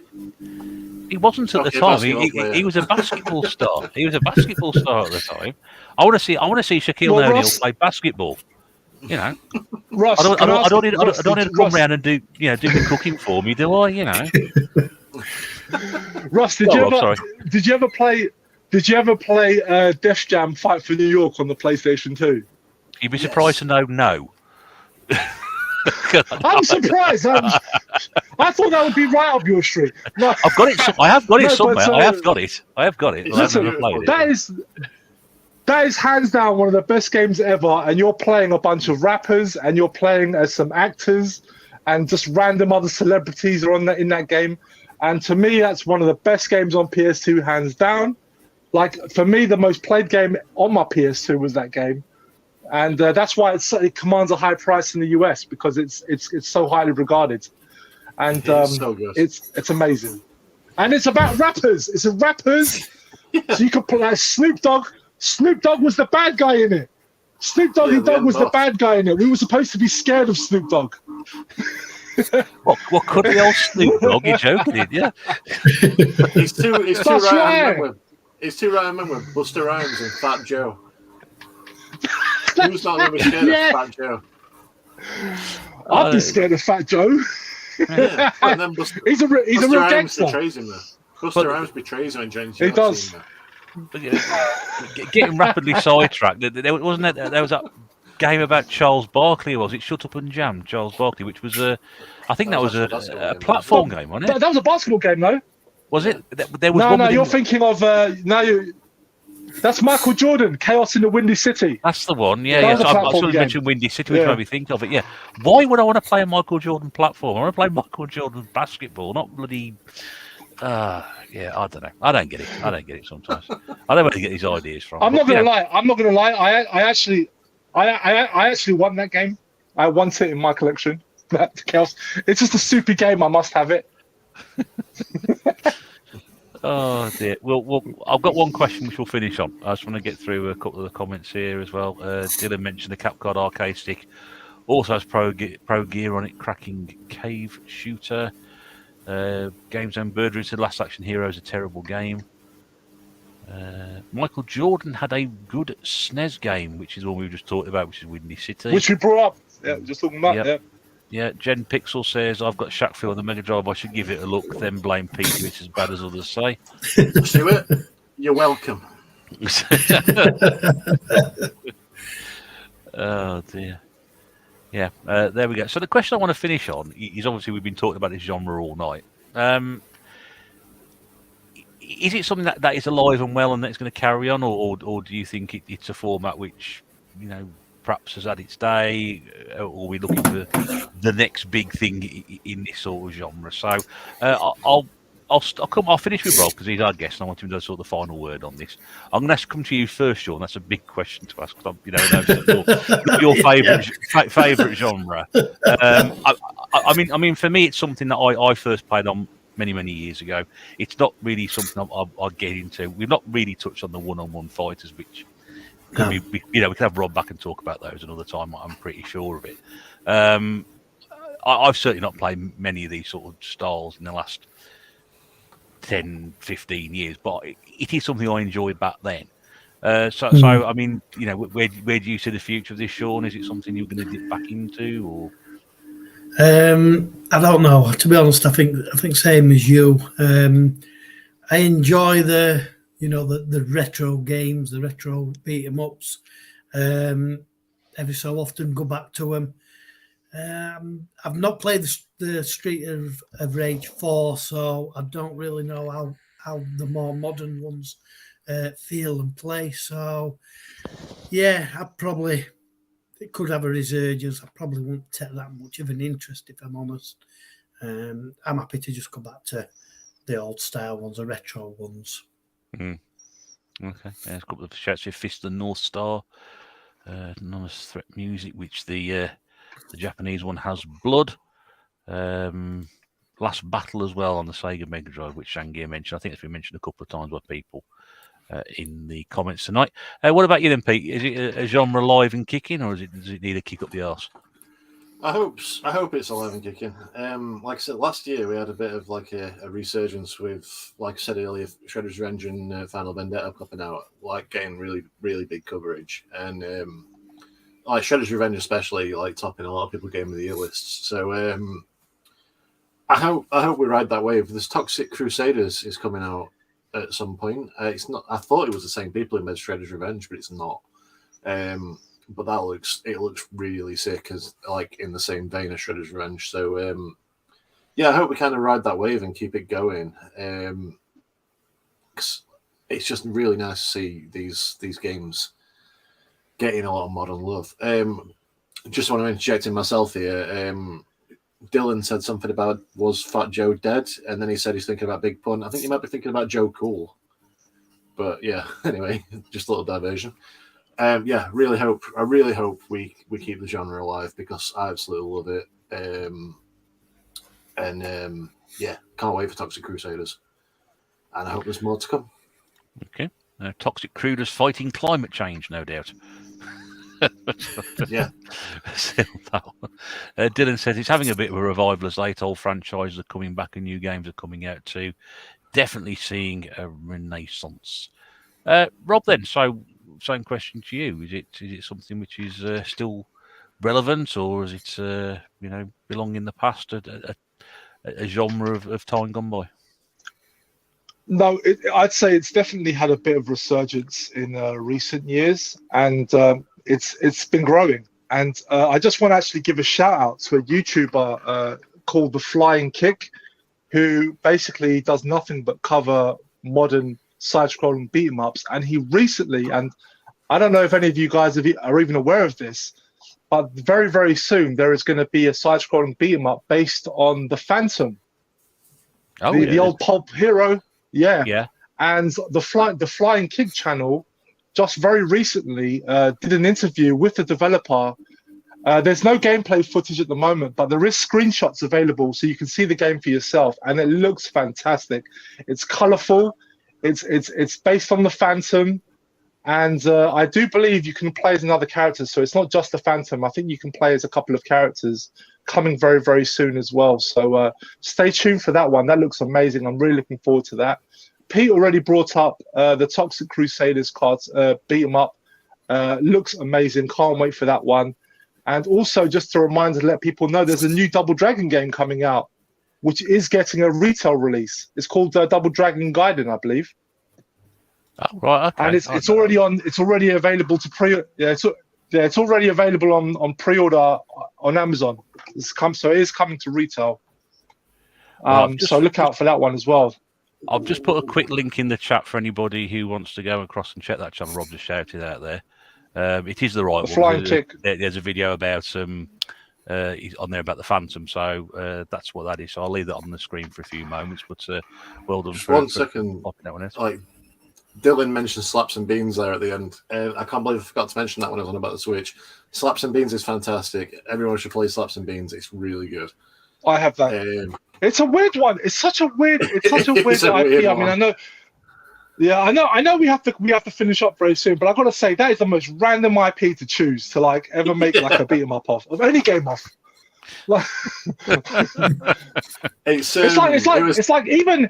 He wasn't at the time. He was a basketball star. He was a basketball star at the time. I want to see Shaquille O'Neal play basketball. Ross, I don't need to come round and do the cooking for me, do I? Ross, did you ever play Def Jam Fight for New York on the PlayStation 2? You'd be surprised to know no. I'm surprised. I thought that would be right up your street. No. I've got it. I have got it somewhere. I have got it. Listen, that is hands down one of the best games ever. And you're playing a bunch of rappers, and you're playing as some actors, and just random other celebrities are in that game. And to me, that's one of the best games on PS2, hands down. Like for me, the most played game on my PS2 was that game. And that's why it commands a high price in the US, because it's so highly regarded, and so good. It's amazing, and it's about rappers. It's a rappers, so you can play Snoop Dogg. Snoop Dogg was the bad guy in it. Snoop Doggy Dogg was the bad guy in it. We were supposed to be scared of Snoop Dogg. What could the old Snoop Dogg? You're joking, did you? He's too right. He's too right. I remember Busta Rhymes and Fat Joe. Who's not going to be scared of Fat Joe? I'd be scared of Fat Joe. Yeah. And then he's a real gangster. Betrays him there. Busta Rhymes betrays him and joins He does. Getting rapidly sidetracked. There was that game about Charles Barkley. Was it Shut Up and Jam? Charles Barkley, which was I think that was a platform game, wasn't it? That was a basketball game, though. Was it? There was no. You're thinking of that's Michael Jordan, Chaos in the Windy City. That's the one, yeah. I sort of mentioned Windy City, which made me think of it, yeah. Why would I want to play a Michael Jordan platform? I want to play Michael Jordan basketball, not bloody... I don't know. I don't get it sometimes. I don't know where to get these ideas from. I'm not going to lie. I actually won that game. I want it in my collection. Chaos. It's just a super game. I must have it. Oh dear. Well, I've got one question which we'll finish on. I just want to get through a couple of the comments here as well. Dylan mentioned the Capcom arcade stick. Also has Pro Gear on it, cracking cave shooter. Game Zone Birdery said Last Action Hero is a terrible game. Michael Jordan had a good SNES game, which is one we just talked about, which is Windy City. Which we brought up. Yeah, just talking about. Yep. Yeah. Yeah, Jen Pixel says, I've got Shackfield on the Mega Drive. I should give it a look, then blame Pete if it's as bad as others say. Stuart, you're welcome. Oh, dear. Yeah, there we go. So the question I want to finish on is obviously we've been talking about this genre all night. Is it something that is alive and well and that's going to carry on, or do you think it's a format which, perhaps has had its day, or are we looking for the next big thing in this sort of genre? So I'll finish with Rob because he's our guest and I want him to do sort of the final word on this. I'm going to come to you first, Sean. That's a big question to ask because not your favourite genre. I mean, for me, it's something that I first played on many years ago. It's not really something I get into. We've not really touched on the one-on-one fighters, which could be, we can have Rob back and talk about those another time. I'm pretty sure of it. I've certainly not played many of these sort of styles in the last 10, 15 years, but it is something I enjoyed back then. So I mean, where do you see the future of this, Sean? Is it something you're going to dip back into, or? I don't know. To be honest, I think same as you. I enjoy the retro games, the retro beat 'em ups. Every so often go back to them. I've not played the Street of Rage 4, so I don't really know how the more modern ones feel and play. So, yeah, it could have a resurgence. I probably won't take that much of an interest, if I'm honest. I'm happy to just go back to the old style ones, the retro ones. Okay, there's a couple of shouts here. Fist of the North Star, Anonymous Threat Music, which the Japanese one has Blood. Last Battle as well on the Sega Mega Drive, which Shangier mentioned. I think it's been mentioned a couple of times by people in the comments tonight. What about you then, Pete? Is it a genre live and kicking, or does it need a kick up the arse? I hope it's alive and kicking. Like I said, last year we had a bit of like a resurgence with, like I said earlier, Shredder's Revenge and Final Vendetta coming out, like getting really, really big coverage. And like Shredder's Revenge especially, like topping a lot of people's Game of the Year lists. So I hope we ride that wave. This Toxic Crusaders is coming out at some point. It's not. I thought it was the same people who made Shredder's Revenge, but it's not. But it looks really sick, as like in the same vein as Shredder's Revenge. So yeah, I hope we kind of ride that wave and keep it going. 'Cause it's just really nice to see these games getting a lot of modern love. Just want to interject in myself here. Dylan said something about, was Fat Joe dead? And then he said he's thinking about Big Pun. I think he might be thinking about Joe Cool. But yeah, anyway, just a little diversion. Yeah, I really hope we keep the genre alive because I absolutely love it. Yeah, can't wait for Toxic Crusaders. And I hope there's more to come. Okay. Toxic Crusaders fighting climate change, no doubt. Yeah. Dylan says it's having a bit of a revival as late old franchises are coming back and new games are coming out too. Definitely seeing a renaissance. Rob, then, so same question to you: is it something which is still relevant, or is it belong in the past, a genre of time gone by? No, I'd say it's definitely had a bit of resurgence in recent years, and it's been growing. And I just want to actually give a shout out to a YouTuber called The Flying Kick, who basically does nothing but cover modern side-scrolling beat-em-ups. And he recently, and I don't know if any of you guys are even aware of this, but very, very soon there is going to be a side-scrolling beat-em-up based on the Phantom, the old pulp hero. Yeah. And the Flying Kick channel just very recently did an interview with the developer There's no gameplay footage at the moment, but there is screenshots available, so you can see the game for yourself, and it looks fantastic. It's colourful. It's based on the Phantom, and I do believe you can play as another character. So it's not just the Phantom. I think you can play as a couple of characters coming very, very soon as well. So stay tuned for that one. That looks amazing. I'm really looking forward to that. Pete already brought up the Toxic Crusaders cards, beat 'em up. Looks amazing. Can't wait for that one. And also, just a reminder to let people know, there's a new Double Dragon game coming out, which is getting a retail release. It's called Double Dragon Gaiden, I believe. Oh, right, okay. And it's already on. It's already available to pre. Yeah, it's already available on pre-order on Amazon. So it is coming to retail. So look out for that one as well. I've just put a quick link in the chat for anybody who wants to go across and check that channel. Rob just shouted out there. It is the right one. Flying Kick. There's a video about on there about the Phantom, so that's what that is. So I'll leave that on the screen for a few moments. But well done. Just 1 second. That one Like Dylan mentioned Slaps and Beans there at the end. I can't believe I forgot to mention that when I was on about the Switch. Slaps and Beans is fantastic. Everyone should play Slaps and Beans. It's really good. I have that. It's a weird one. It's such a weird IP. I mean, I know. Yeah, I know. We have to finish up very soon, but I've got to say that is the most random IP to choose to like ever make like a beat 'em up of any game off. Like, it's like even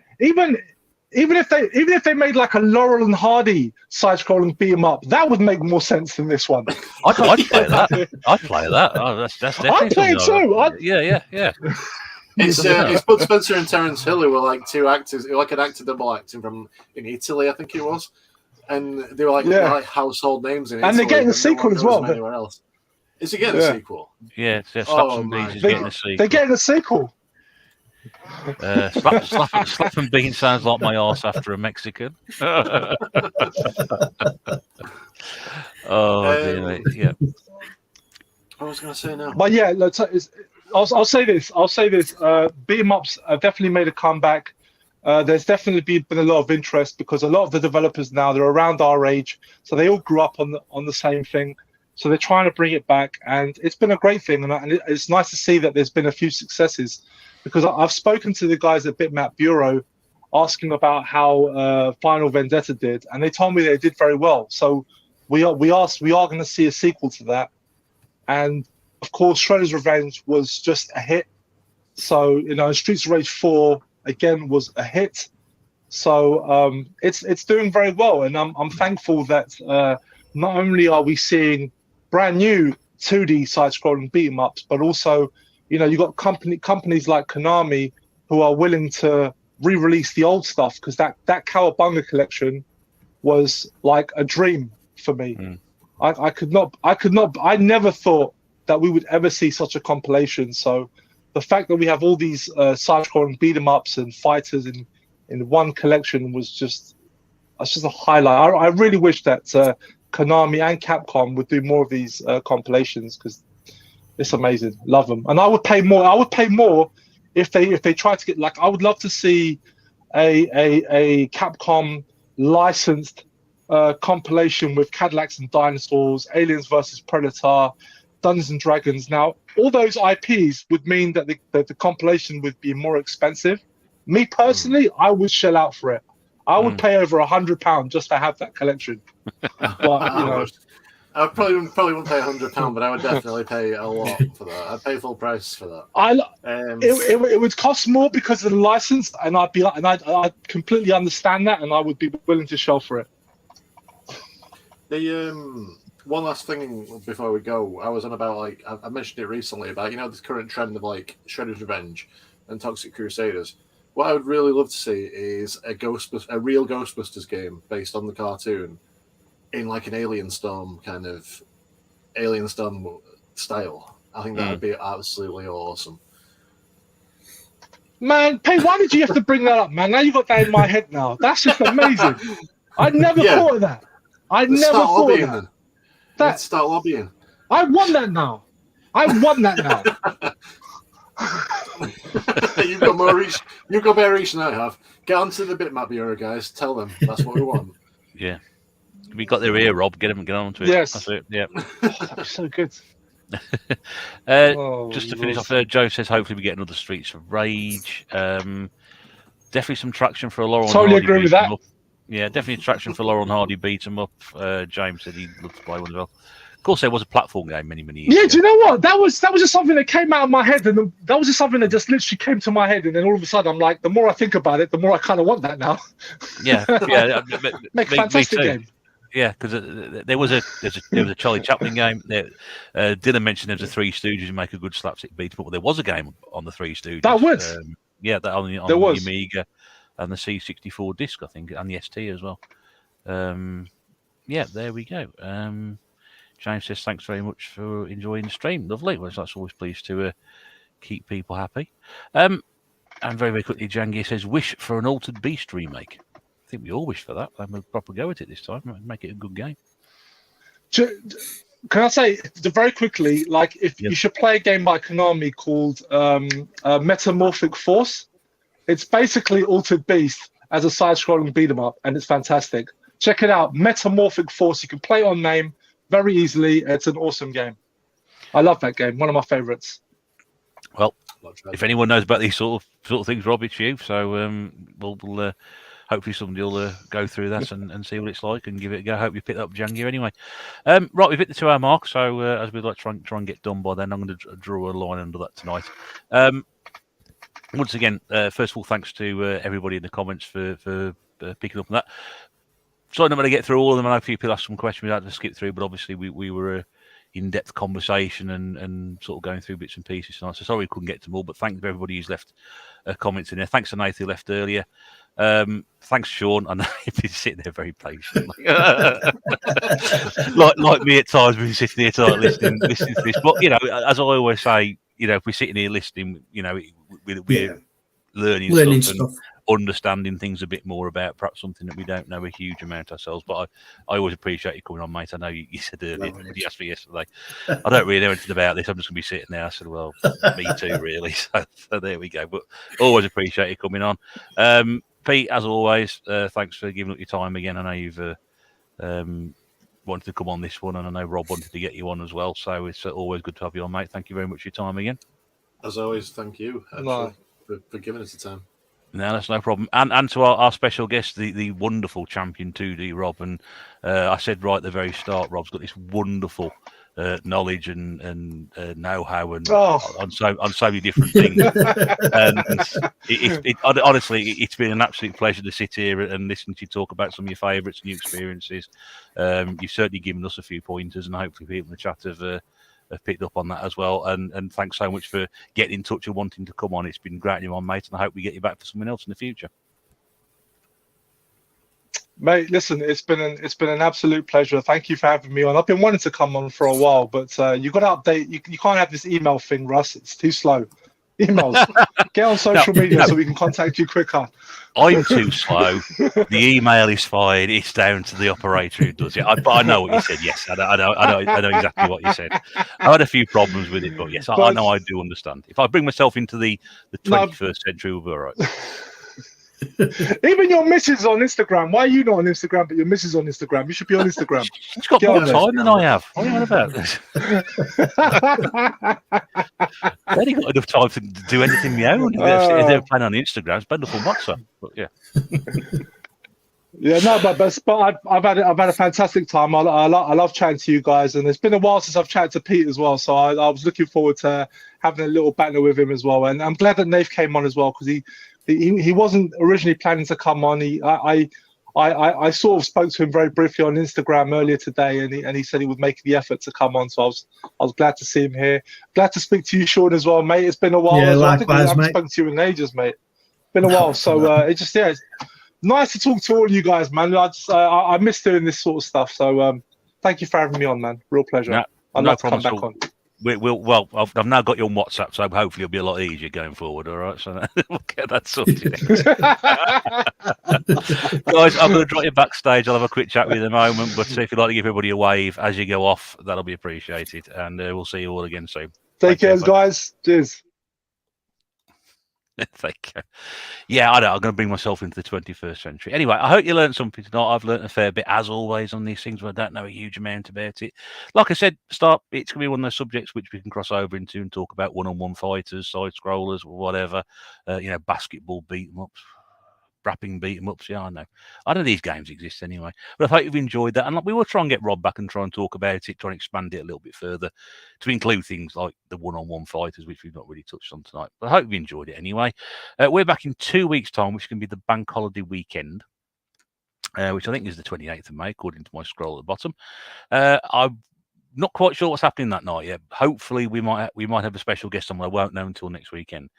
if they made like a Laurel and Hardy side-scrolling beat 'em up, that would make more sense than this one. I'd play that. I'd play that. Oh, that's definitely. I'd play it too. Yeah. It's Bud Spencer and Terence Hill who were like two actors, like an actor double acting from in Italy, I think it was, and they were like household names in Italy. And they're getting a sequel as well. Anywhere else. Is he getting a sequel? Yeah, Slaps and Beans is getting a sequel. They're getting a sequel. Slap and Beans sounds like my arse after a Mexican. Oh dear, yeah. I was going to say now, but yeah, I'll say this. Beat 'em ups have definitely made a comeback. There's definitely been a lot of interest because a lot of the developers now, they're around our age, so they all grew up on the same thing. So they're trying to bring it back, and it's been a great thing. And it's nice to see that there's been a few successes, because I've spoken to the guys at Bitmap Bureau asking about how Final Vendetta did, and they told me they did very well. So we are going to see a sequel to that, and of course, Shredder's Revenge was just a hit. So, Streets of Rage 4 again was a hit. So it's doing very well, and I'm thankful that not only are we seeing brand new 2D side-scrolling beat 'em ups, but also, you got companies like Konami who are willing to re-release the old stuff, because that Cowabunga collection was like a dream for me. I never thought that we would ever see such a compilation. So the fact that we have all these side-scrolling beat 'em ups and fighters in one collection was just a highlight. I really wish that Konami and Capcom would do more of these compilations, because it's amazing. Love them, and I would pay more. I would pay more if they try to get, like, I would love to see a Capcom licensed compilation with Cadillacs and Dinosaurs, Aliens versus Predator, Dungeons and Dragons. Now, all those IPs would mean that the compilation would be more expensive. Me personally, I would shell out for it. I would pay over £100 just to have that collection. But I probably wouldn't pay £100, but I would definitely pay a lot for that. I'd pay full price for that. It would cost more because of the license, and I'd completely understand that, and I would be willing to shell for it. One last thing before we go, I was on about, like, I mentioned it recently about, this current trend of like Shredder's Revenge and Toxic Crusaders. What I would really love to see is a real Ghostbusters game based on the cartoon in like an Alien Storm kind of style. I think that would be absolutely awesome. Man, Pay, why did you have to bring that up, man? Now you got that in my head now. That's just amazing. I never thought of that. Let's start lobbying. I want that now. You've got more reach. You've got better reach than I have. Get onto the Bitmap Bureau, guys. Tell them that's what we want. Yeah, we got their ear, Rob. Get them onto it. Yes, that's it. Yeah, that'd be so good. Just to finish off, Joe says hopefully we get another Streets of Rage. Definitely some traction for a Laurel. Totally agree with that. Yeah, definitely traction for Laurel and Hardy beat 'em up. James said he'd love to play one as well. Of course, there was a platform game many years ago. Do you know what? That was just something that came out of my head, and that was just something that just literally came to my head, and then all of a sudden, I'm like, the more I think about it, the more I kind of want that now. Yeah. Make a fantastic game. Yeah, because there was a Charlie Chaplin game. Dylan mentioned there's a Three Stooges who make a good slapstick beat, but there was a game on the Three Stooges. That was. That on the Amiga and the C64 disc, I think, and the ST as well. There we go. James says, thanks very much for enjoying the stream. Lovely. Well, that's always pleased to keep people happy. And very, very quickly, Jangi says, wish for an Altered Beast remake. I think we all wish for that. I'm a proper go at it this time. Make it a good game. Can I say very quickly, like, if you should play a game by Konami called Metamorphic Force. It's basically Altered Beast as a side-scrolling beat-em-up, and it's fantastic. Check it out, Metamorphic Force. You can play it on name very easily. It's an awesome game. I love that game. One of my favorites. Well, if anyone knows about these sort of things, Rob, it's you. So we'll hopefully somebody will go through that and see what it's like and give it a go. I hope you picked up Django anyway. Right, we've hit the 2 hour mark, so as we'd like to try and get done by then, I'm going to draw a line under that tonight. Once again, first of all, thanks to everybody in the comments for picking up on that. Sorry, I'm not going to get through all of them. I know a few people asked some questions we had to skip through, but obviously we were in-depth conversation and sort of going through bits and pieces tonight. So sorry we couldn't get to them all, but thanks to everybody who's left comments in there. Thanks to Nathan who left earlier. Thanks, Sean. I know you've been sitting there very patiently. like me at times, we've been sitting here tonight listening to this. But, as I always say, if we're sitting here listening, we're learning stuff. Understanding things a bit more about perhaps something that we don't know a huge amount ourselves. But I always appreciate you coming on, mate. I know you said earlier, you asked me yesterday, I don't really know anything about this. I'm just going to be sitting there. I said, well, me too, really. So there we go. But always appreciate you coming on. Pete, as always, thanks for giving up your time again. I know you've wanted to come on this one, and I know Rob wanted to get you on as well. So it's always good to have you on, mate. Thank you very much for your time again. As always, thank you for giving us the time. No, that's no problem. And to our special guest, the wonderful champion 2D Rob. And I said right at the very start, Rob's got this wonderful knowledge and know-how and on so many different things. And honestly, it's been an absolute pleasure to sit here and listen to you talk about some of your favourites and your experiences. You've certainly given us a few pointers, and hopefully people in the chat have picked up on that as well. And thanks so much for getting in touch and wanting to come on. It's been great you on, mate, and I hope we get you back for something else in the future. Mate, listen, it's been an absolute pleasure. Thank you for having me on. I've been wanting to come on for a while, but you've got to update. You can't have this email thing, Russ. It's too slow. Emails. Get on social media so we can contact you quicker. I'm too slow. The email is fine. It's down to the operator who does it. But I know what you said. Yes, I know exactly what you said. I had a few problems with it, but yes, I know I do understand. If I bring myself into the 21st century, we'll be all right. Even your missus on Instagram. Why are you not on Instagram, but your missus on Instagram? You should be on Instagram. She's got more time than I have. What are you on about this? I only got enough time to do anything my own. If they're playing on Instagram, spend enough on WhatsApp. But yeah. Yeah, no, but I've had a fantastic time. I love chatting to you guys, and it's been a while since I've chatted to Pete as well. So I was looking forward to having a little banter with him as well. And I'm glad that Nath came on as well, because he wasn't originally planning to come on. I sort of spoke to him very briefly on Instagram earlier today, and he said he would make the effort to come on. So I was glad to see him here. Glad to speak to you, Sean, as well, mate. It's been a while. Yeah, likewise, I haven't spoken to you in ages, mate. It's been a while. So it's nice to talk to all you guys, man. I miss doing this sort of stuff. So thank you for having me on, man. Real pleasure. I'd love to come back on. Well, I've now got you on WhatsApp, so hopefully it'll be a lot easier going forward. All right, so we'll get that sorted. Guys, I'm going to drop you backstage. I'll have a quick chat with you in a moment, but if you'd like to give everybody a wave as you go off, that'll be appreciated. And we'll see you all again soon. Take care, guys. Cheers. Thank you. Yeah, I know. I'm going to bring myself into the 21st century. Anyway, I hope you learned something tonight. I've learned a fair bit, as always, on these things, but I don't know a huge amount about it. Like I said, it's going to be one of those subjects which we can cross over into and talk about one-on-one fighters, side-scrollers, or whatever. Basketball beat-em-ups. Rapping beat 'em ups, yeah, I know. I know these games exist anyway. But I hope you've enjoyed that. And we will try and get Rob back and try and talk about it, try and expand it a little bit further to include things like the one-on-one fighters, which we've not really touched on tonight. But I hope you enjoyed it anyway. We're back in 2 weeks' time, which is going to be the bank holiday weekend, which I think is the 28th of May, according to my scroll at the bottom. I'm not quite sure what's happening that night yet. Hopefully, we might have a special guest on. I won't know until next weekend.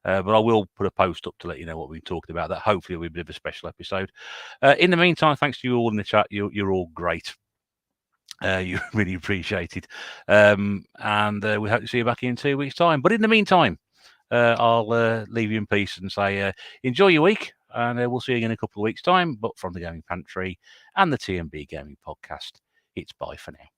But I will put a post up to let you know what we're talking about. That hopefully will be a bit of a special episode. In the meantime, thanks to you all in the chat. You're all great. You really appreciate it. And we hope to see you back in 2 weeks' time. But in the meantime, I'll leave you in peace and say enjoy your week. And we'll see you again in a couple of weeks' time. But from the Gaming Pantry and the tNb Gaming Podcast, it's bye for now.